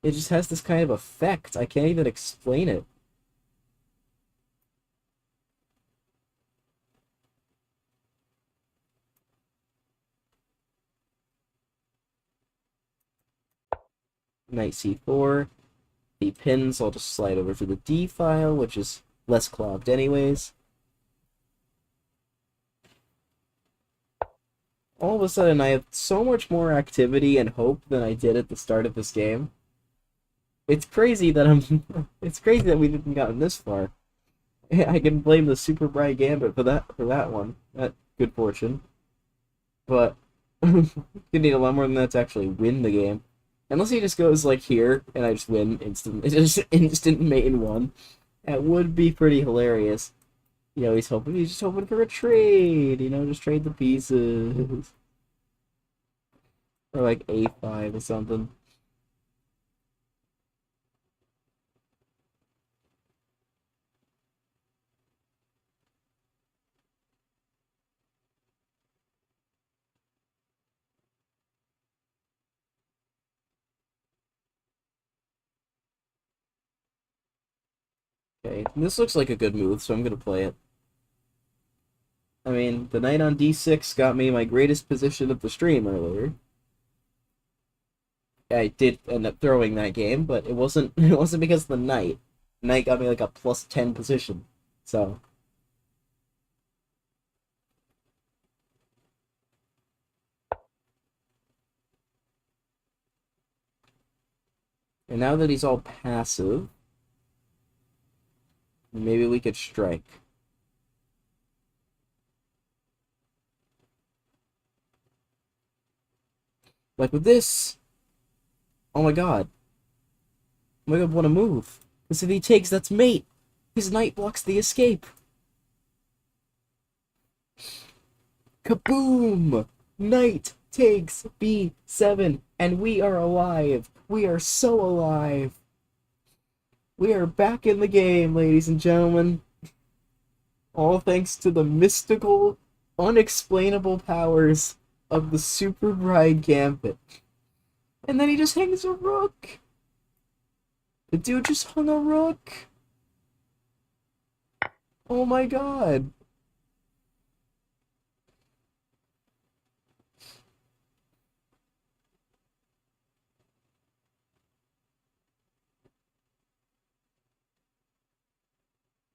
It just has this kind of effect. I can't even explain it. Knight c4. The pins, I'll just slide over to the d file, which is less clogged anyways. All of a sudden, I have so much more activity and hope than I did at the start of this game. It's crazy that it's crazy that we didn't gotten this far. I can blame the super bright gambit for that one. That good fortune. But you need a lot more than that to actually win the game. Unless he just goes like here and I just win instant, just instant main one. That would be pretty hilarious. He's just hoping for a trade. Just trade the pieces. Or like a5 or something. Okay, this looks like a good move, so I'm gonna play it. I mean, the knight on d6 got me my greatest position of the stream earlier. I did end up throwing that game, but it wasn't it wasn't because of the knight. The knight got me like a +10 position. So and now that he's all passive, maybe we could strike. Like with this, oh my god. Oh my god, what a move. Because if he takes, that's mate. His knight blocks the escape. Kaboom! Knight takes b7, and we are alive. We are so alive. We are back in the game, ladies and gentlemen. All thanks to the mystical, unexplainable powers of the Super Bride Gambit. And then he just hangs a rook. The dude just hung a rook. Oh my god.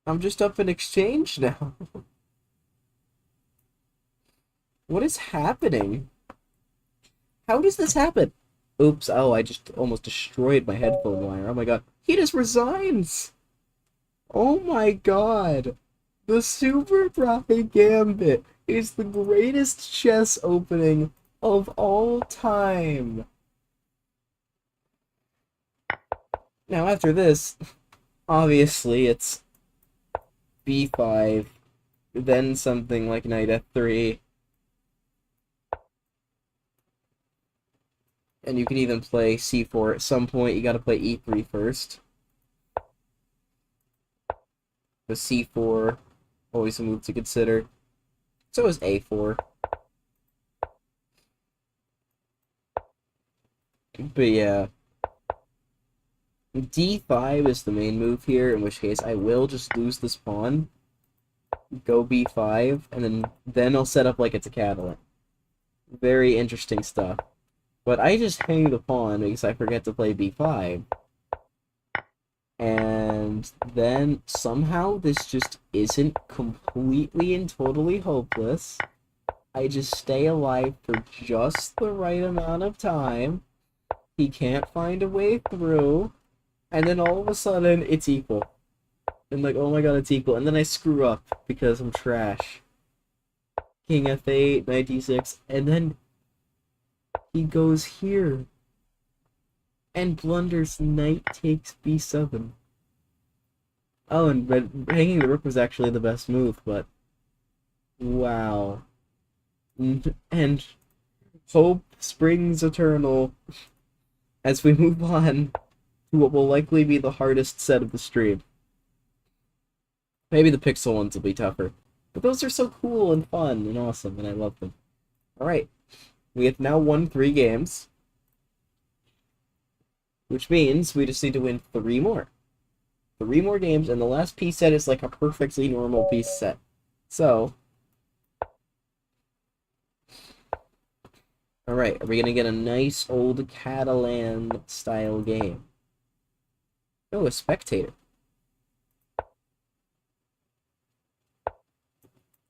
I'm just up in exchange now. What is happening? How does this happen? Oops, oh, I just almost destroyed my headphone wire. Oh my god. He just resigns! Oh my god. The Super Bride Gambit is the greatest chess opening of all time. Now, after this, obviously, it's b5, then something like knight f3, and you can even play c4 at some point. You gotta play e3 first. The c4, always a move to consider. So is a4. But yeah, d5 is the main move here, in which case I will just lose this pawn, go b5, and then I'll set up like it's a Catalan. Very interesting stuff. But I just hang the pawn because I forget to play b5. And then somehow this just isn't completely and totally hopeless. I just stay alive for just the right amount of time. He can't find a way through. And then all of a sudden, it's equal. And like, oh my god, it's equal. And then I screw up because I'm trash. King f8, knight d6, and then he goes here. And blunders knight takes b7. Oh, and hanging the rook was actually the best move, but... wow. And hope springs eternal as we move on to what will likely be the hardest set of the stream. Maybe the pixel ones will be tougher. But those are so cool and fun and awesome, and I love them. Alright. We have now won 3 games. Which means we just need to win 3 more. 3 more games, and the last piece set is like a perfectly normal piece set. So... alright, are we gonna get a nice old Catalan-style game? Oh, a spectator.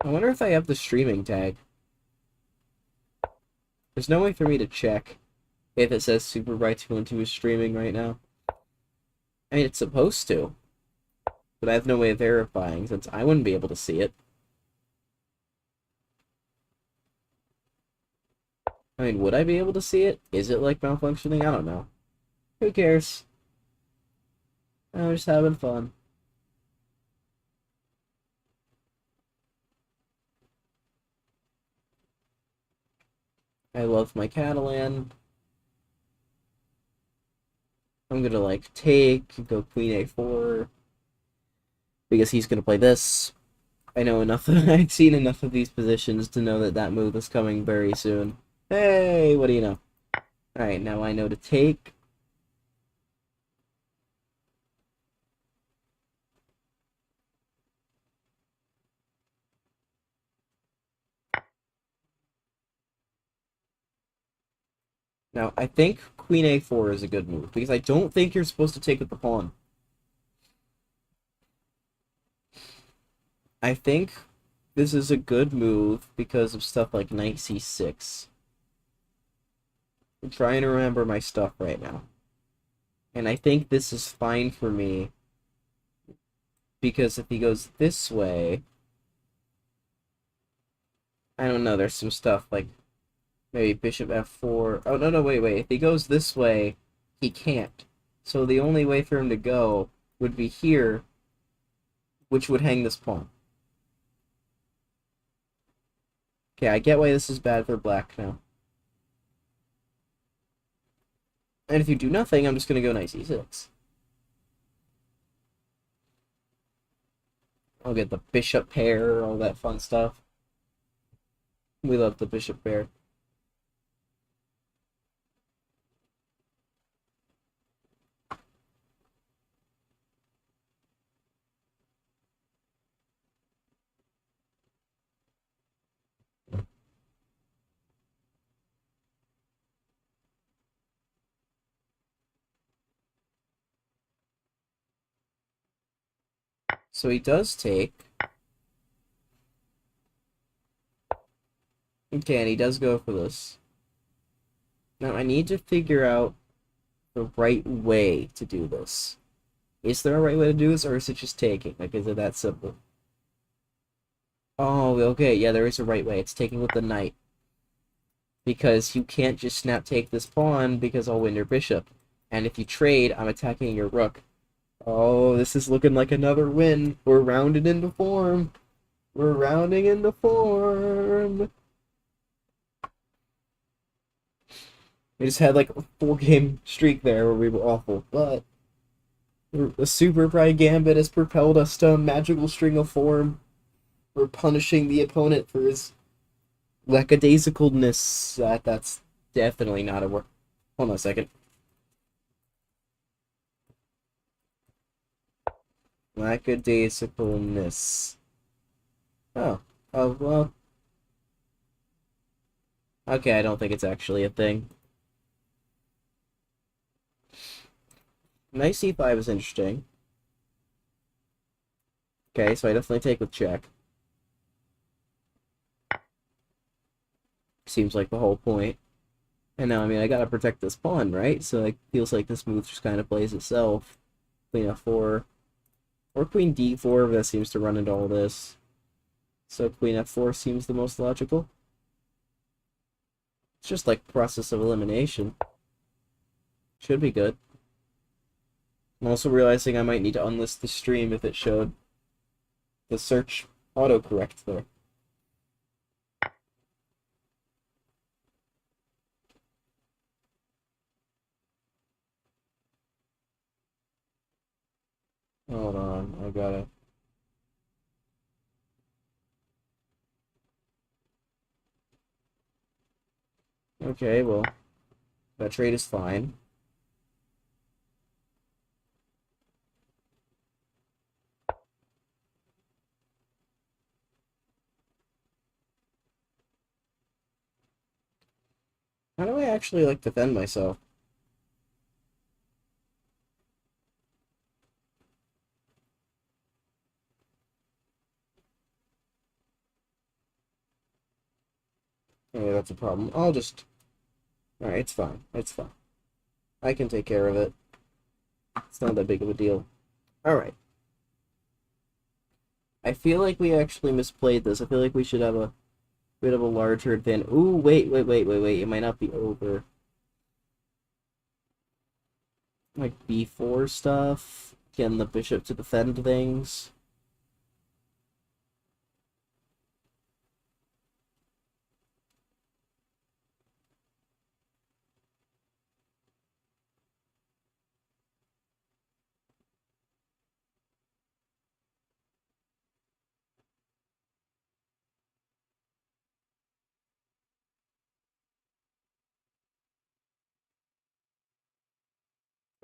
I wonder if I have the streaming tag. There's no way for me to check if it says Super Bride 212 is streaming right now. I mean, it's supposed to, but I have no way of verifying since I wouldn't be able to see it. I mean, would I be able to see it? Is it, like, malfunctioning? I don't know. Who cares? I'm just having fun. I love my Catalan. I'm gonna, like, take, go queen a4, because he's gonna play this. I know enough, I've seen enough of these positions to know that that move is coming very soon. Hey, what do you know? Alright, now I know to take. Now, I think queen a4 is a good move, because I don't think you're supposed to take with the pawn. I think this is a good move because of stuff like knight c6. I'm trying to remember my stuff right now. And I think this is fine for me, because if he goes this way... I don't know, there's some stuff like maybe bishop f4. Oh, no, wait. If he goes this way, he can't. So the only way for him to go would be here, which would hang this pawn. Okay, I get why this is bad for black now. And if you do nothing, I'm just going to go knight c6. I'll get the bishop pair, all that fun stuff. We love the bishop pair. So he does take. Okay, and he does go for this. Now I need to figure out the right way to do this. Is there a right way to do this, or is it just taking? Like, is it that simple? Oh, okay, yeah, there is a right way. It's taking with the knight. Because you can't just snap take this pawn because I'll win your bishop. And if you trade, I'm attacking your rook. Oh, this is looking like another win. We're rounded into form. We're rounding into form. We just had like a 4-game streak there where we were awful, but the Super Pride Gambit has propelled us to a magical string of form. We're punishing the opponent for his lackadaisicalness. That's definitely not a word. Hold on a second. Lackadaisicalness. Oh. Oh, well. Okay, I don't think it's actually a thing. Knight c5 is interesting. Okay, so I definitely take with check. Seems like the whole point. And now, I mean, I gotta protect this pawn, right? So it feels like this move just kind of plays itself. Queen f4. Or queen d4, but that seems to run into all this. So queen f4 seems the most logical. It's just like process of elimination. Should be good. I'm also realizing I might need to unlist the stream if it showed the search autocorrect there. Hold on, I gotta... Okay, well, that trade is fine. How do I actually, like, defend myself? Okay, that's a problem. I'll just... Alright, it's fine. It's fine. I can take care of it. It's not that big of a deal. Alright. I feel like we actually misplayed this. I feel like we should have a bit of a larger advantage. Ooh, wait. It might not be over. Like b4 stuff. Getting the bishop to defend things.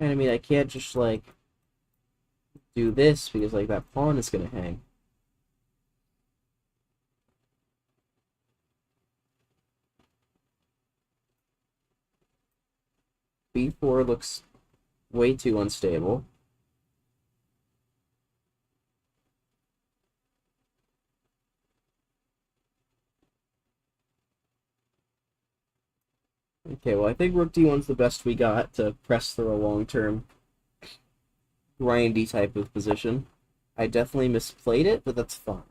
And I mean, I can't just, like, do this because, like, that pawn is gonna hang. b4 looks way too unstable. Okay, well, I think rook d1's the best we got to press through a long-term grindy type of position. I definitely misplayed it, but that's fine.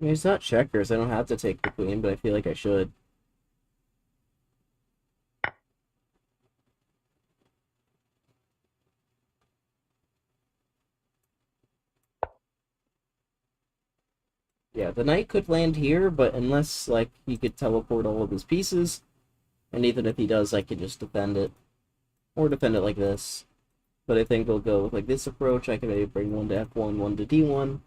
I mean, it's not checkers. I don't have to take the queen, but I feel like I should. Yeah, the knight could land here, but unless, like, he could teleport all of his pieces, and even if he does, I can just defend it. Or defend it like this. But I think we'll go with, like, this approach. I can maybe bring one to F1, one to D1.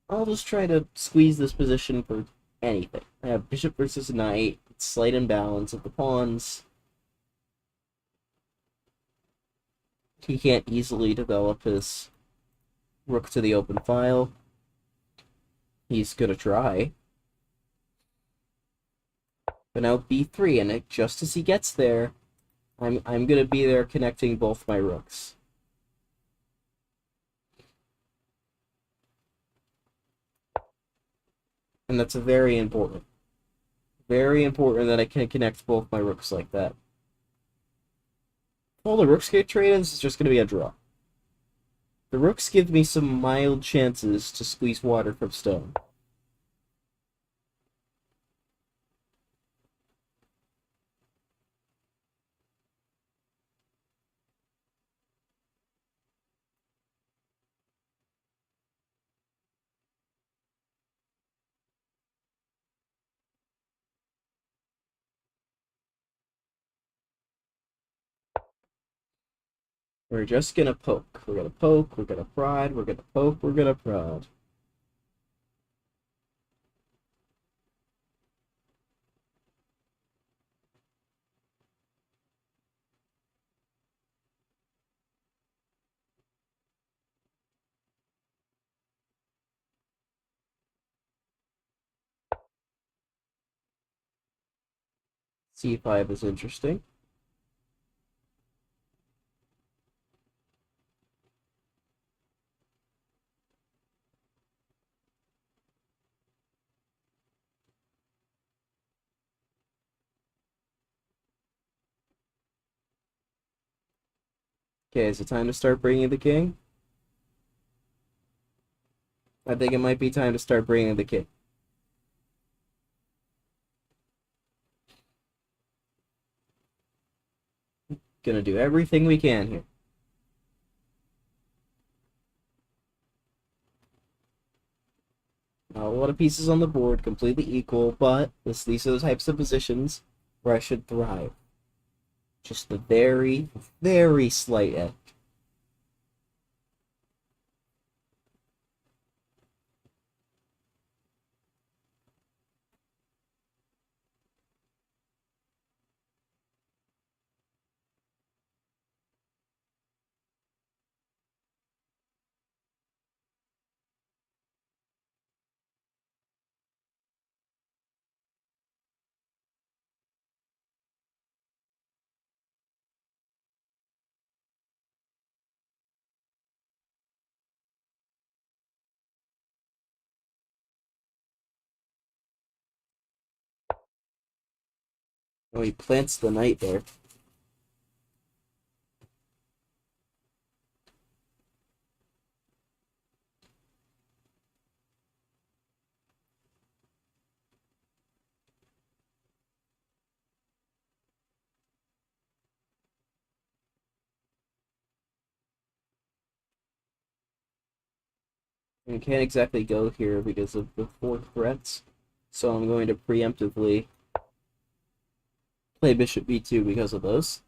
I'll just try to squeeze this position for anything. I have bishop versus knight, slight imbalance of the pawns. He can't easily develop his rook to the open file. He's gonna try. But now b3, and just as he gets there, I'm gonna be there connecting both my rooks. And that's very important. Very important that I can connect both my rooks like that. All the rooks get traded, this is just gonna be a draw. The rooks give me some mild chances to squeeze water from stone. We're just gonna poke. We're gonna poke, we're gonna prod, we're gonna poke, we're gonna prod. C5 is interesting. Okay, is it time to start bringing the king? I think it might be time to start bringing the king. Gonna do everything we can here. A lot of pieces on the board, completely equal, but these are the types of positions where I should thrive. Just the very, very slight edge. Oh, he plants the knight there. I can't exactly go here because of the 4 threats, so I'm going to preemptively play bishop b2 because of those.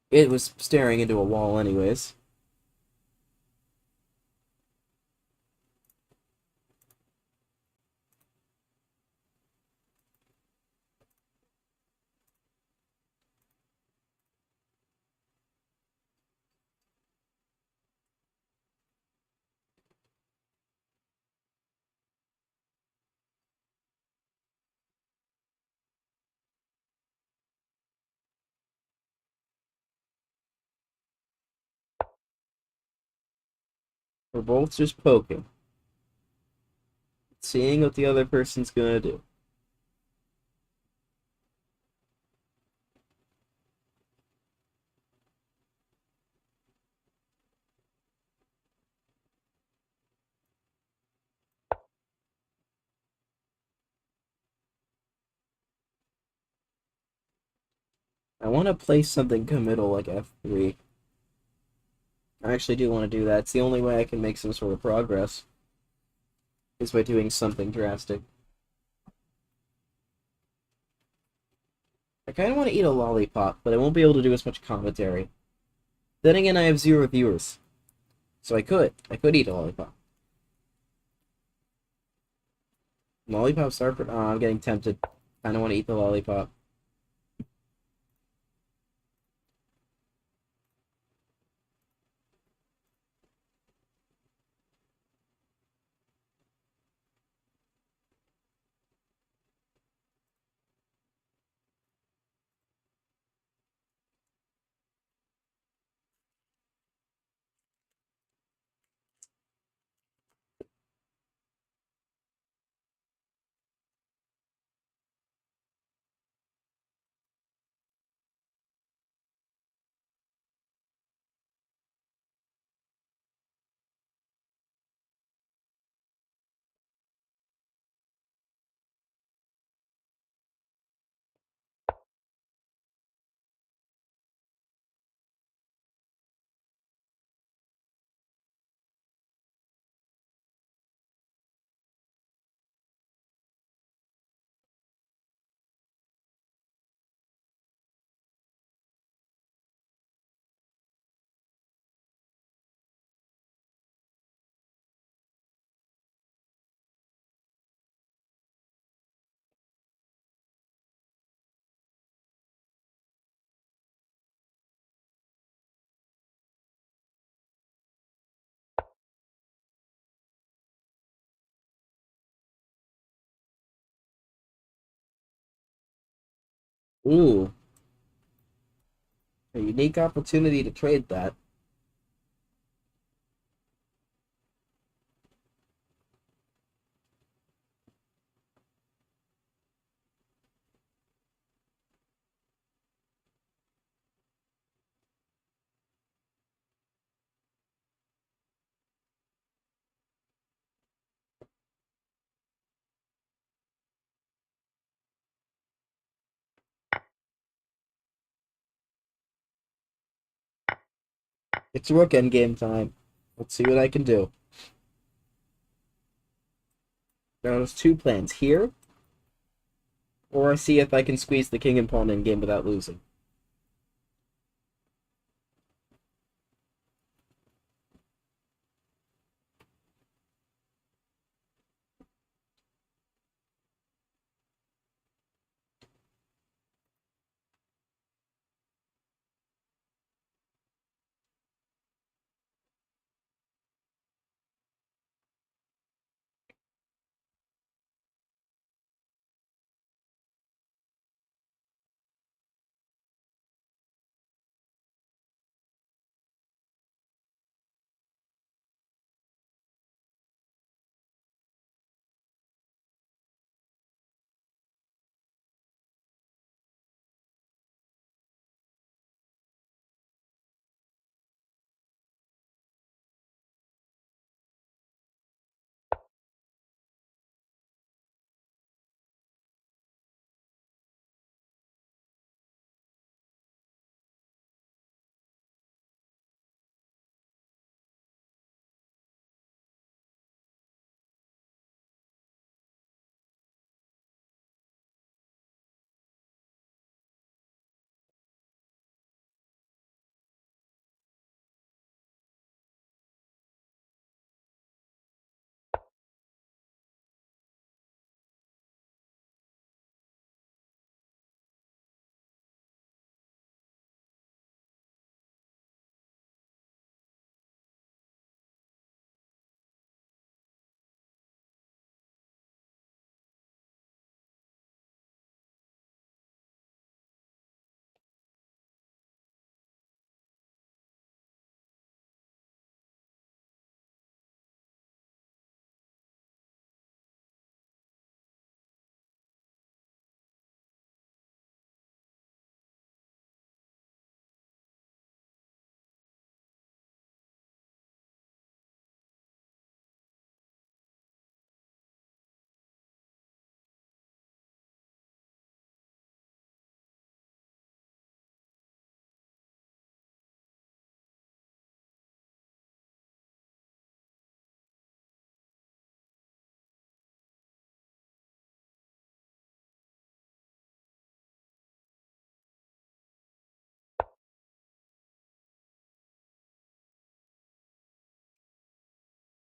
It was staring into a wall anyways. We're both just poking, seeing what the other person's gonna do. I want to place something committal like f3. I actually do want to do that. It's the only way I can make some sort of progress. is by doing something drastic. I kind of want to eat a lollipop, but I won't be able to do as much commentary. Then again, I have 0 viewers, so I could. I could eat a lollipop. Lollipops are. Oh, I'm getting tempted. I don't want to eat the lollipop. Ooh, a unique opportunity to trade that. It's rook endgame time. Let's see what I can do. There's two plans here, or I see if I can squeeze the king and pawn in game without losing.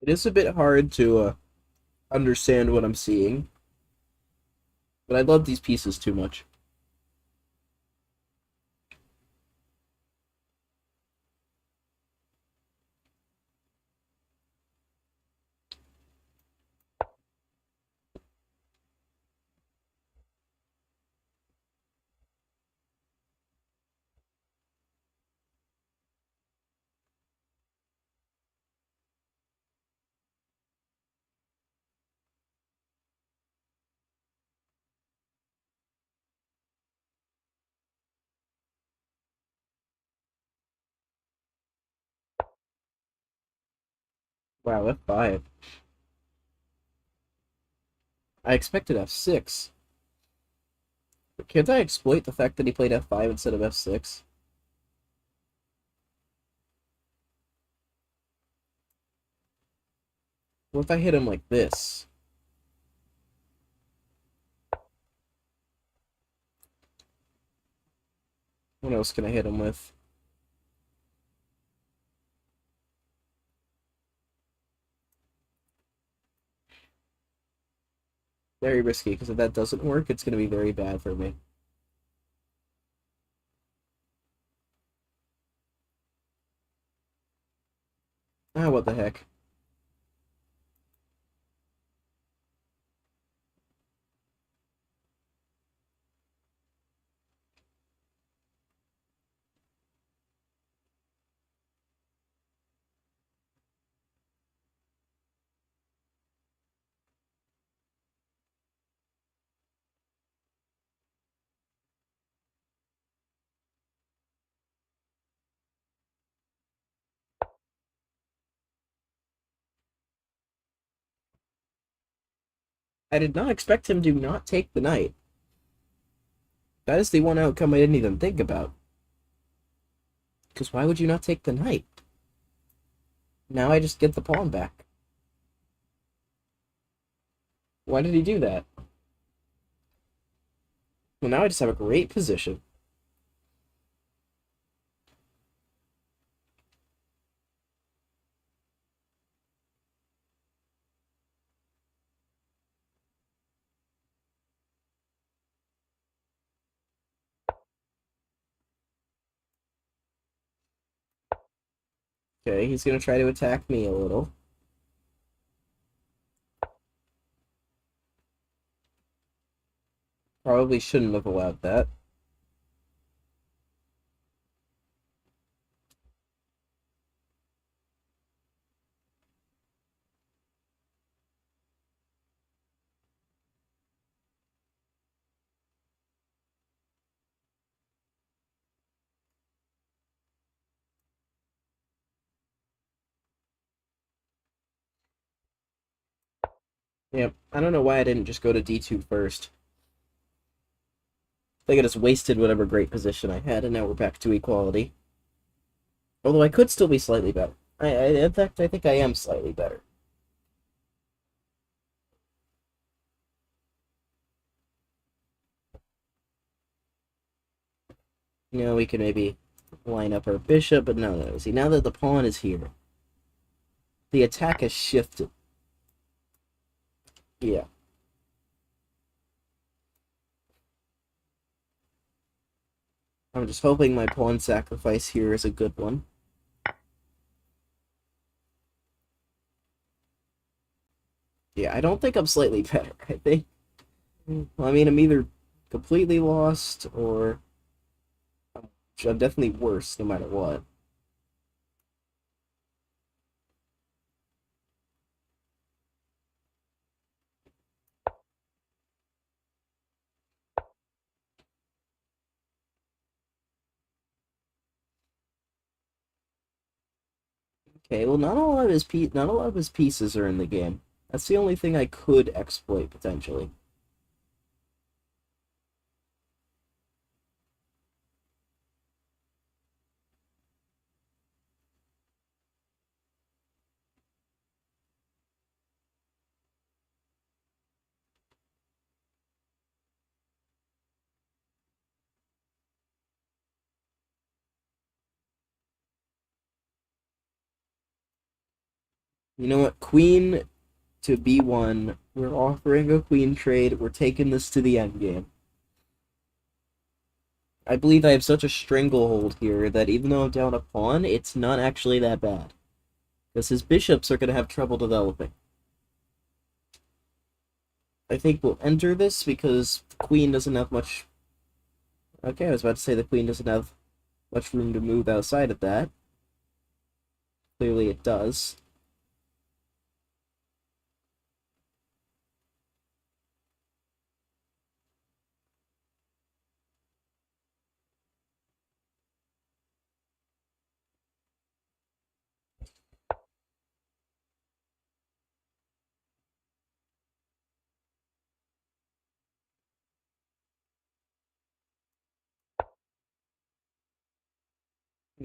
It is a bit hard to understand what I'm seeing, but I love these pieces too much. Wow, F5. I expected F6. Can't I exploit the fact that he played F5 instead of F6? What if I hit him like this? What else can I hit him with? Very risky, because if that doesn't work, it's going to be very bad for me. Ah, what the heck. I did not expect him to not take the knight. That is the one outcome I didn't even think about. Because why would you not take the knight? Now I just get the pawn back. Why did he do that? Well, now I just have a great position. Okay, he's going to try to attack me a little. Probably shouldn't have allowed that. Yep, I don't know why I didn't just go to D2 first. I think I just wasted whatever great position I had, and now we're back to equality. Although I could still be slightly better. In fact, I think I am slightly better. You know, we can maybe line up our bishop, but no. See, now that the pawn is here, the attack has shifted. Yeah. I'm just hoping my pawn sacrifice here is a good one. Yeah, I don't think I'm slightly better. I think. Well, I mean, I'm either completely lost or I'm definitely worse no matter what. Okay, well, not a lot of his pieces are in the game. That's the only thing I could exploit potentially. You know what? Queen to B1. We're offering a queen trade. We're taking this to the end game. I believe I have such a stranglehold here that even though I'm down a pawn, it's not actually that bad. Because his bishops are going to have trouble developing. I think we'll enter this because the queen doesn't have much... Okay, I was about to say the queen doesn't have much room to move outside of that. Clearly it does.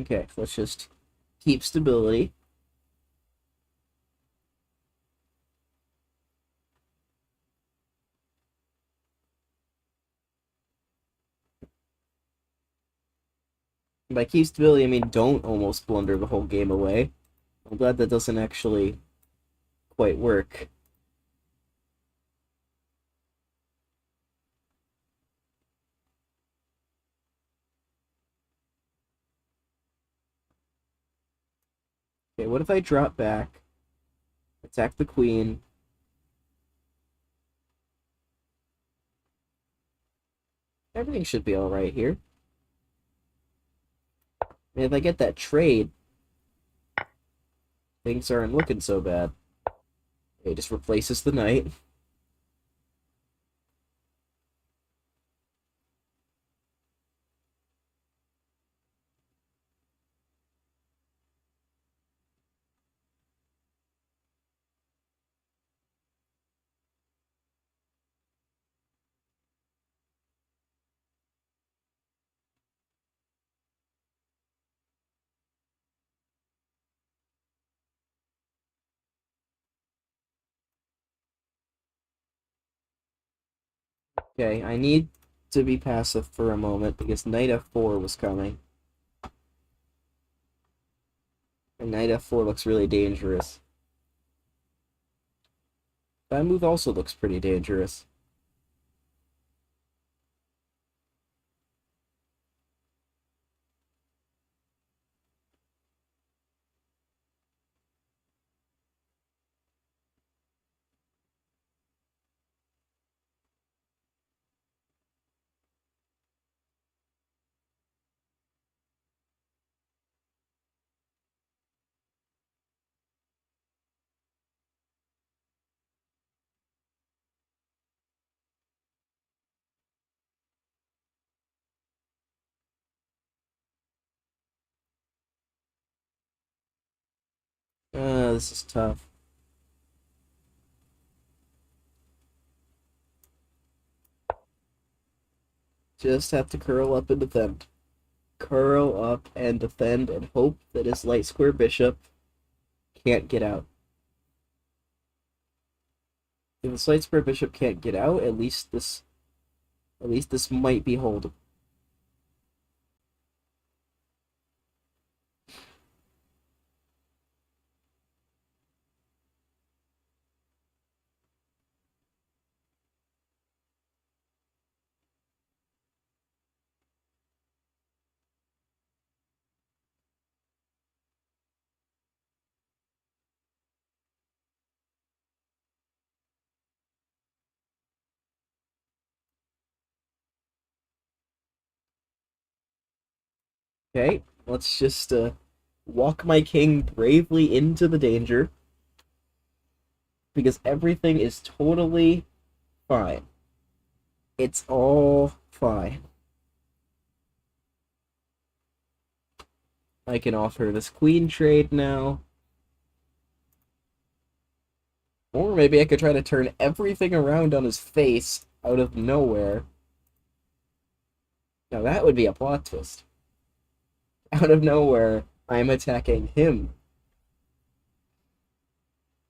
Okay, let's just keep stability. By keep stability, I mean don't almost blunder the whole game away. I'm glad that doesn't actually quite work. Okay, what if I drop back, attack the queen? Everything should be alright here. And if I get that trade, things aren't looking so bad. It just replaces the knight. Okay, I need to be passive for a moment because knight f4 was coming. And knight f4 looks really dangerous. That move also looks pretty dangerous. This is tough. Just have to curl up and defend. Curl up and defend and hope that his light square bishop can't get out. If the light square bishop can't get out, at least this might be holdable. Okay, let's just walk my king bravely into the danger because everything is totally fine. It's all fine. I can offer this queen trade now. Or maybe I could try to turn everything around on his face out of nowhere. Now that would be a plot twist. Out of nowhere, I'm attacking him.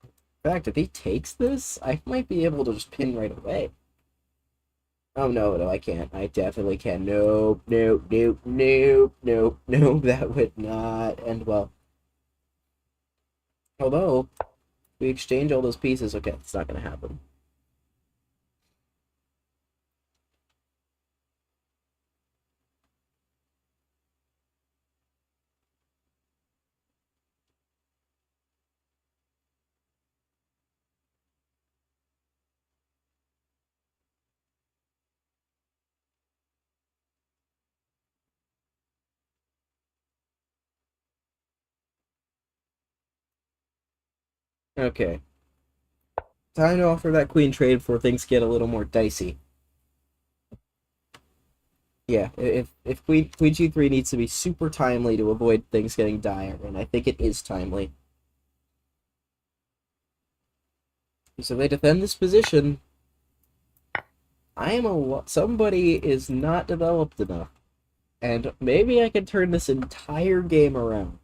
In fact, if he takes this, I might be able to just pin right away. Oh, no, I can't. I definitely can. Nope, nope, nope, nope, nope, nope. That would not end well. Although, We exchange all those pieces. Okay, it's not gonna happen. Okay. Time to offer that queen trade before things get a little more dicey. Yeah, if queen g3 needs to be super timely to avoid things getting dire, and I think it is timely. So they defend this position. Somebody is not developed enough, and maybe I can turn this entire game around.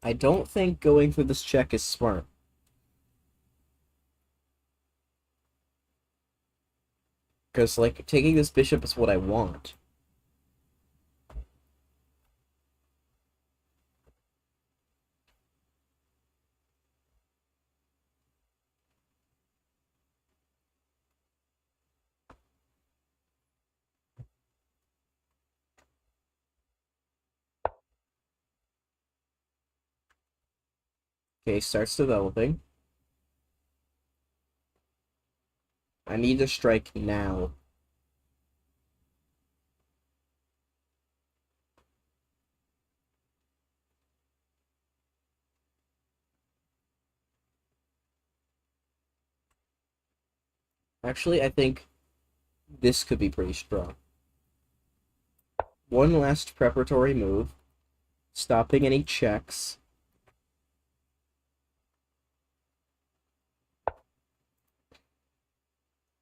I don't think going for this check is smart. Because, like, taking this bishop is what I want. Okay, starts developing. I need to strike now. Actually, I think this could be pretty strong. One last preparatory move, stopping any checks.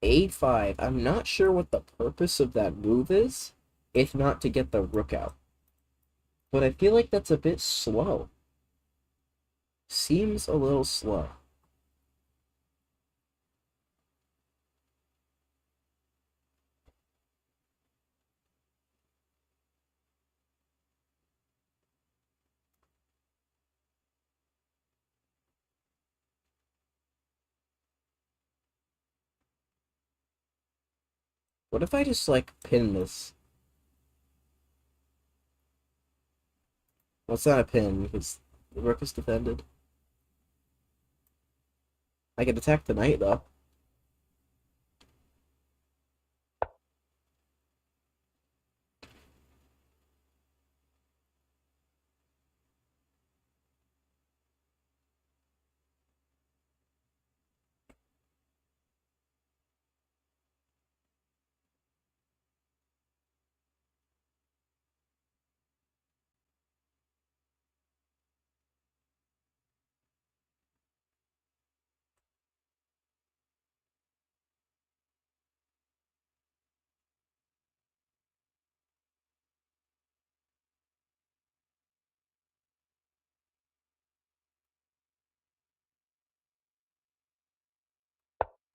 A5. I'm not sure what the purpose of that move is, if not to get the rook out. But I feel like that's a bit slow. Seems a little slow. What if I just, like, pin this? Well, it's not a pin, because the rook is defended. I can attack the knight, though.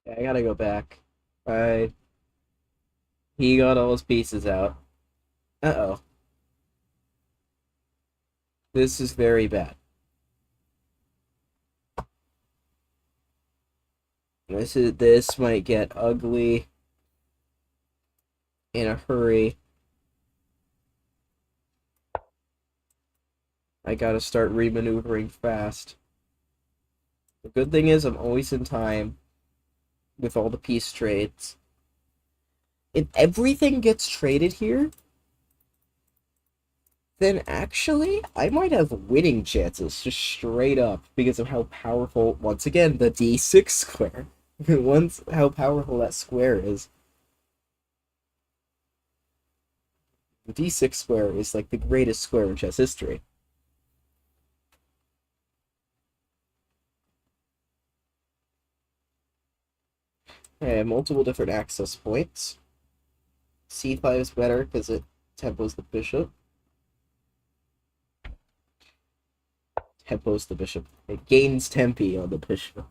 Yeah, I gotta go back. I He got all his pieces out. Uh-oh. This is very bad. This might get ugly in a hurry. I gotta start remaneuvering fast. The good thing is I'm always in time with all the piece trades. If everything gets traded here, then actually I might have winning chances just straight up because of how powerful, once again, the d6 square. Once how powerful that square is. The d6 square is like the greatest square in chess history. And multiple different access points. c5 is better because it tempos the bishop. Tempos the bishop. It gains tempi on the bishop.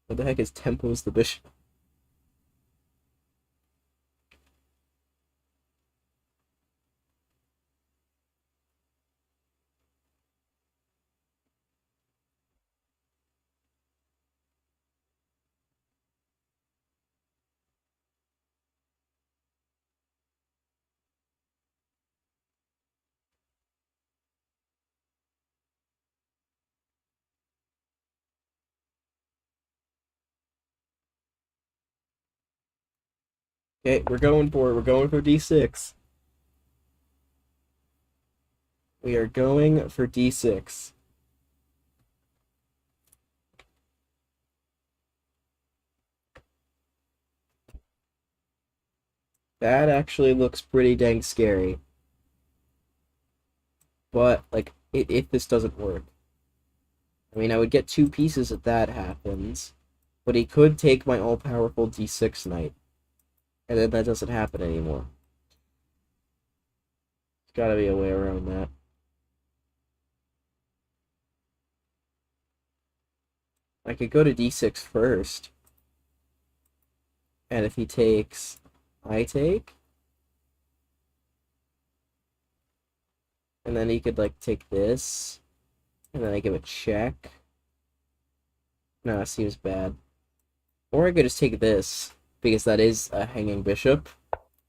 What the heck is tempos the bishop? Okay, we're going for it. We're going for d6. We are going for d6. That actually looks pretty dang scary. But, like, if this doesn't work. I mean, I would get two pieces if that happens. But he could take my all-powerful d6 knight. And then that doesn't happen anymore. There's gotta be a way around that. I could go to d6 first. And if he takes, I take. And then he could, like, take this. And then I give a check. No, that seems bad. Or I could just take this, because that is a hanging bishop.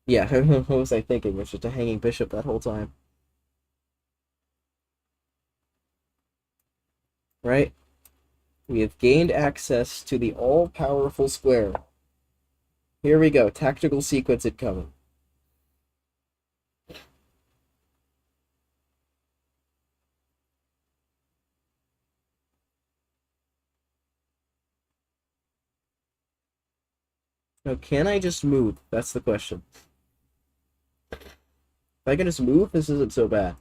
Yeah, what was I thinking? It was just a hanging bishop that whole time. Right? We have gained access to the all-powerful square. Here we go. Tactical sequence incoming. Now, can I just move? That's the question. If I can just move, this isn't so bad.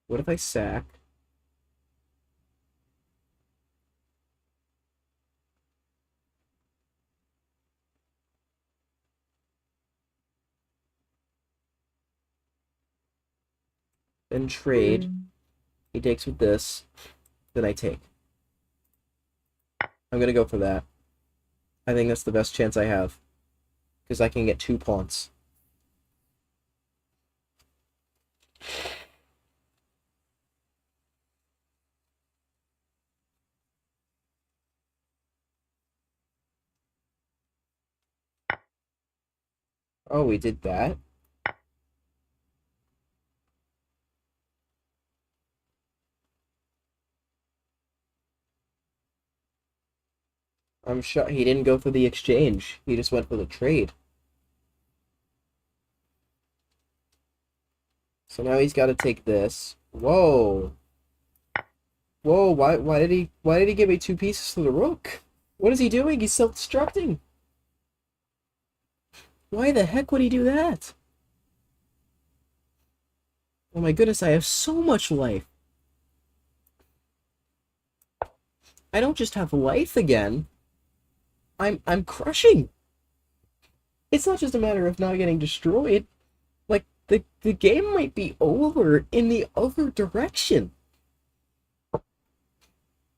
What if I sack? Then trade. He takes with this. Then I take. I'm gonna go for that. I think that's the best chance I have. Because I can get two pawns. Oh, we did that? I'm sure he didn't go for the exchange. He just went for the trade. So now he's got to take this. Whoa. Whoa, why did he give me two pieces to the rook? What is he doing? He's self-destructing. Why the heck would he do that? Oh my goodness, I have so much life. I don't just have life again. I'm crushing. It's not just a matter of not getting destroyed. Like the game might be over in the other direction.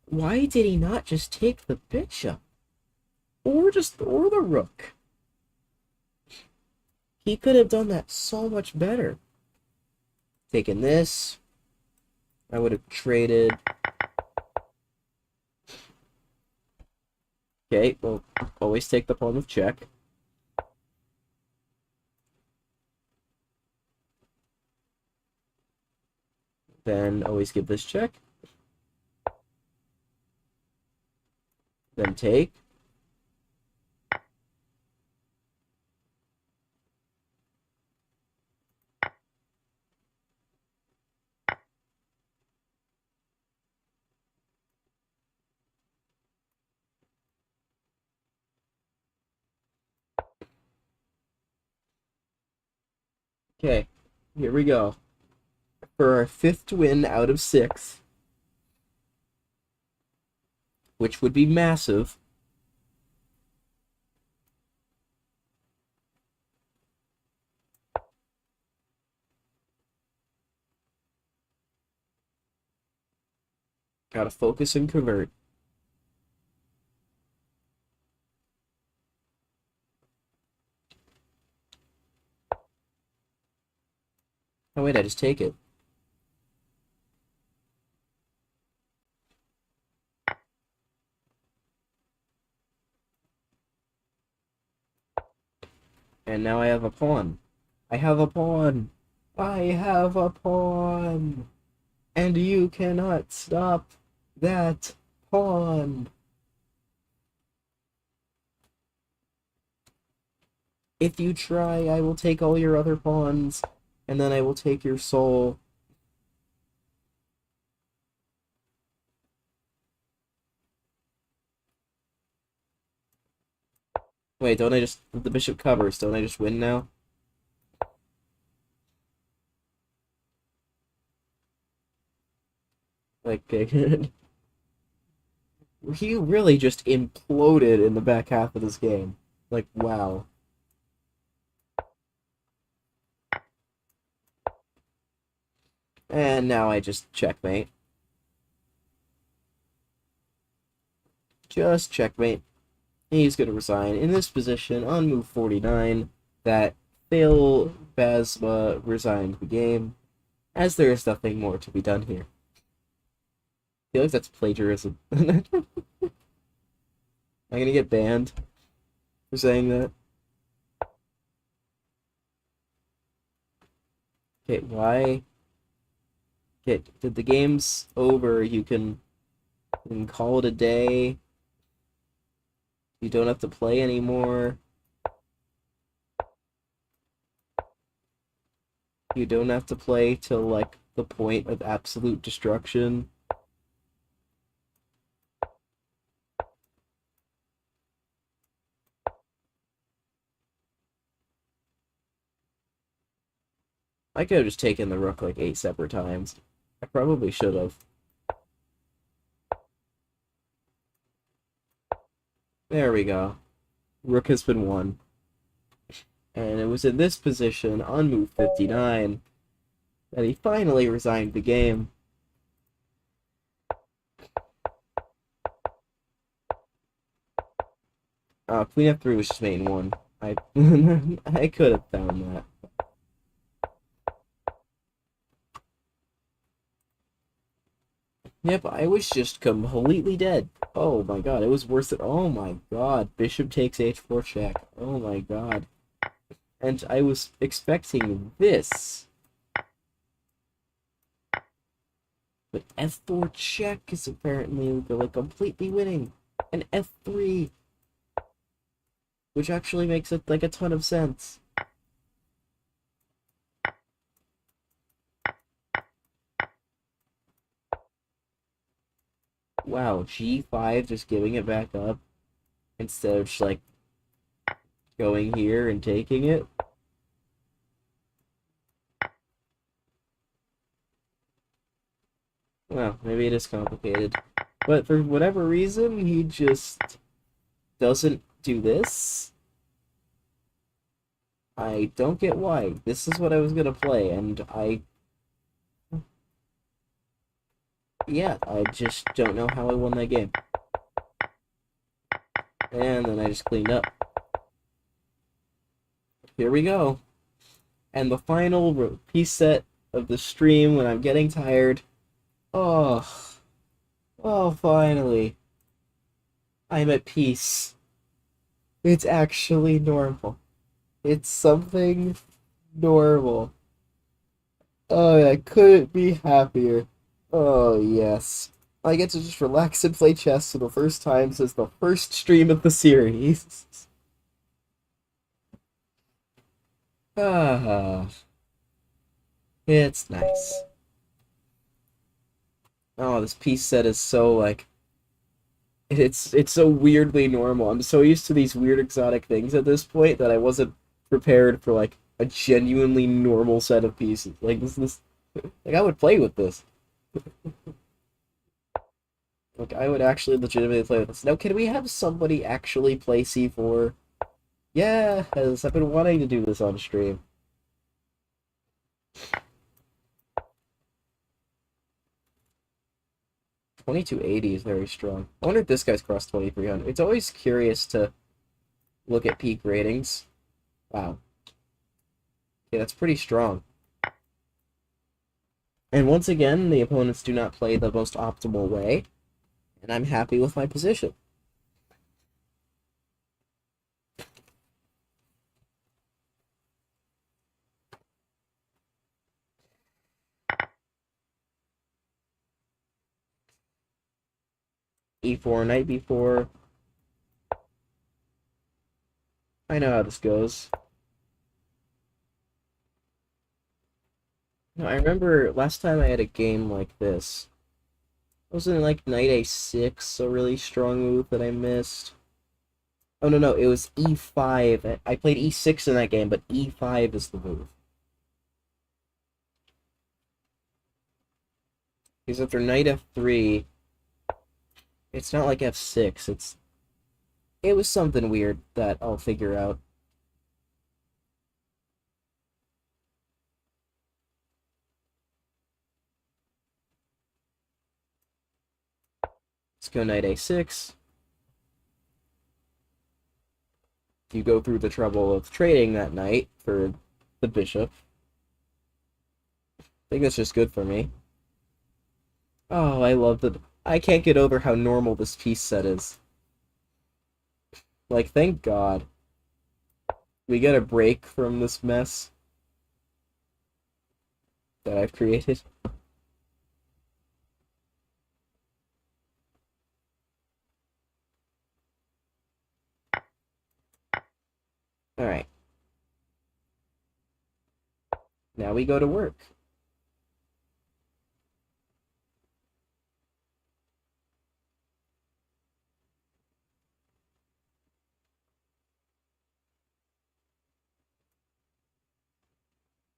Why did he not just take the bishop? Or the rook? He could have done that so much better. Taken this. I would have traded. Okay, well, always take the pawn with check. Then always give this check. Then take. Okay, here we go. For our fifth win out of 6, which would be massive. Gotta focus and convert. Oh wait, I just take it. And now I have a pawn. I have a pawn. I have a pawn. And you cannot stop that pawn. If you try, I will take all your other pawns, and then I will take your soul. Wait, don't I just... The bishop covers, don't I just win now? Like, he really just imploded in the back half of this game. Like, wow. And now I just checkmate. Just checkmate. He's going to resign in this position on move 49 that Phil Basma resigned the game, as there is nothing more to be done here. I feel like that's plagiarism. I'm gonna get banned for saying that. Okay, why? Okay, the game's over. You can call it a day. You don't have to play anymore. You don't have to play till like the point of absolute destruction. I could have just taken the rook like 8 separate times. I probably should have. There we go. Rook has been won. And it was in this position on move 59 that he finally resigned the game. Queen F3 was just main 1. I I could have found that. Yep, I was just completely dead. Oh my god, it was worse than... Oh my god, bishop takes h4 check. Oh my god. And I was expecting this. But f4 check is apparently like completely winning. And f3, which actually makes it like a ton of sense. Wow, g5 just giving it back up instead of just like going here and taking it. Well, maybe it is complicated. But for whatever reason, he just doesn't do this. I don't get why. This is what I was gonna play, and yeah, I just don't know how I won that game. And then I just cleaned up. Here we go. And the final piece set of the stream when I'm getting tired. Oh, oh, finally. I'm at peace. It's actually normal. It's something normal. Oh, I couldn't be happier. Oh, yes. I get to just relax and play chess for the first time since the first stream of the series. Ah, it's nice. Oh, this piece set is so like it's so weirdly normal. I'm so used to these weird exotic things at this point that I wasn't prepared for like a genuinely normal set of pieces. Like this like I would play with this. Like I would actually legitimately play with this. Now, can we have somebody actually play C4? Yeah, as I've been wanting to do this on stream. 2280 is very strong. I wonder if this guy's crossed 2300. It's always curious to look at peak ratings. Wow. Yeah, that's pretty strong. And once again, the opponents do not play the most optimal way, and I'm happy with my position. e4, knight b4. I know how this goes. No, I remember last time I had a game like this. Wasn't it like knight a6 a really strong move that I missed? Oh no, it was e5. I played e6 in that game, but e5 is the move. Because after knight f3, it's not like f6. It was something weird that I'll figure out. Let's go knight a6. You go through the trouble of trading that knight for the bishop. I think that's just good for me. Oh, I love the... I can't get over how normal this piece set is. Like, thank God. We get a break from this mess that I've created. Alright. Now we go to work.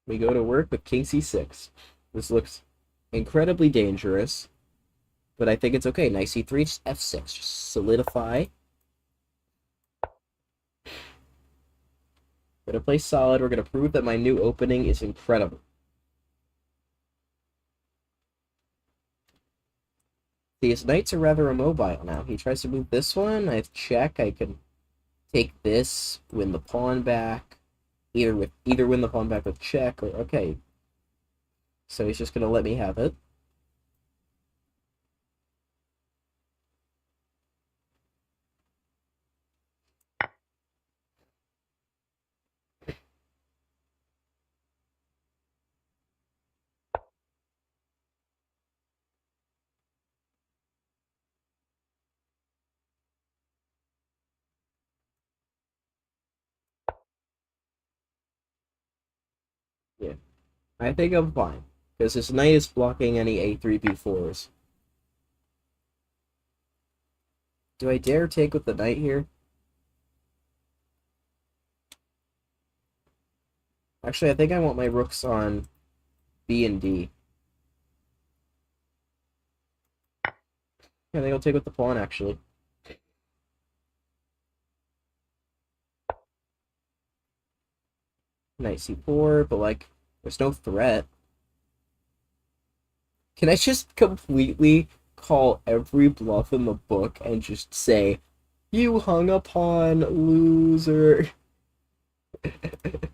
We go to work with king c6. This looks incredibly dangerous, but I think it's okay. Knight c3, just f6. Just solidify. We're gonna play solid. We're gonna prove that my new opening is incredible. These knights are rather immobile now. He tries to move this one. I have check. I can take this, win the pawn back. Either win the pawn back with check or okay. So he's just gonna let me have it. Yeah. I think I'm fine. Because his knight is blocking any a3, b4s. Do I dare take with the knight here? Actually, I think I want my rooks on B and D. I think I'll take with the pawn, actually. Knight c4, but, like, there's no threat. Can I just completely call every bluff in the book and just say, you hung a pawn, loser? That'd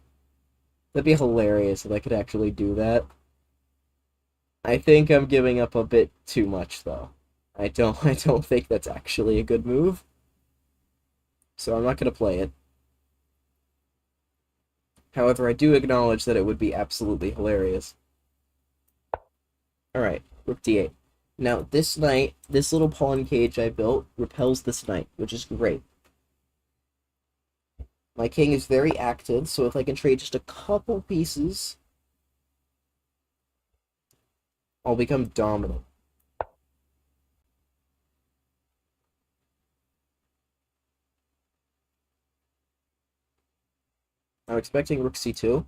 be hilarious if I could actually do that. I think I'm giving up a bit too much, though. I don't think that's actually a good move. So I'm not gonna play it. However, I do acknowledge that it would be absolutely hilarious. Alright, rook d8. Now, this knight, this little pawn cage I built, repels this knight, which is great. My king is very active, so if I can trade just a couple pieces, I'll become dominant. I'm expecting rook c2.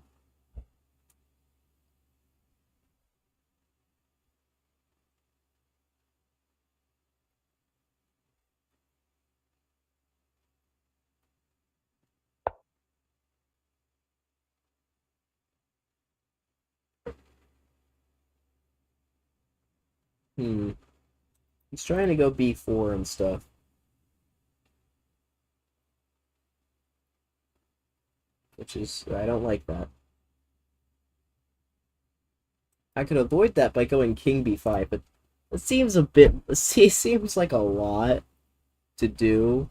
He's trying to go b4 and stuff. Which is, I don't like that. I could avoid that by going king b5, but it seems a bit, it seems like a lot to do.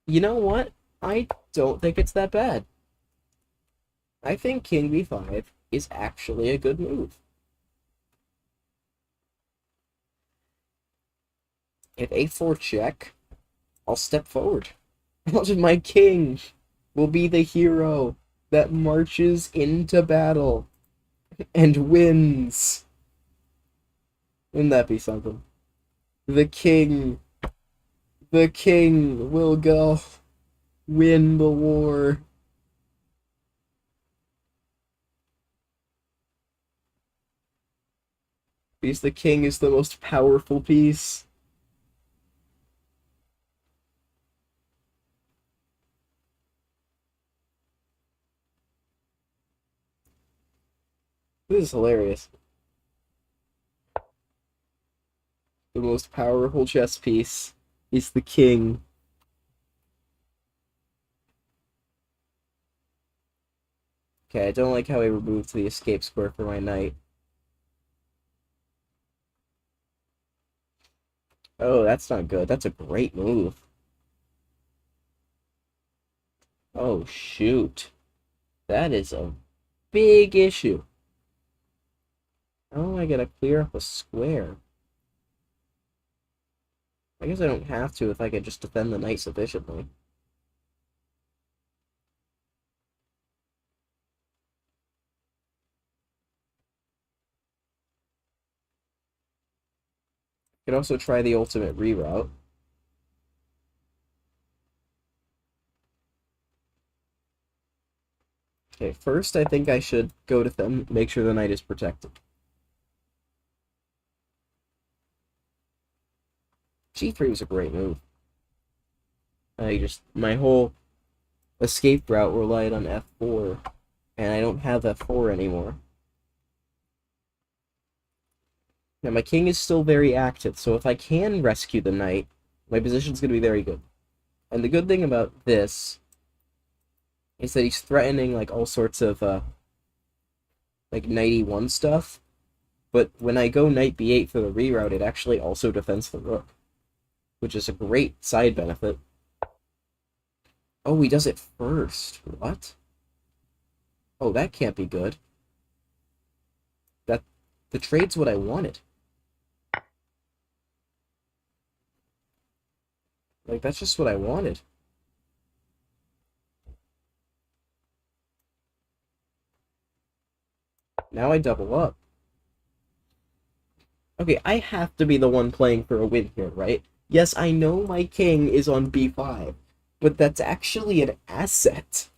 You know what? I don't think it's that bad. I think king b5 is actually a good move. If a4 check, I'll step forward. My king will be the hero that marches into battle and wins. Wouldn't that be something? The king, the king will go win the war. Because the king is the most powerful piece. This is hilarious. The most powerful chess piece is the king. Okay, I don't like how he removed the escape square for my knight. Oh, that's not good. That's a great move. Oh, shoot. That is a big issue. How am I gonna clear up a square? I guess I don't have to if I could just defend the knight sufficiently. I could also try the ultimate reroute. Okay, first I think I should go to them, make sure the knight is protected. G3 was a great move. My whole escape route relied on f4, and I don't have f4 anymore. Now, my king is still very active, so if I can rescue the knight, my position's going to be very good. And the good thing about this is that he's threatening, like, all sorts of, like, knight e1 stuff, but when I go knight b8 for the reroute, it actually also defends the rook, which is a great side benefit. Oh, he does it first. What? Oh, that can't be good. The trade's what I wanted. Like, that's just what I wanted. Now I double up. Okay, I have to be the one playing for a win here, right? Yes, I know my king is on b5, but that's actually an asset.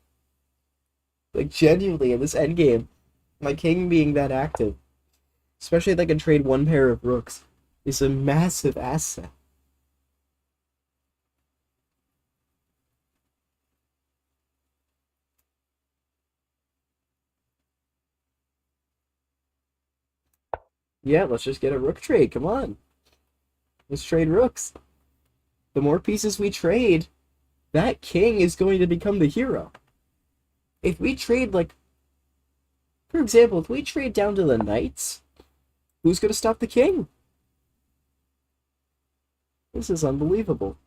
Like, genuinely, in this endgame, my king being that active, especially if I can trade one pair of rooks, is a massive asset. Yeah, let's just get a rook trade, come on. Let's trade rooks. The more pieces we trade, that king is going to become the hero. If we trade, like, for example, if we trade down to the knights, who's going to stop the king? This is unbelievable.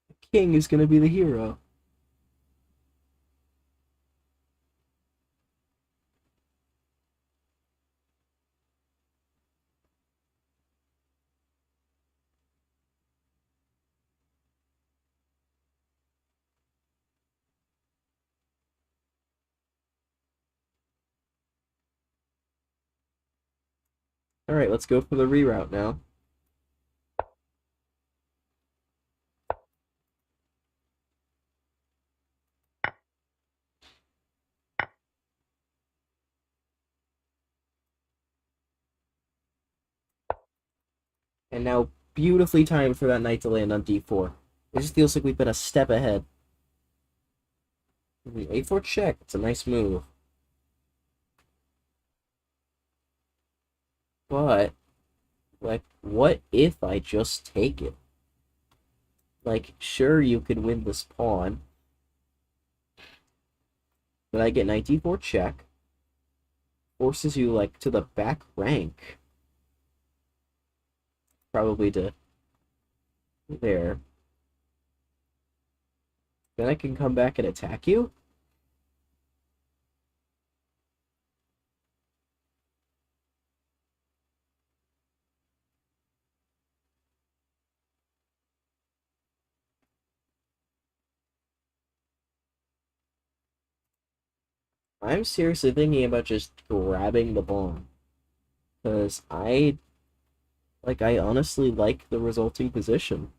The king is going to be the hero. Alright, let's go for the reroute now. And now, beautifully timed for that knight to land on d4. It just feels like we've been a step ahead. A4 check, it's a nice move. But, like, what if I just take it? Like, sure, you could win this pawn, but I get knight d4 check, forces you, like, to the back rank. Probably to there. Then I can come back and attack you? I'm seriously thinking about just grabbing the pawn. Because I honestly like the resulting position.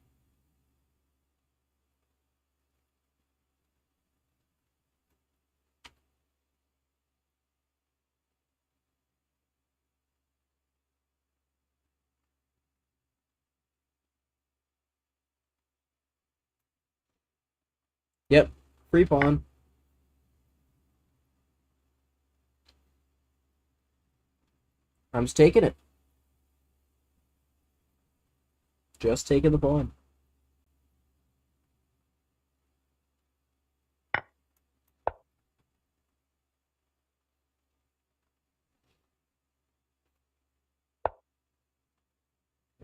Yep, free pawn. I'm just taking it. Just taking the pawn.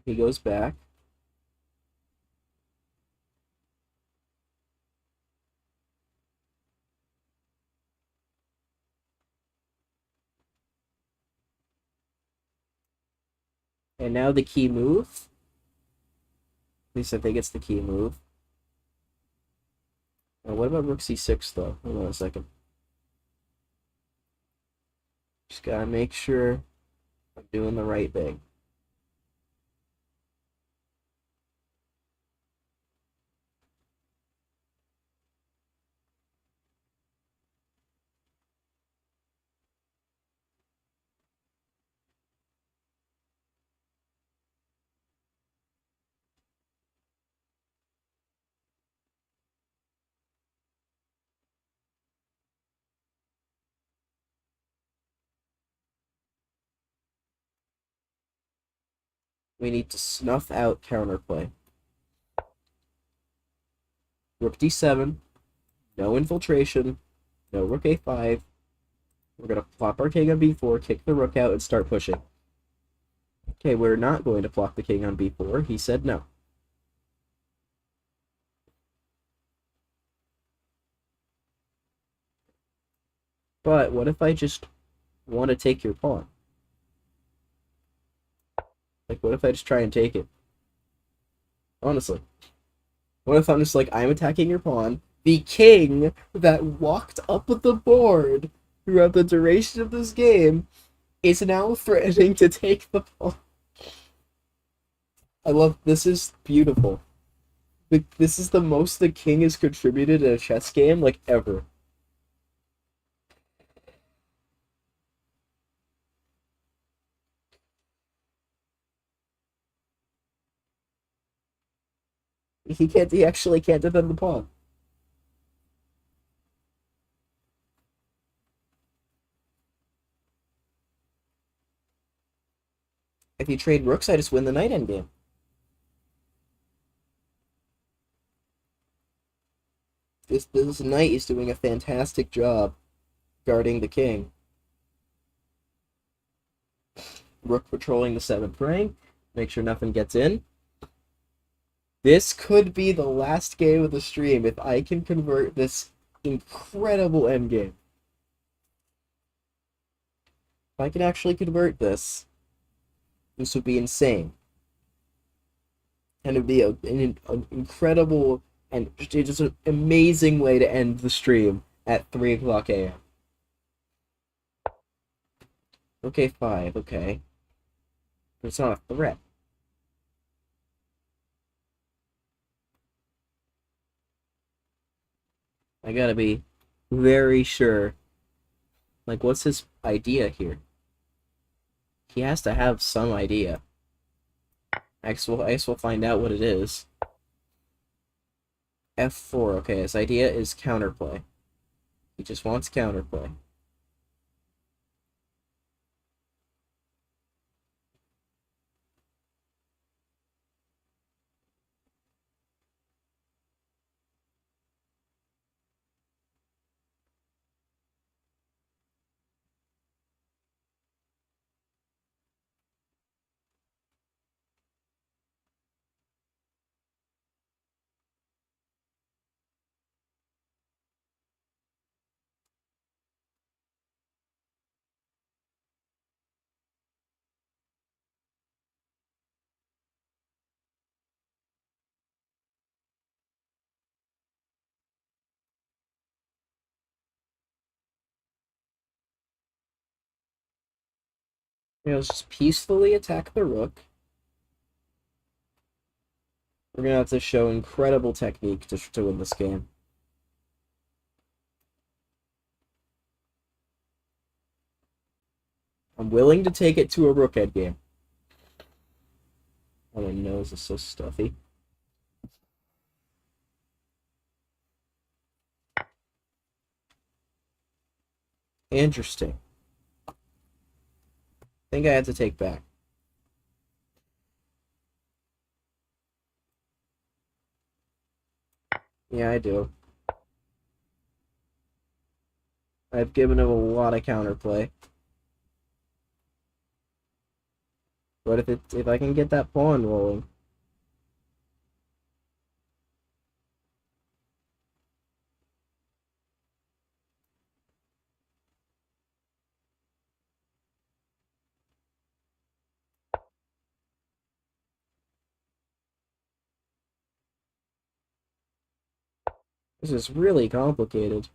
He goes back. And now the key move. At least I think it's the key move. Now, what about rook c6 though? Hold on a second. Just gotta make sure I'm doing the right thing. We need to snuff out counterplay. Rook d7. No infiltration. No rook a5. We're gonna plop our king on b4, kick the rook out, and start pushing. Okay, we're not going to plop the king on b4. He said no. But what if I just want to take your pawn? Like, what if I just try and take it? Honestly. What if I'm just like, I'm attacking your pawn? The king that walked up the board throughout the duration of this game is now threatening to take the pawn. I love this. Is beautiful. This is the most the king has contributed in a chess game, like, ever. He actually can't defend the pawn. If you trade rooks, I just win the knight endgame. This knight is doing a fantastic job guarding the king. Rook patrolling the 7th rank. Make sure nothing gets in. This could be the last game of the stream if I can convert this incredible endgame. If I can actually convert this, this would be insane. And it would be an incredible and just an amazing way to end the stream at 3 o'clock a.m. Okay, 5, okay. But it's not a threat. I gotta be very sure. Like, what's his idea here? He has to have some idea. I guess we'll find out what it is. F4, okay, his idea is counterplay. He just wants counterplay. Let's just peacefully attack the rook. We're gonna have to show incredible technique to win this game. I'm willing to take it to a rook head game. Oh, my nose is so stuffy. Interesting. I think I had to take back. Yeah, I do. I've given him a lot of counterplay. But if I can get that pawn rolling. This is really complicated.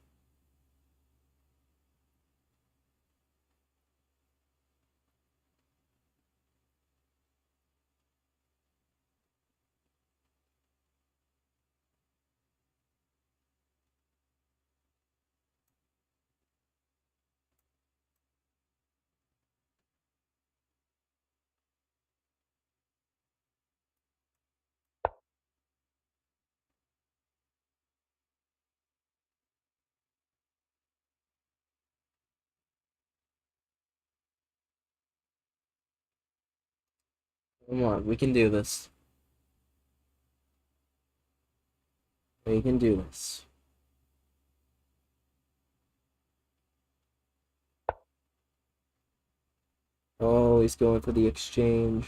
Come on, we can do this. We can do this. Oh, he's going for the exchange.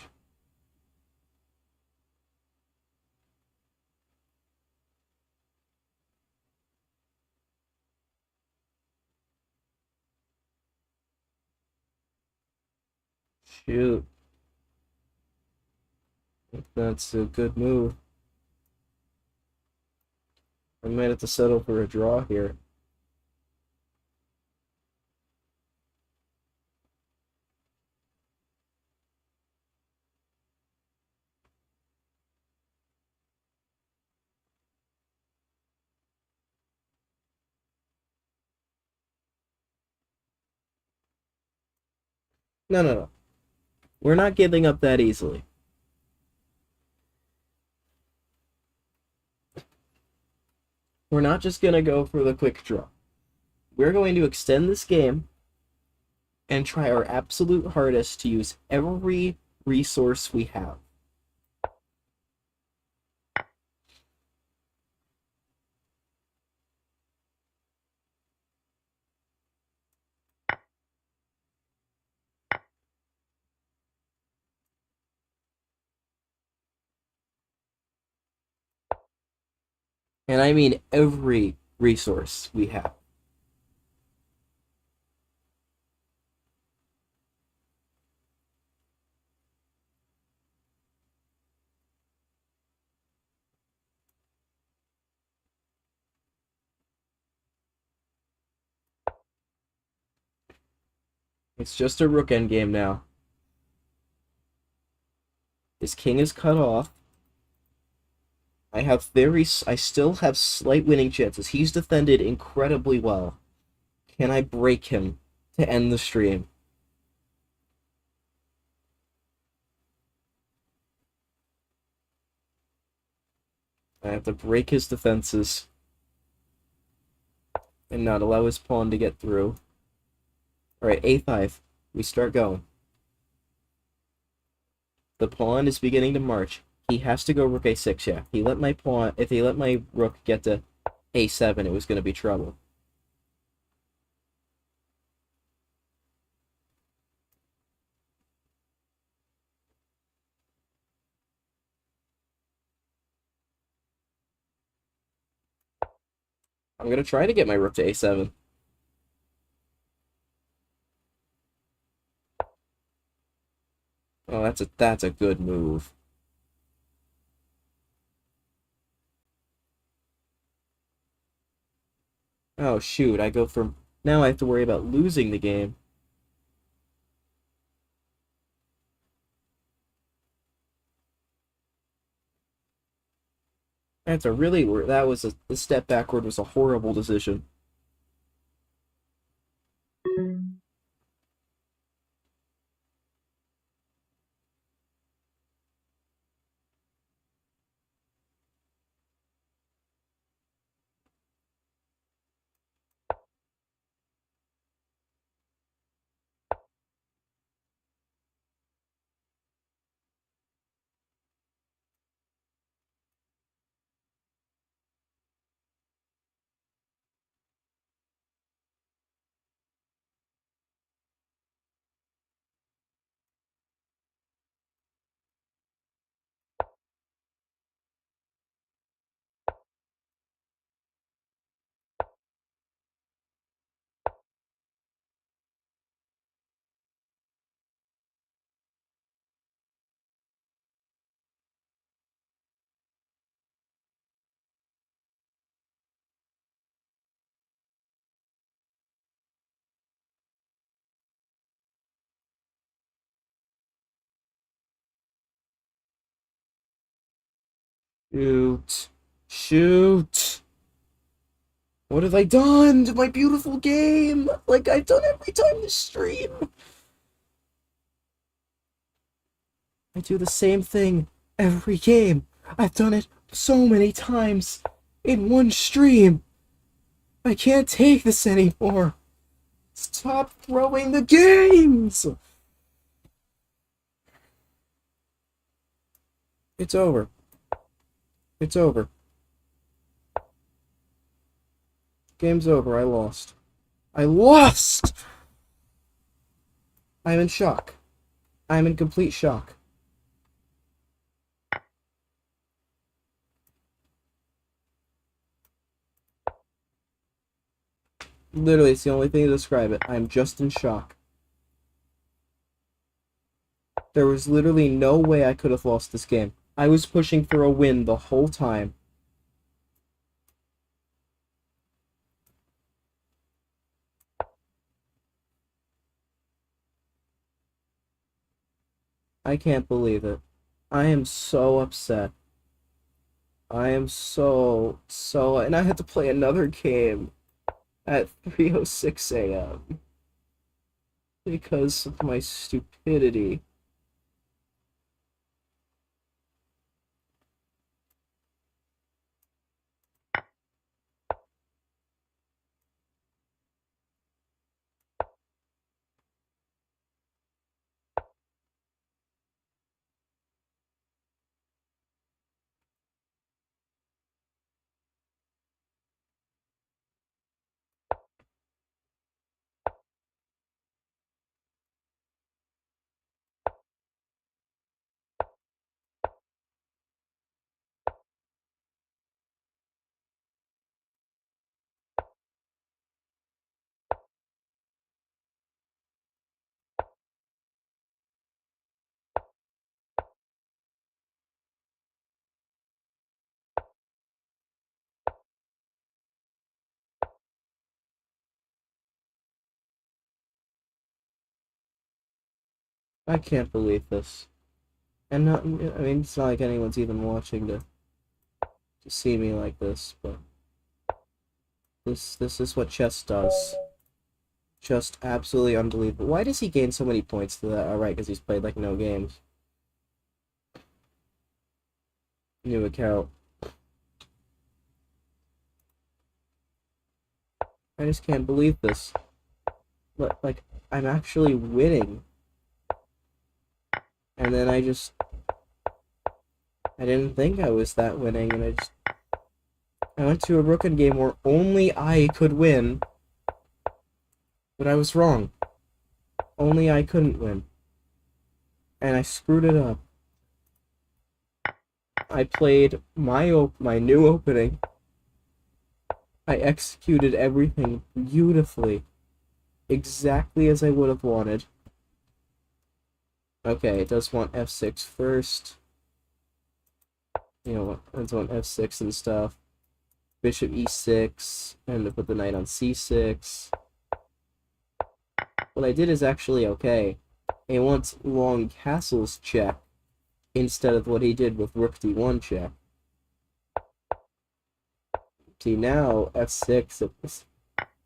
Shoot. That's a good move. I might have to settle for a draw here. No, no, no. We're not giving up that easily. We're not just going to go for the quick draw. We're going to extend this game and try our absolute hardest to use every resource we have. And I mean every resource we have. It's just a rook endgame now. His king is cut off. I still have slight winning chances. He's defended incredibly well. Can I break him to end the stream? I have to break his defenses and not allow his pawn to get through. Alright, a5. We start going. The pawn is beginning to march. He has to go rook a6, yeah. If he let my rook get to a7, it was going to be trouble. I'm going to try to get my rook to a7. Oh, that's a good move. Oh, shoot, now I have to worry about losing the game. That's a really that was the step backward was a horrible decision. Shoot. Shoot. What have I done to my beautiful game? Like I've done every time this stream. I do the same thing every game. I've done it so many times in one stream. I can't take this anymore. Stop throwing the games! It's over. It's over. Game's over. I lost. I lost! I'm in shock. I'm in complete shock. Literally, it's the only thing to describe it. I'm just in shock. There was literally no way I could have lost this game. I was pushing for a win the whole time. I can't believe it. I am so upset. I am so, and I had to play another game at 3:06 a.m. because of my stupidity. I can't believe this. And not, I mean, it's not like anyone's even watching to see me like this, but this is what chess does. Just absolutely unbelievable. Why does he gain so many points to that? Alright, because he's played like no games. New account. I just can't believe this. But, like, I'm actually winning. And then I didn't think I was that winning, and I went to a Rookin game where only I could win. But I was wrong. Only I couldn't win. And I screwed it up. I played my new opening. I executed everything beautifully. Exactly as I would have wanted. Okay, it does want f6 first. You know what? It does want f6 and stuff. Bishop e6, and to put the knight on c6. What I did is actually okay. It wants long castles check instead of what he did with rook d1 check. See now, f6.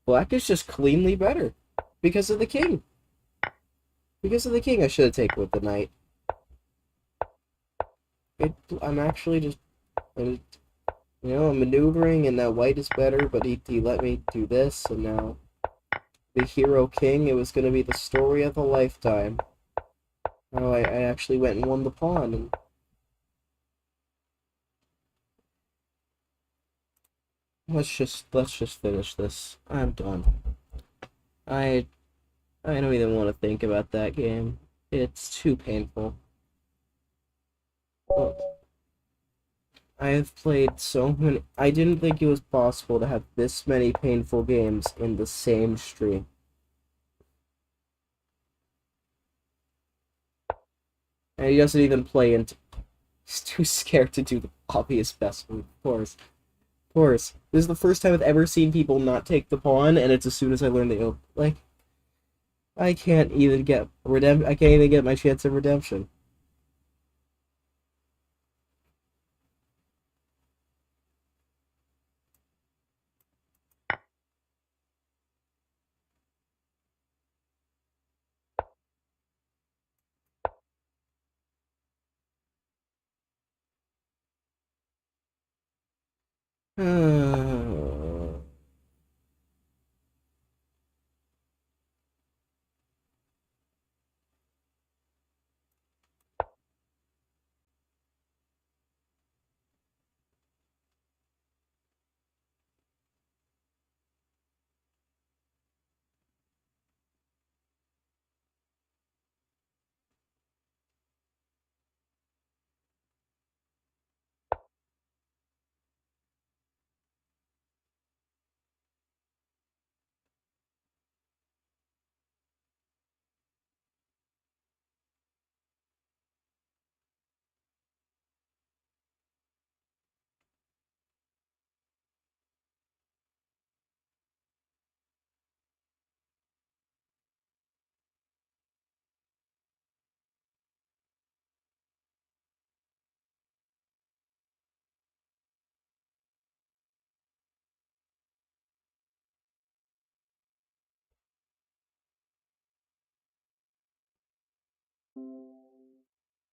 Black is just cleanly better because of the king. Because of the king, I should have taken with the knight. I'm actually just, I'm, I'm maneuvering, and now white is better, but he let me do this, and now the hero king. It was going to be the story of a lifetime. Oh, I actually went and won the pawn, and let's just finish this. I'm done. I I don't even want to think about that game. It's too painful. Well, I have played so many. I didn't think it was possible to have this many painful games in the same stream. And he doesn't even play into. He's too scared to do the obvious best move. Of course. Of course. This is the first time I've ever seen people not take the pawn, and it's as soon as I learn the like, I can't even get I can't even get my chance of redemption.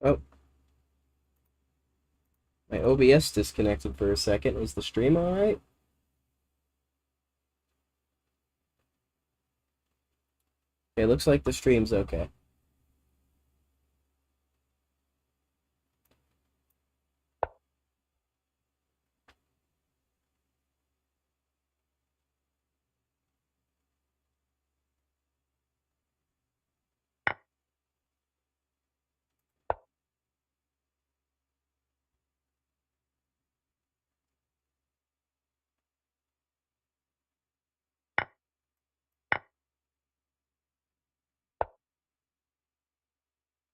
Oh, my OBS disconnected for a second. Is the stream alright? Okay, looks like the stream's okay.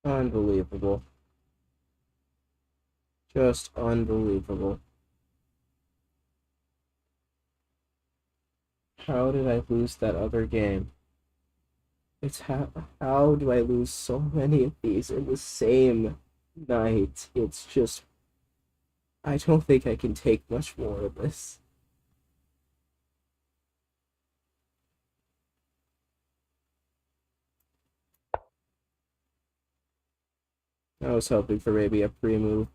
Unbelievable. Just unbelievable. How did I lose that other game? It's how do I lose so many of these in the same night? It's just I don't think I can take much more of this. I was hoping for maybe a pre-move.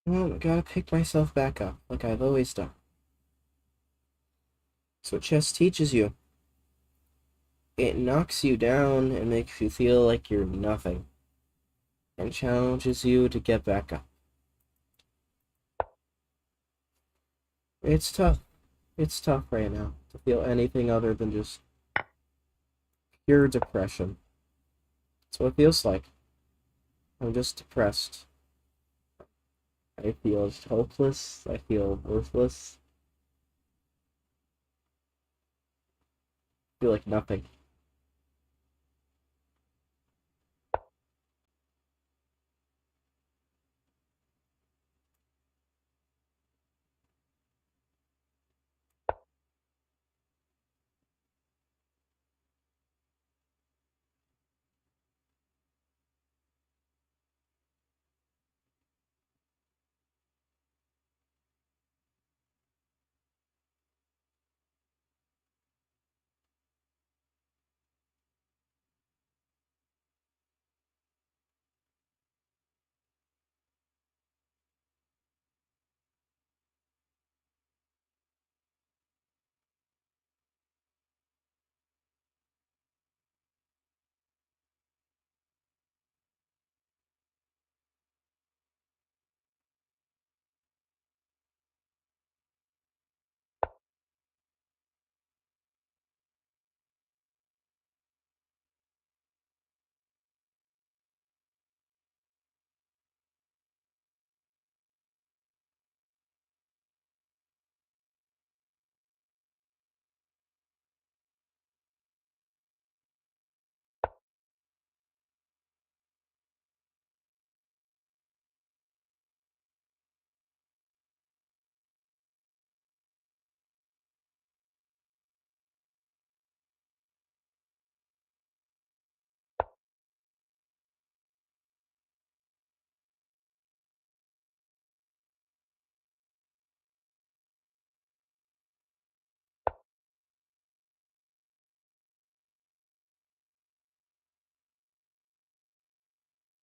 Well, I gotta pick myself back up, like I've always done. That's what chess teaches you. It knocks you down and makes you feel like you're nothing, and challenges you to get back up. It's tough. It's tough right now to feel anything other than just pure depression. That's what it feels like. I'm just depressed. I feel hopeless. I feel worthless. I feel like nothing.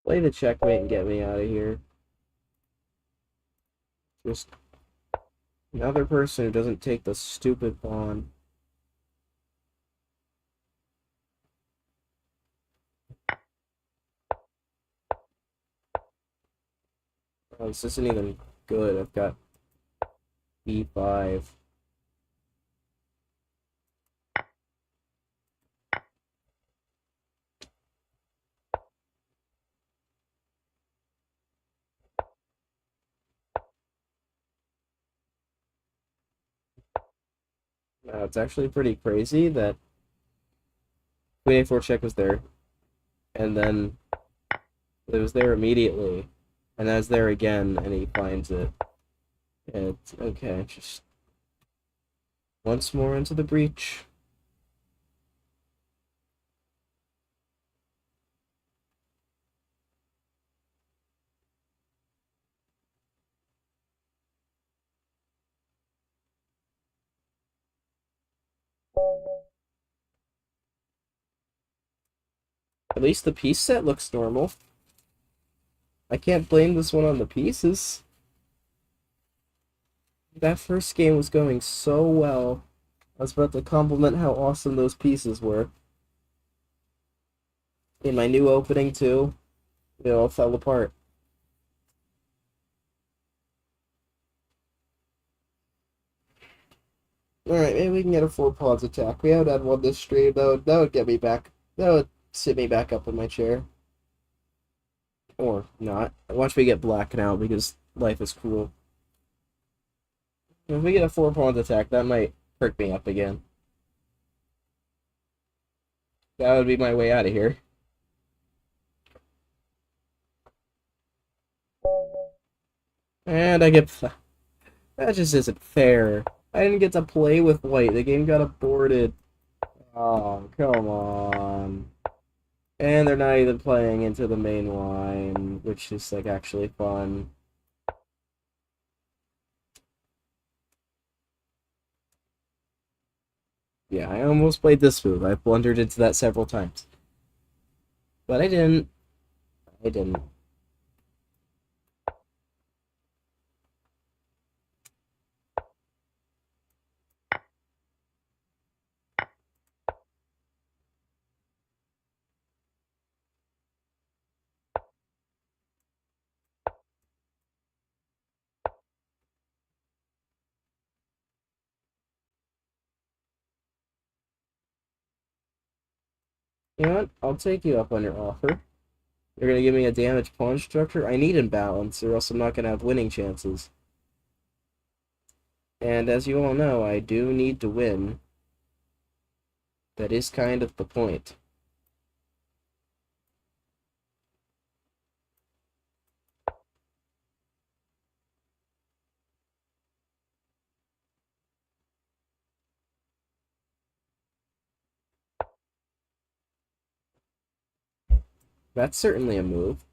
Play the checkmate and get me out of here. Just another person who doesn't take the stupid pawn. Oh, this isn't even good. I've got b5. It's actually pretty crazy that queen a4 check was there, and then it was there immediately, and then it's there again, and he finds it. It's okay, just once more into the breach. At least the piece set looks normal. I can't blame this one on the pieces. That first game was going so well. I was about to compliment how awesome those pieces were. In my new opening, too, it all fell apart. Alright, maybe we can get a 4 pawns attack. We haven't had one this stream. That would get me back. That would sit me back up in my chair. Or not. Watch me get black now because life is cruel. If we get a 4 pawns attack, that might perk me up again. That would be my way out of here. And I get... That just isn't fair. I didn't get to play with white. The game got aborted. Oh, come on. And they're not even playing into the main line, which is, like, actually fun. Yeah, I almost played this move. I blundered into that several times. But I didn't. I didn't. You know what? I'll take you up on your offer. You're gonna give me a damaged pawn structure? I need imbalance, or else I'm not gonna have winning chances. And as you all know, I do need to win. That is kind of the point. That's certainly a move.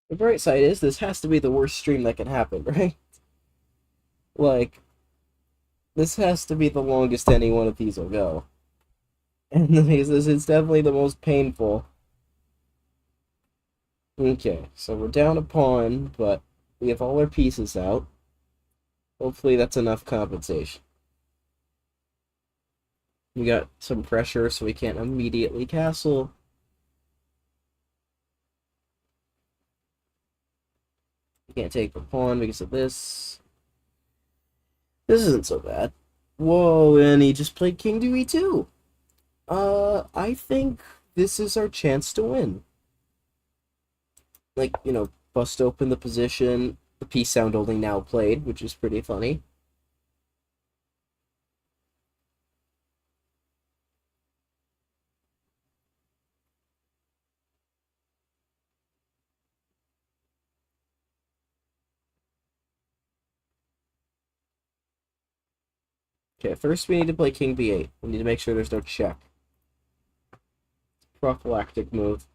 The bright side is this has to be the worst stream that can happen, right? Like, this has to be the longest any one of these will go. And the thing is, this is definitely the most painful. Okay, so we're down a pawn, but we have all our pieces out. Hopefully that's enough compensation. We got some pressure, so we can't immediately castle. We can't take the pawn because of this. This isn't so bad. Whoa, and he just played King to E2. I think this is our chance to win. Like, bust open the position. The piece sound only now played, which is pretty funny. Okay, first we need to play King B8. We need to make sure there's no check. Prophylactic move.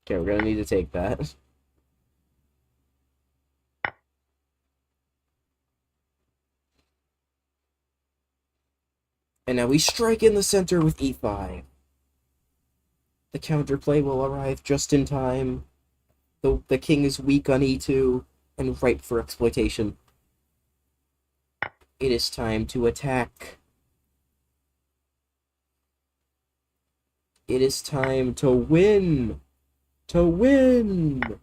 Okay, we're gonna need to take that. And now we strike in the center with E5. The counterplay will arrive just in time. The king is weak on E2 and ripe for exploitation. It is time to attack. It is time to win. To win.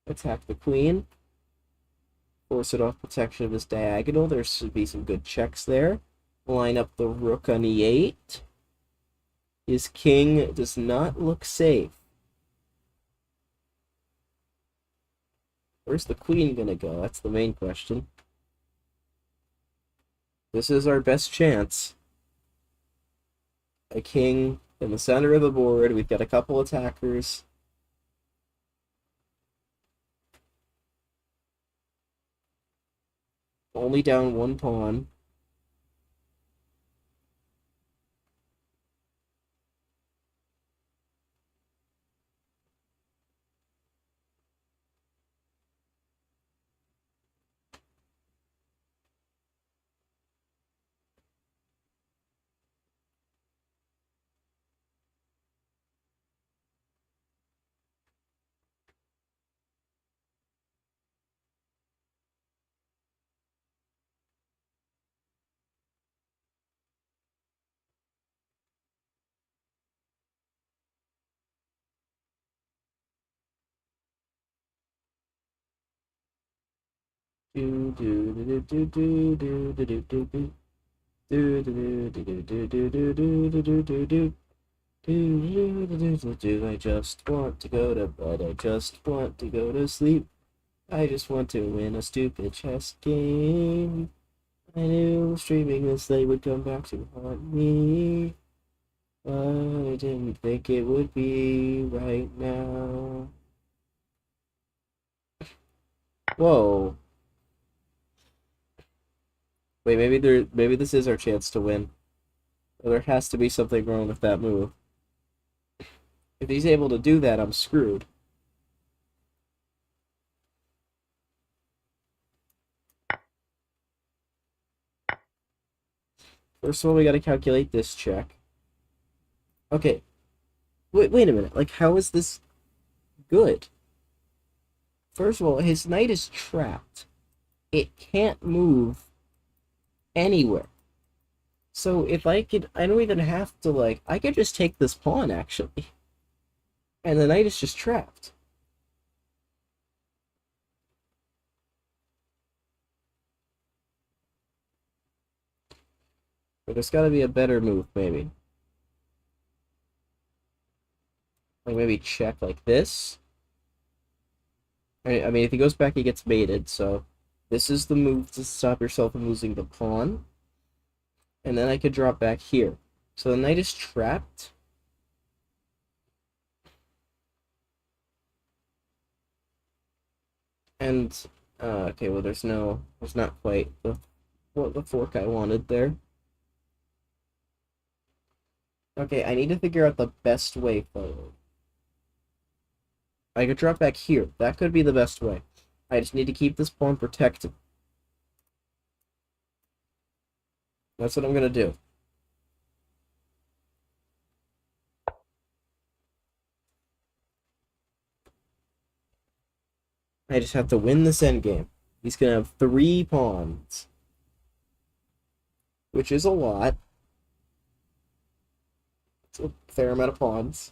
Attack the queen. Force it off protection of his diagonal. There should be some good checks there. Line up the rook on E8. His king does not look safe. Where's the queen gonna go? That's the main question. This is our best chance. a king in the center of the board. We've got a couple attackers. Only down one pawn. Do do do do do do do do do do. Do do do do do do do do do do do do. I just want to go to bed. I just want to go to sleep. I just want to win a stupid chess game. I knew streaming this late would come back to haunt me. But I didn't think it would be right now. Whoa. Wait, maybe this is our chance to win. There has to be something wrong with that move. If he's able to do that, I'm screwed. First of all, we gotta calculate this check. Okay. Wait a minute. Like, how is this good? First of all, his knight is trapped. It can't move anywhere. So if I don't even have to, like, I could just take this pawn, actually. And the knight is just trapped. But there's gotta be a better move, maybe. Like, maybe check like this. I mean, if he goes back, he gets mated, so this is the move to stop yourself from losing the pawn. And then I could drop back here. So the knight is trapped. And, okay, well, there's not quite the fork I wanted there. Okay, I need to figure out the best way forward. I could drop back here. That could be the best way. I just need to keep this pawn protected. That's what I'm gonna do. I just have to win this endgame. He's gonna have 3 pawns, which is a lot. It's a fair amount of pawns.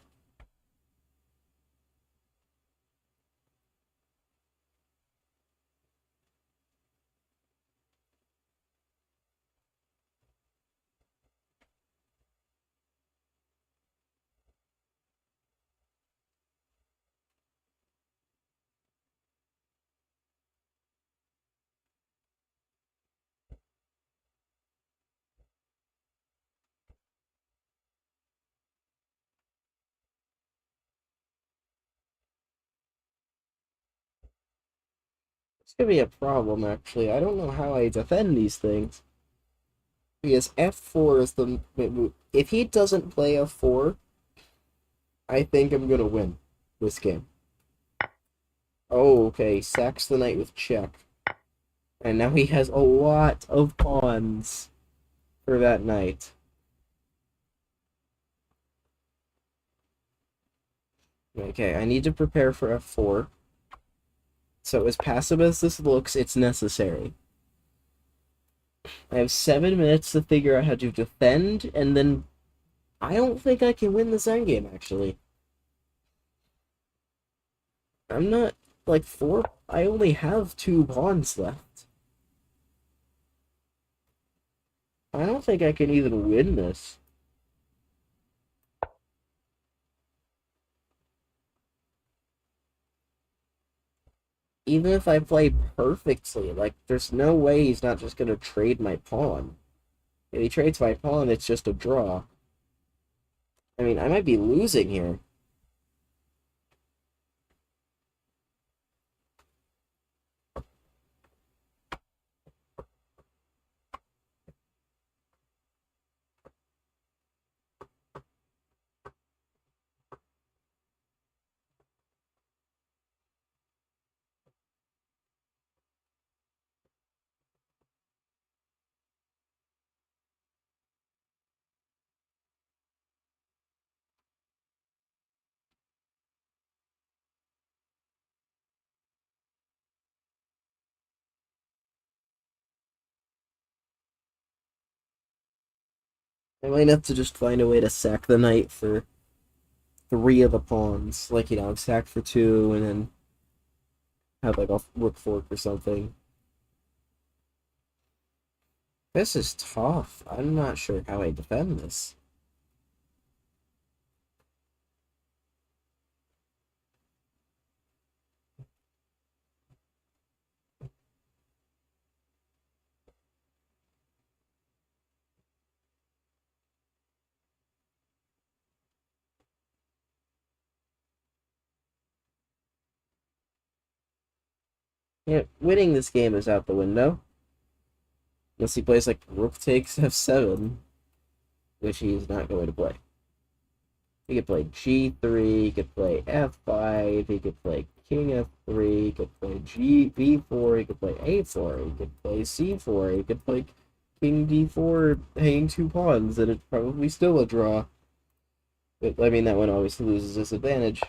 It's gonna be a problem, actually. I don't know how I defend these things. Because f4 is the move. If he doesn't play f4, I think I'm gonna win this game. Oh, okay. Sacks the knight with check. And now he has a lot of pawns for that knight. Okay, I need to prepare for f4. So as passive as this looks, it's necessary. I have 7 minutes to figure out how to defend, and then I don't think I can win this endgame, actually. I'm not, like, 4... I only have 2 pawns left. I don't think I can even win this. Even if I play perfectly, like, there's no way he's not just gonna trade my pawn. If he trades my pawn, it's just a draw. I mean, I might be losing here. I might have to just find a way to sack the knight for three of the pawns. Like, sack for two and then have like a rook fork or something. This is tough. I'm not sure how I defend this. Yeah, winning this game is out the window. Unless he plays like rook takes f7, which he's not going to play. He could play g3, he could play f5, he could play king f3, he could play b4, he could play a4, he could play c4, he could play king d4, hanging two pawns, and it's probably still a draw. But, I mean, that one always loses his advantage.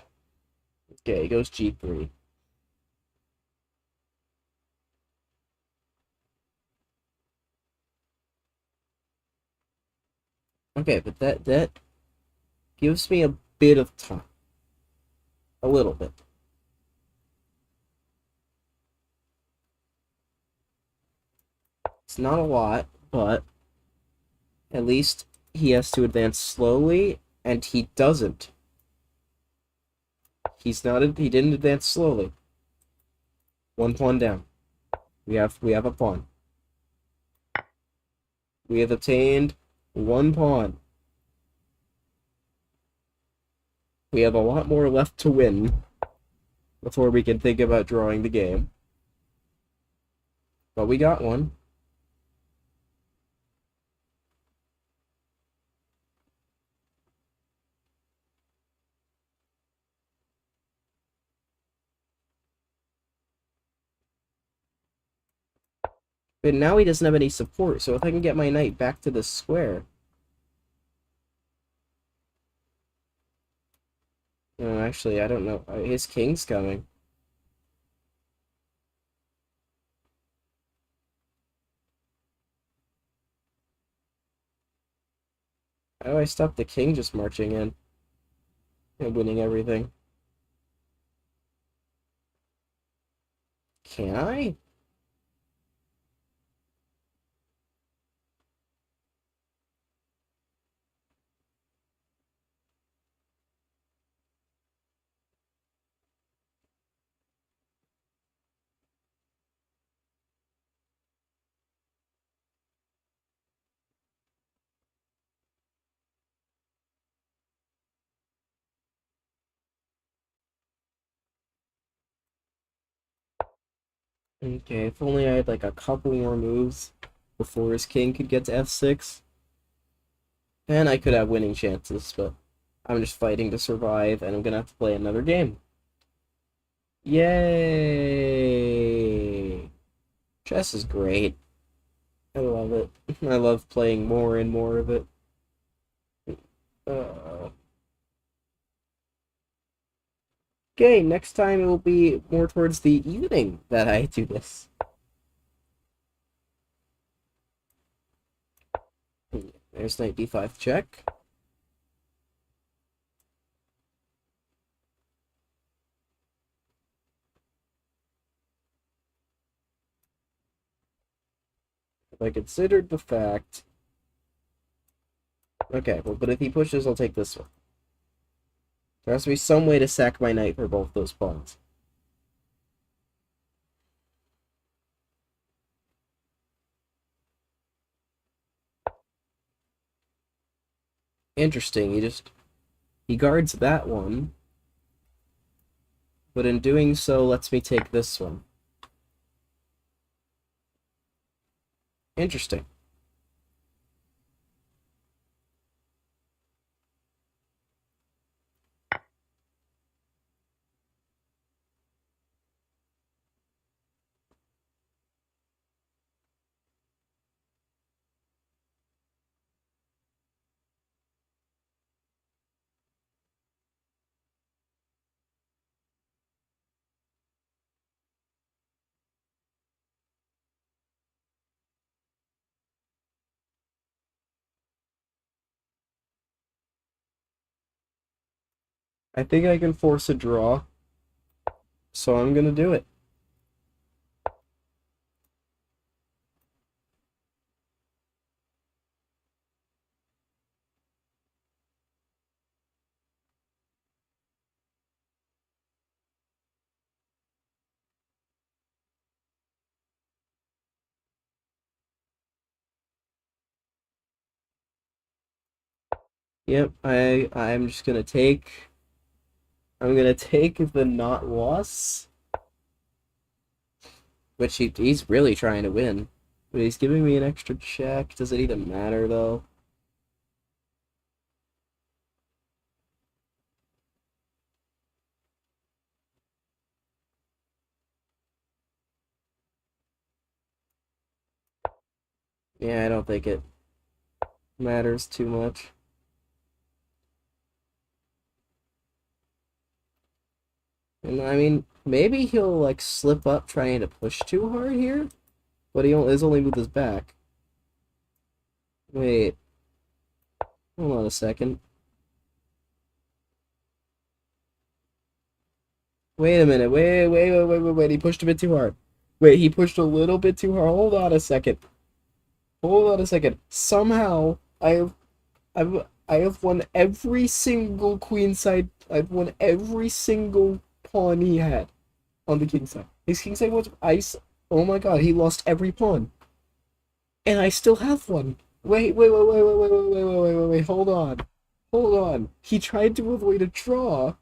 Okay, he goes g3. Okay, but that gives me a bit of time. A little bit. It's not a lot, but at least he has to advance slowly, and he doesn't. He didn't advance slowly. One pawn down. We have a pawn. We have obtained one pawn. We have a lot more left to win before we can think about drawing the game. But we got one. But now he doesn't have any support, so if I can get my knight back to the square. No, actually, I don't know. His king's coming. How do I stop the king just marching in and winning everything? Can I? Okay, if only I had like a couple more moves before his king could get to f6. And I could have winning chances, but I'm just fighting to survive, and I'm gonna have to play another game. Yay! Chess is great. I love it. I love playing more and more of it. Uh, okay, next time it will be more towards the evening that I do this. There's knight d5 check. If I considered the fact... Okay, well, but if he pushes, I'll take this one. There has to be some way to sack my knight for both those pawns. Interesting, he just He guards that one, but in doing so lets me take this one. Interesting. I think I can force a draw, so I'm gonna do it. Yep, I'm just gonna take. I'm gonna take the not loss, which he's really trying to win. But he's giving me an extra check. Does it even matter though? Yeah, I don't think it matters too much. And I mean, maybe he'll like slip up trying to push too hard here, but is only with his back. Wait, hold on a second. Wait a minute. Wait. He pushed a bit too hard. Wait, he pushed a little bit too hard. Hold on a second. Hold on a second. Somehow I have won every single queen side. I've won every single pawn he had on the king side. His king side was ice. Oh my god, he lost every pawn. And I still have one. Wait. Hold on. Hold on. He tried to avoid a draw,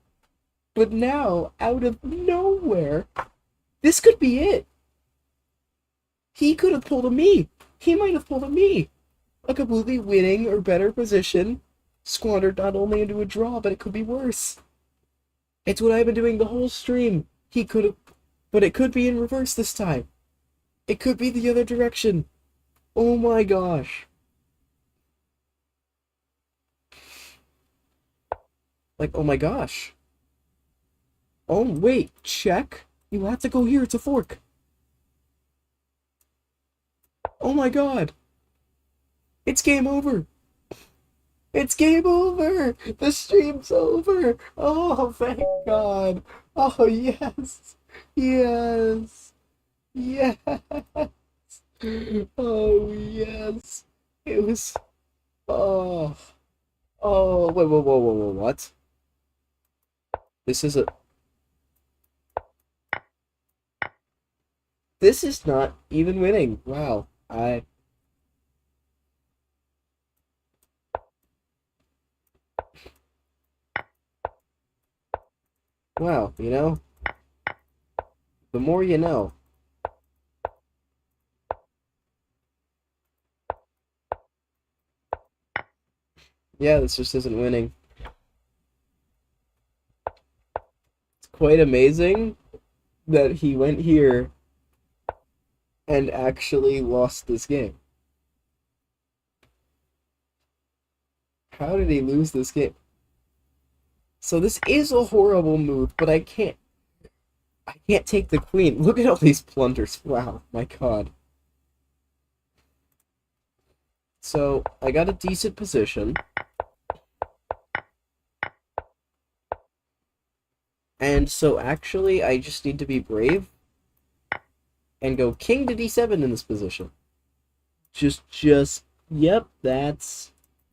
but now, out of nowhere, this could be it. He could have pulled a me. He might have pulled a me. A completely winning or better position, squandered not only into a draw, but it could be worse. It's what I've been doing the whole stream. He could have, but it could be in reverse this time. It could be the other direction. Oh my gosh. Like, oh my gosh. Oh, wait, check. You have to go here, it's a fork. Oh my god. It's game over. It's game over. The stream's over. Oh, thank God. Oh, yes. Yes. Yes. Oh, yes. It was. Oh. Oh, wait, what? This is a. This is not even winning. Wow. Wow, the more you know. Yeah, this just isn't winning. It's quite amazing that he went here and actually lost this game. How did he lose this game? So this is a horrible move, but I can't take the queen. Look at all these plunders. Wow, my god. So I got a decent position. And so actually I just need to be brave and go king to d7 in this position. Yep,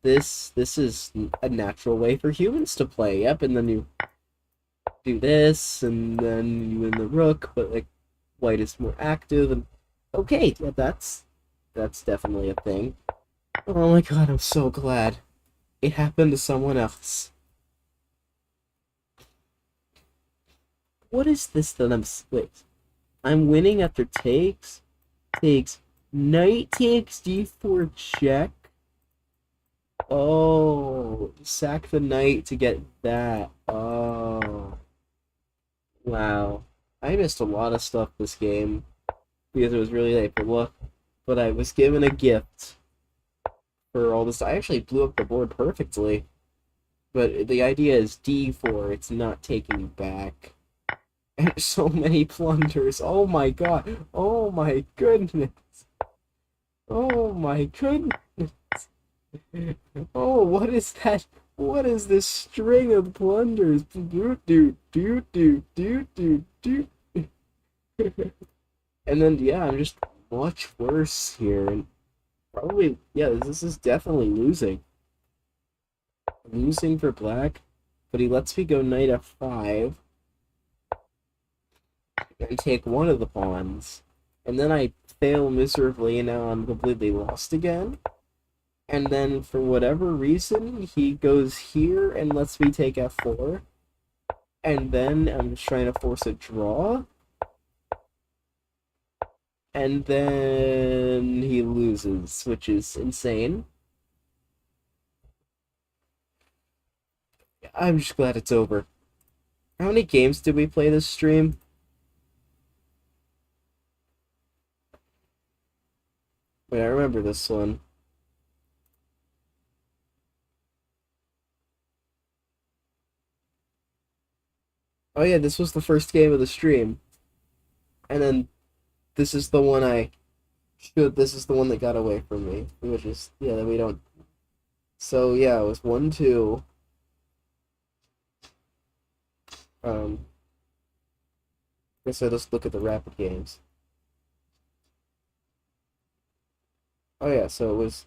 this is a natural way for humans to play. Yep, and then you do this, and then you win the rook, but like white is more active, and okay, yeah, that's definitely a thing. Oh my god, I'm so glad it happened to someone else. What is this that wait. I'm winning after takes, knight takes d4 check. Oh, sack the knight to get that. Oh, wow. I missed a lot of stuff this game because it was really late. But I was given a gift for all this. I actually blew up the board perfectly. But the idea is d4. It's not taking back. And so many plunders. Oh my god. Oh my goodness. Oh my goodness. Oh, what is that? What is this string of blunders? Do do do do do do do. And then yeah, I'm just much worse here, and probably yeah, this is definitely losing. Losing for black, but he lets me go knight f5 and take one of the pawns, and then I fail miserably, and now I'm completely lost again. And then for whatever reason, he goes here and lets me take f4. And then I'm just trying to force a draw. And then he loses, which is insane. I'm just glad it's over. How many games did we play this stream? Wait, I remember this one. Oh yeah, this was the first game of the stream. And then this is the one this is the one that got away from me. Which is, yeah, that we don't. So yeah, it was 1-2. Guess I just look at the rapid games. Oh yeah, so it was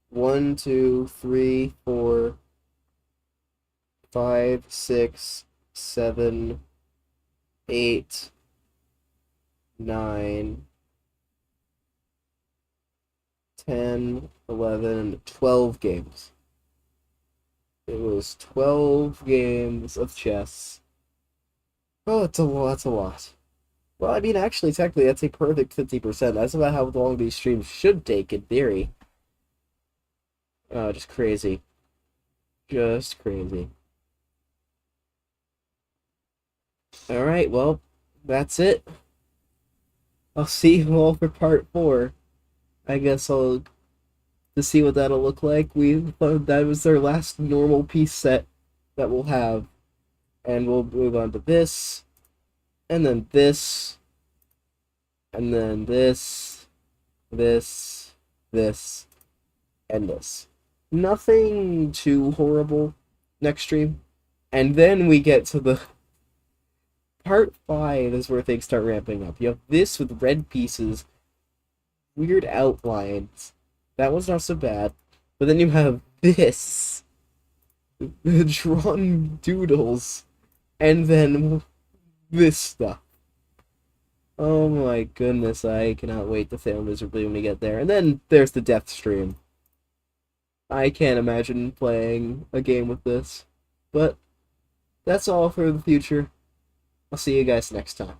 1, 2, 3, 4, 5, 6, 7, 8, 9, 10, 11, 12 games. It was 12 games of chess. Oh, it's a lot. That's a lot. Well, I mean, actually, technically, that's a perfect 50%. That's about how long these streams should take, in theory. Oh, just crazy. Just crazy. Alright, well, that's it. I'll see you all for part 4. I guess I'll to see what that'll look like. That was our last normal piece set that we'll have. And we'll move on to this, and then this, and then this, this, and this. Nothing too horrible next stream. And then we get to the part 5 is where things start ramping up. You have this with red pieces, weird outlines. That was not so bad. But then you have this, the drawn doodles, and then this stuff. Oh my goodness, I cannot wait to fail miserably when we get there. And then there's the death stream. I can't imagine playing a game with this. But that's all for the future. I'll see you guys next time.